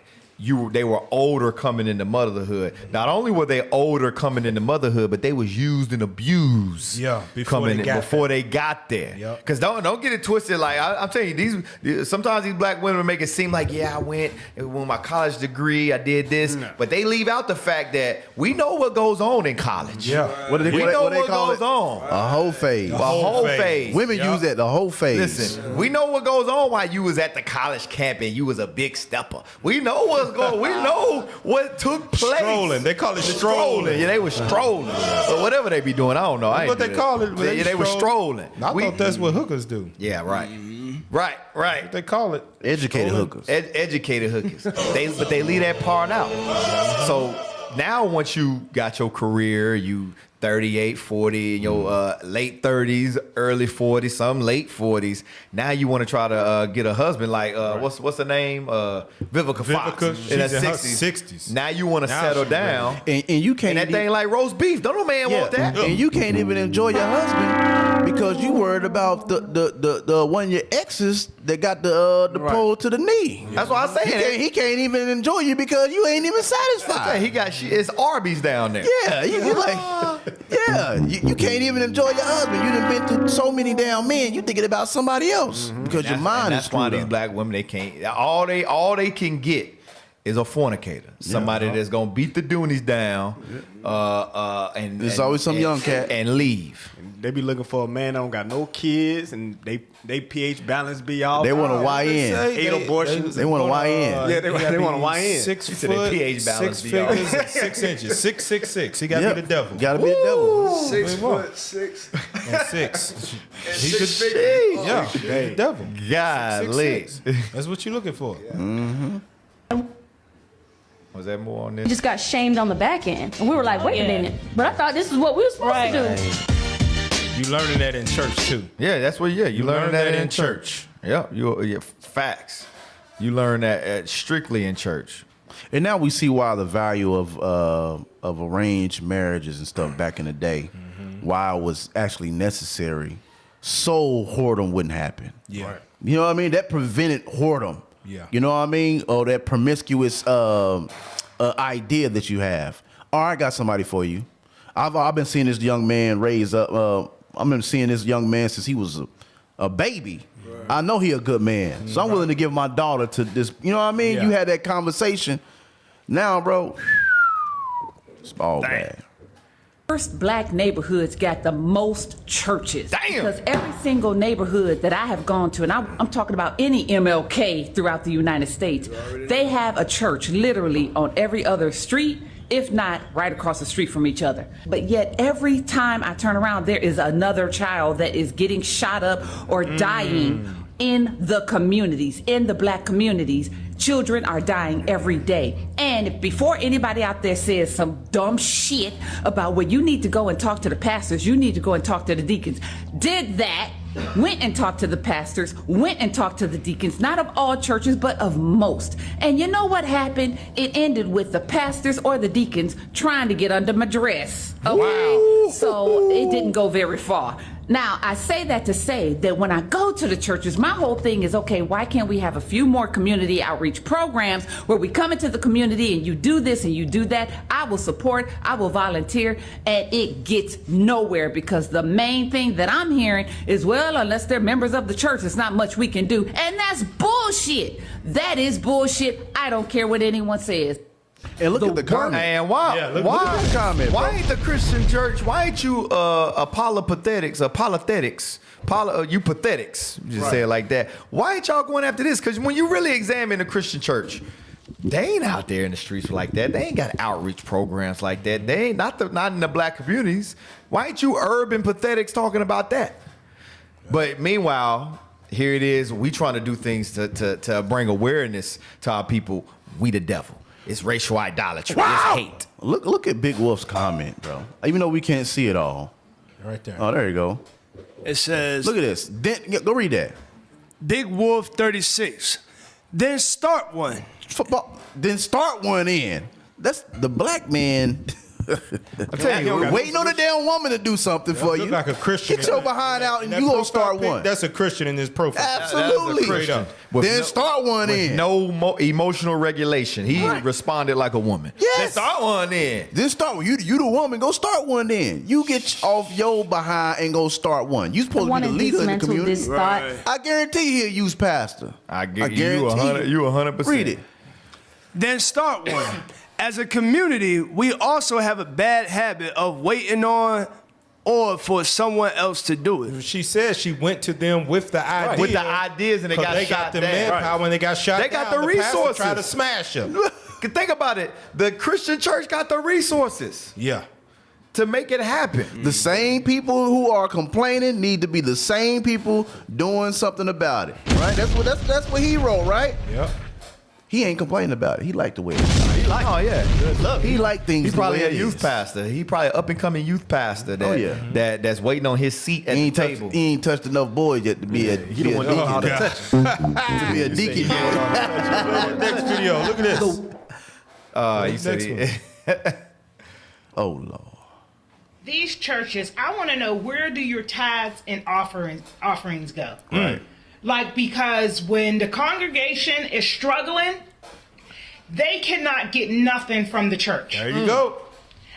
they were older coming into motherhood. Not only were they older coming into motherhood, but they was used and abused. Before they got there. Because don't get it twisted. Like I'm telling you, sometimes these black women make it seem like, I went with my college degree, I did this, but they leave out the fact that we know what goes on in college. What do they call goes it? on. A whole phase. A whole phase. Women use that, the whole phase. Listen, we know what goes on while you was at the college camp and you was a big stepper. We know what's going. We know what took place. Strolling. They call it strolling. Yeah, they were strolling. But whatever they be doing, I don't know. What they call it? They were strolling. I thought that's what hookers do. Yeah, right. Right. What they call it? Educated hookers. Educated hookers. But they leave that part out. So now once you got your career, you 38, 40, in your late 30s, early 40s, some late 40s. Now you want to try to get a husband like, what's the name? Vivica Fox. In her 60s. Now you want to settle down. And you can't. And that thing like roast beef. Don't no man want that. And you can't even enjoy your husband because you worried about the one of your exes that got the pole to the knee. That's what I'm saying. He can't even enjoy you because you ain't even satisfied. It's Arby's down there. Yeah, you're like, you can't even enjoy your husband. You done been through so many damn men. You thinking about somebody else because your mind is that's why these black women, they can't. All they can get is a fornicator, somebody that's gonna beat the Doonies down, and there's always some young cat and leave. They be looking for a man that don't got no kids, and they pH balance be off. They want a YN. 8 abortions. They want a YN. Yeah, they want a YN. 6 So foot, their pH balance 6 be figures, off. and 6 inches, 6'6". He gotta be the devil. Gotta be the devil. 6 foot 6 and 6. He could figures. Yeah, the devil. Golly. 6'6". That's what you're looking for. Was there more on this? We just got shamed on the back end, and we were like, wait a minute, but I thought this is what we were supposed to do. You learning that in church too. Yeah, that's what. Yeah, you learn that in church. Yeah, you facts. You learn that strictly in church. And now we see why the value of arranged marriages and stuff back in the day, why it was actually necessary, so whoredom wouldn't happen. Yeah. Right. You know what I mean? That prevented whoredom. Yeah. You know what I mean? Or that promiscuous idea that you have. All right, I got somebody for you. I've been seeing this young man raise up. I've been seeing this young man since he was a baby. Right. I know he a good man, so I'm willing to give my daughter to this. You know what I mean? You had that conversation. Now, bro, it's all bad. First black neighborhoods got the most churches. Damn. Because every single neighborhood that I have gone to, and I'm talking about any MLK throughout the United States, they have a church literally on every other street, if not right across the street from each other. But yet every time I turn around, there is another child that is getting shot up or dying in the communities, in the black communities, children are dying every day. And if before anybody out there says some dumb shit about, well, you need to go and talk to the pastors, you need to go and talk to the deacons, did that, went and talked to the pastors, went and talked to the deacons, not of all churches, but of most. And you know what happened? It ended with the pastors or the deacons trying to get under my dress. Okay? Wow. So it didn't go very far. Now, I say that to say that when I go to the churches, my whole thing is, okay, why can't we have a few more community outreach programs where we come into the community and you do this and you do that? I will support, I will volunteer, and it gets nowhere because the main thing that I'm hearing is, well, unless they're members of the church, there's not much we can do. And that's bullshit. That is bullshit. I don't care what anyone says. And look at the comment. And why? Yeah, look at the comment, why bro. ain't the Christian church? Why ain't you apologetics? You pathetics. Just say it like that. Why ain't y'all going after this? Because when you really examine the Christian church, they ain't out there in the streets like that. They ain't got outreach programs like that. They ain't not in the black communities. Why ain't you urban pathetics talking about that? But meanwhile, here it is. We trying to do things to bring awareness to our people. We the devil. It's racial idolatry. Wow. It's hate. Look at Big Wolf's comment, bro. Even though we can't see it all. Right there. Oh, there you go. It says, look at this. Go read that. Big Wolf 36. Then start one. Then start one in. That's the black man. I tell you, waiting on a damn woman to do something for you. Look like a Christian. Get your behind out and you gonna start one. That's a Christian in his profile. Absolutely. Straight up. Then start one in. No emotional regulation. He responded like a woman. Yes. Then start one in. Then start one. You the woman. Go start one then. You get off your behind and go start one. You supposed to be the leader in the community. Right. I guarantee he'll use pastor. I guarantee you 100%. Read it. Then start one. As a community, we also have a bad habit of waiting on or for someone else to do it. She said she went to them with the idea. With the ideas and they got shot the down. manpower when they got shot They got down. the resources. Tried to smash them. Think about it. The Christian church got the resources. Yeah. To make it happen. The same people who are complaining need to be the same people doing something about it. Right? That's what he wrote, right? Yep. He ain't complaining about it. He liked the way. He liked things. He's probably the way a youth pastor. He probably up and coming youth pastor. That's waiting on his seat at the table. He ain't touched enough boys yet to be a deacon. To be a deacon. Next video. Look at this. He said oh Lord. These churches, I want to know, where do your tithes and offerings go? Right. Like, because when the congregation is struggling, they cannot get nothing from the church. There you go.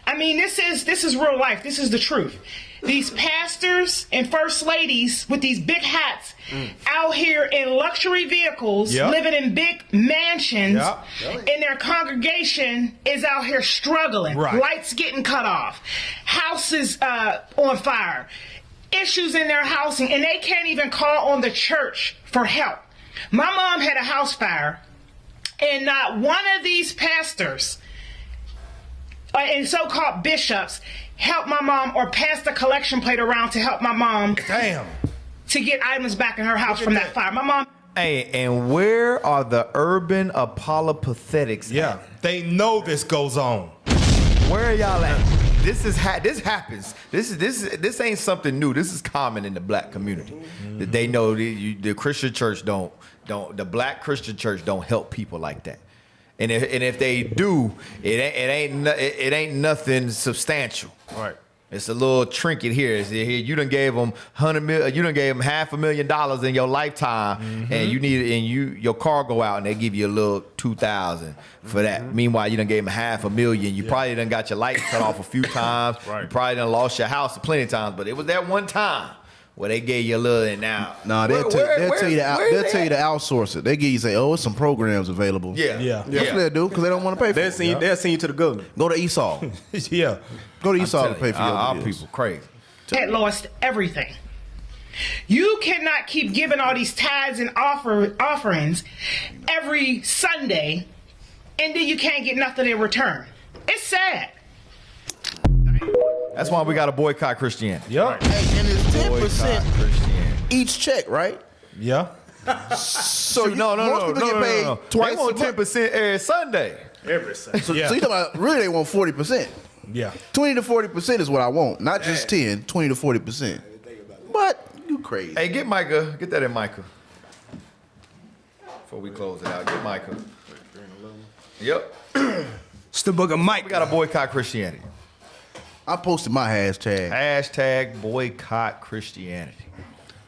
I mean, this is real life. This is the truth. These pastors and first ladies with these big hats out here in luxury vehicles, living in big mansions, and their congregation is out here struggling. Right. Lights getting cut off, houses on fire, issues in their housing, and they can't even call on the church for help. My mom had a house fire, and not one of these pastors and so-called bishops helped my mom or passed the collection plate around to help my mom to get items back in her house from that fire. My mom. Hey, and where are the urban apologetics? Yeah, they know this goes on. Where are y'all at? This happens. This ain't something new. This is common in the black community. That they know the Christian church the black Christian church don't help people like that. And if they do, it ain't nothing substantial. Right. It's a little trinket here. You done gave them $500,000 in your lifetime, and your car go out and they give you a little $2,000 for that. Meanwhile, you done gave them $500,000. You probably done got your lights cut off a few times. Right. You probably done lost your house plenty of times, but it was that one time where they gave you a little, and now. No, they'll tell you to outsource it. They give you it's some programs available. Yeah. That's what they do because they don't want to pay for it. They'll send you to the government. Go to Esau. Yeah. Go to Esau to pay for your our bills. people crazy. Had lost everything. You cannot keep giving all these tithes and offerings every Sunday, and then you can't get nothing in return. It's sad. That's why we got to boycott Christianity. Yep. Hey, and it's 10% each check, right? Yeah. So no. twice They want a month. 10% every Sunday. Every Sunday. So you talking about really they want 40%. Yeah. 20 to 40% is what I want. Not just 10, 20 to 40%. But you crazy. Hey, get Micah. Get that in Micah. Before we close it out, get Micah. Yep. It's the book of Micah. We got to boycott Christianity. I posted my hashtag. Hashtag boycott Christianity.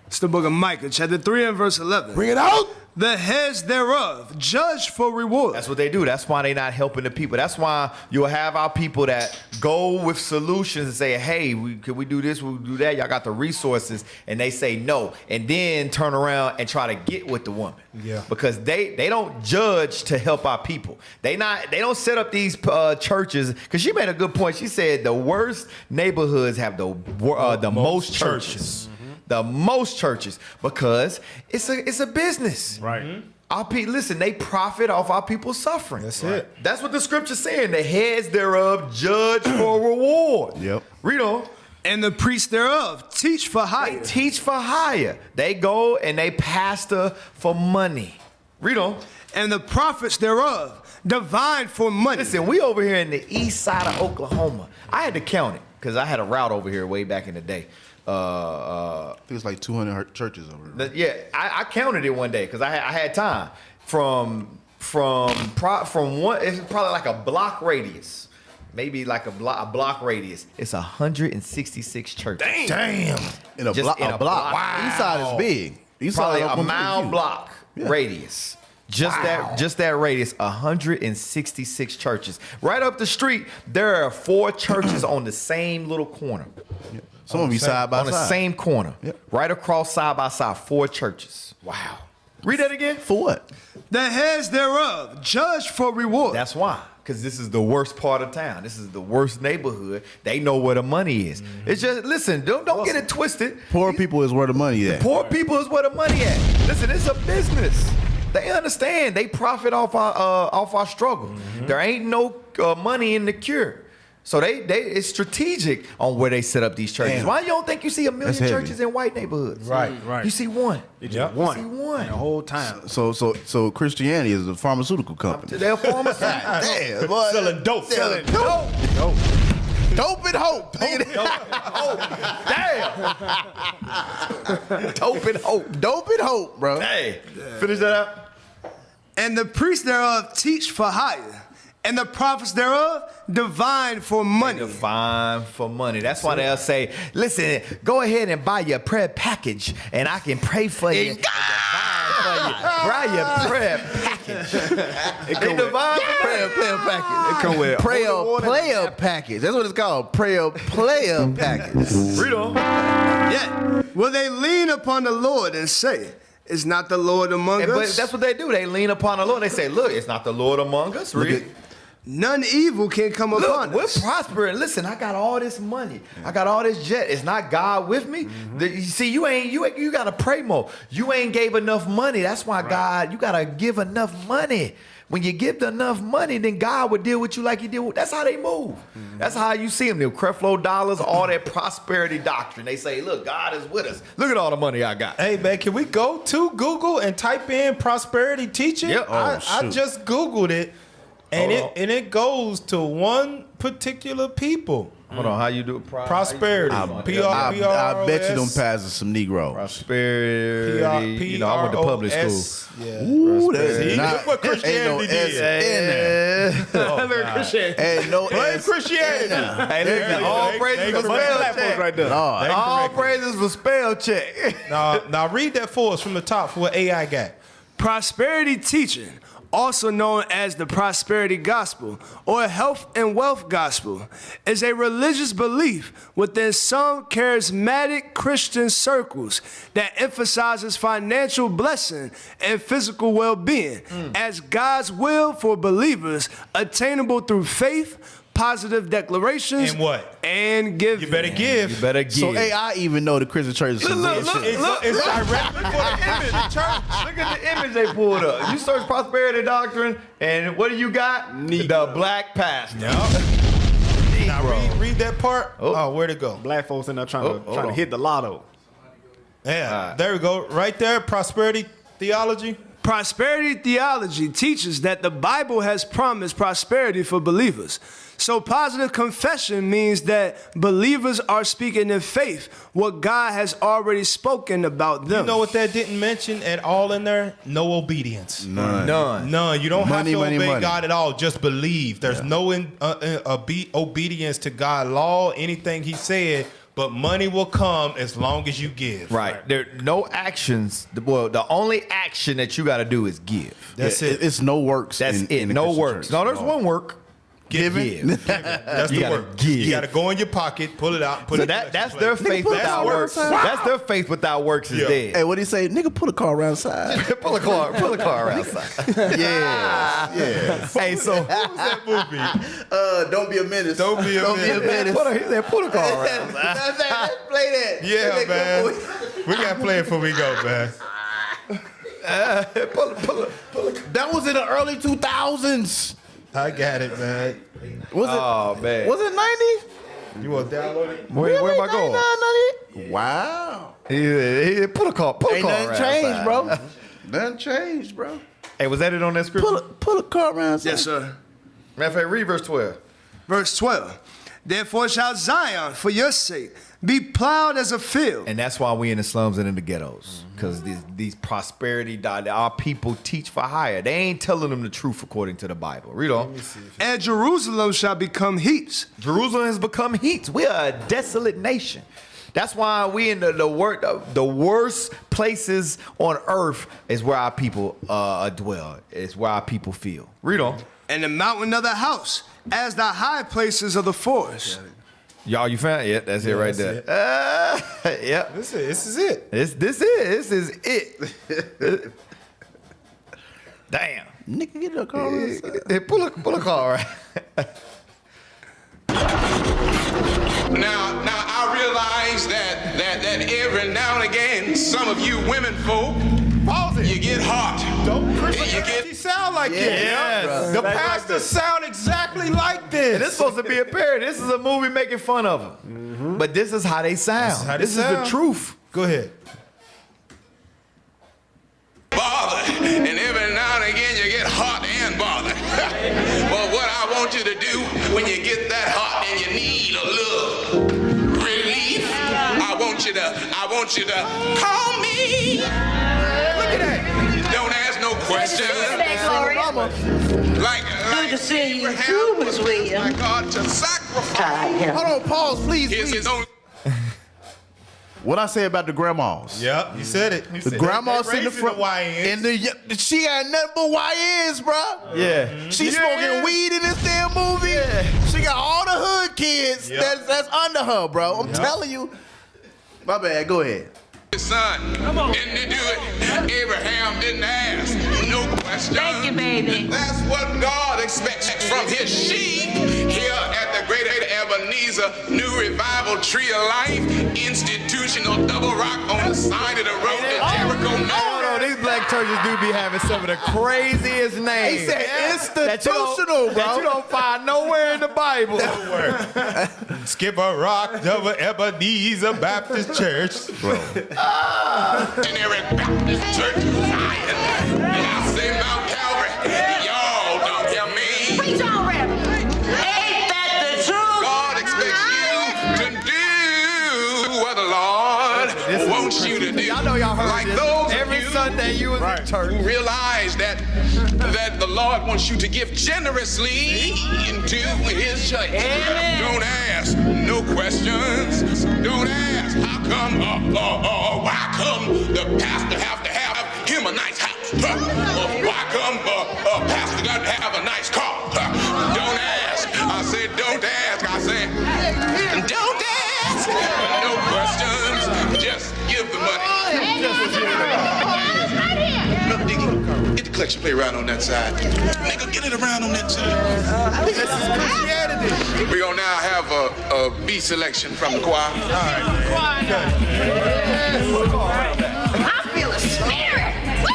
It's the book of Micah, chapter 3 and verse 11. Bring it out. The heads thereof judge for reward. That's what they do. That's why they're not helping the people. That's why you'll have our people that go with solutions and say, hey, could we do this? We'll do that. Y'all got the resources. And they say no. And then turn around and try to get with the woman. Yeah. Because they don't judge to help our people. They don't set up these churches. Because she made a good point. She said the worst neighborhoods have the most churches. The most churches, because it's a business. Right. Our people, listen, they profit off our people suffering. That's it. That's what the scripture's saying. The heads thereof judge for reward. Yep. Read on. And the priests thereof teach for hire. They teach for hire. They go and they pastor for money. Read on. And the prophets thereof divine for money. Listen, we over here in the east side of Oklahoma. I had to count it because I had a route over here way back in the day. I think it's like 200 churches over there. Yeah, I counted it one day because I had time. From one, it's probably like a block radius, maybe like a block radius. It's 166 churches. Damn. In a block. Wow. East side is big. East Probably side a mile block radius. Just that radius, 166 churches. Right up the street, there are 4 churches on the same little corner. Some of them be side by side. On the same corner. Yep. Right across side by side, 4 churches. Wow. Read that again. For what? The heads thereof judge for reward. That's why. Because this is the worst part of town. This is the worst neighborhood. They know where the money is. It's just, listen, don't get it twisted. Poor people is where the money is. Poor people is where the money at. Listen, it's a business. They understand. They profit off our struggle. There ain't no money in the cure. So they it's strategic on where they set up these churches. Damn. Why you don't think you see a million churches in white neighborhoods? Right. You see one. One. You see one. The whole time. So Christianity is a pharmaceutical company. They're pharmaceutical. Damn, boy. Selling dope. Selling dope. Dope and hope. Damn. Dope and hope. Dope and hope, bro. Hey, finish that up. And the priests thereof teach for hire. And the prophets thereof divine for money. Divine for money. That's why they'll say, listen, go ahead and buy your prayer package and I can pray for you. And divine for you. Buy your prayer package. It divine prayer package. It come with prayer package. That's what it's called. Prayer package. Read on. Yeah. Will they lean upon the Lord and say, is not the Lord among us? But that's what they do. They lean upon the Lord. They say, look, it's not the Lord among us. Read. None evil can come upon us. We're prospering. Listen, I got all this money. I got all this jet. Is not God with me? You see, you gotta pray more. You ain't gave enough money. That's why God, you gotta give enough money. When you give enough money, then God would deal with you like he did with. That's how they move. That's how you see them. The Creflo dollars, all that prosperity doctrine. They say, look, God is with us. Look at all the money I got. Hey, man, can we go to Google and type in prosperity teaching? Yep. I just Googled it, and it goes to one particular people. Hold on, how you do it? Prosperity. I bet you them passes some Negro. Prosperity. I went to public school. Yeah. Ooh, that's Look what Christianity did. Ain't no Blame Christianity. Hey, listen, all praises for spell check. Right there. All praises for spell check. Now read that for us from the top for what AI got. Prosperity teaching, also known as the prosperity gospel or health and wealth gospel, is a religious belief within some charismatic Christian circles that emphasizes financial blessing and physical well-being as God's will for believers, attainable through faith, positive declarations, and what? And giving. You better give. You better give. So AI even know the Christian church is some Look, shit. It's directly for the image. Look at the image they pulled up. You search prosperity doctrine, and what do you got? The black pastor. Now read that part. Oh, where'd it go? Black folks in there trying to hit the lotto. Yeah, there we go. Right there, prosperity theology? Prosperity theology teaches that the Bible has promised prosperity for believers. So positive confession means that believers are speaking in faith what God has already spoken about them. You know what that didn't mention at all in there? No obedience. None. You don't have to Money, obey God at all. Just believe. There's no obedience to God's law, anything he said, but money will come as long as you give. Right. There no actions. Well, the only action that you got to do is give. That's it. It's no works. That's it. No works. No, there's one work. Giving. That's You the gotta work. give. You got to go in your pocket, pull it out, put So it. that's their faith put without that works. work. That's their faith without works is dead. Hey, what do you say? Nigga, pull a car around side. Pull a car around side. Yeah. Hey, so What was that movie? Don't be a menace. Don't be a menace. he said pull a car around side. Play that. Yeah, man. We got to play it before we go, man. That was in the early 2000s. I got it, man. Man. Was it 90? You want to download it? Where am I going? 99? Wow. He put a car Ain't nothing around changed, side. bro. Nothing changed, bro. Hey, was that it on that scripture? Pull a car around side. Yes, sir. Matter of fact, read verse 12. Verse 12. Therefore shall Zion, for your sake, be plowed as a field. And that's why we in the slums and in the ghettos. Because these prosperity, our people teach for hire. They ain't telling them the truth according to the Bible. Read on. And Jerusalem shall become heaps. Jerusalem has become heaps. We are a desolate nation. That's why we in the worst places on earth is where our people dwell. It's where our people feel. Read on. And the mountain of the house, as the high places of the forest. Y'all, you found it? Yeah, that's it right there. Yep. This is it. This is it. Damn. Nigga, get a car around side. Hey, pull a car right. Now I realize that every now and again, some of you women folk, you get hot. You sound like it. Yes. The pastors sound exactly like this. And it's supposed to be a parody. This is a movie making fun of them. But this is how they sound. This is the truth. Go ahead. Bother, and every now and again you get hot and bothered. Well, what I want you to do when you get that hot and you need a little relief, I want you to call me. Look at that. Don't ask no questions. Like good to see you too, Miss Williams. God to sacrifice. Hold on, pause, please. His own. What I say about the grandmas? Yep, you said it. The grandmas in the front. And she got nothing but YNs, bro. Yeah. She smoking weed in this damn movie. Yeah. She got all the hood kids that's under her, bro. I'm telling you. My bad. Go ahead. His son didn't do it. Abraham didn't ask no question. Thank you, baby. That's what God expects from his sheep here at the Great Ebenezer New Revival Tree of Life Institutional Double Rock on the side of the road to Jericho. Oh, no, these black churches do be having some of the craziest names. He said institutional, bro. That you don't find nowhere in the Bible. Skip a Rock, Double Ebenezer Baptist Church. In every Baptist church in Zion. And I say Mount Calvary. Y'all don't hear me. Preach on, Reverend. Ain't that the truth? God expects you to do what the Lord wants you to do. I know y'all heard like this. those Every of you Sunday you was in church. who realize that the Lord wants you to give generously into his church. Don't ask no questions. Don't ask how come why come the pastor have to have him a nice house? Why come pastor got to have a nice car? Don't ask. I said don't ask. I said don't ask. No questions. Just give the money. Brother Deacon, get the collection plate right on that side. Nigga, get it around on that side. This is Christianity. We're gonna now have a beat selection from the choir. All right, man. I feel a spirit. Woo!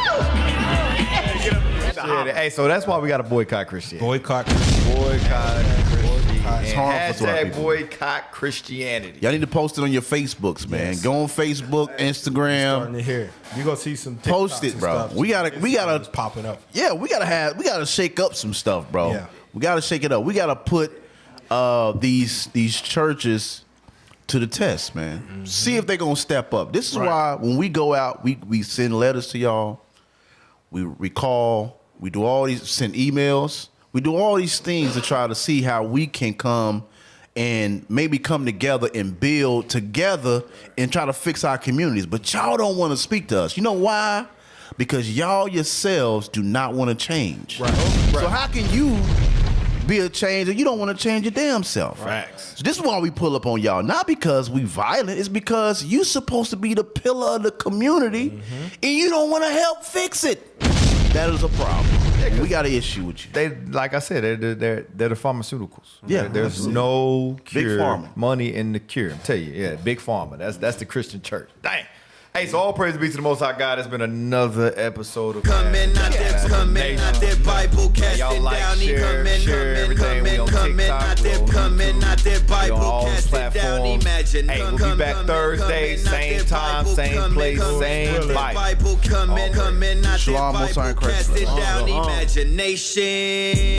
Hey, so that's why we got to boycott Christianity. Boycott. Boycott Christianity. It's And harmful to our people. boycott Christianity. Y'all need to post it on your Facebooks, man. Yes. Go on Facebook, Instagram. Starting to hear. You're gonna see some Post TikToks it, and bro. stuff. We gotta It's popping up. Yeah, we gotta shake up some stuff, bro. Yeah. We gotta shake it up. We gotta put these churches to the test, man. Mm-hmm. See if they're gonna step up. This is why when we go out, we send letters to y'all, we call, we do all these, send emails, we do all these things to try to see how we can come and maybe come together and build together and try to fix our communities. But y'all don't want to speak to us. You know why? Because y'all yourselves do not want to change. Right. So how can you be a change and you don't want to change your damn self? Facts. So this is why we pull up on y'all. Not because we violent. It's because you supposed to be the pillar of the community and you don't want to help fix it. That is a problem. Yeah, we got an issue with you. They, like I said, they're the pharmaceuticals. Yeah, there's no Big cure, pharma. money in the cure. I'm telling you, yeah, big pharma. That's the Christian church. Dang. Hey, so all praise be to the Most High God. It's been another episode of Coming out there, Bible casting down. share everything. We on TikTok, Coming out there, we on Bible all those casting down. platforms. Imagine. Hey, we'll be back Thursday, same time, same place, same life. Bible coming out there, Shalom, Most High in Bible Christ. casting down. Imagination.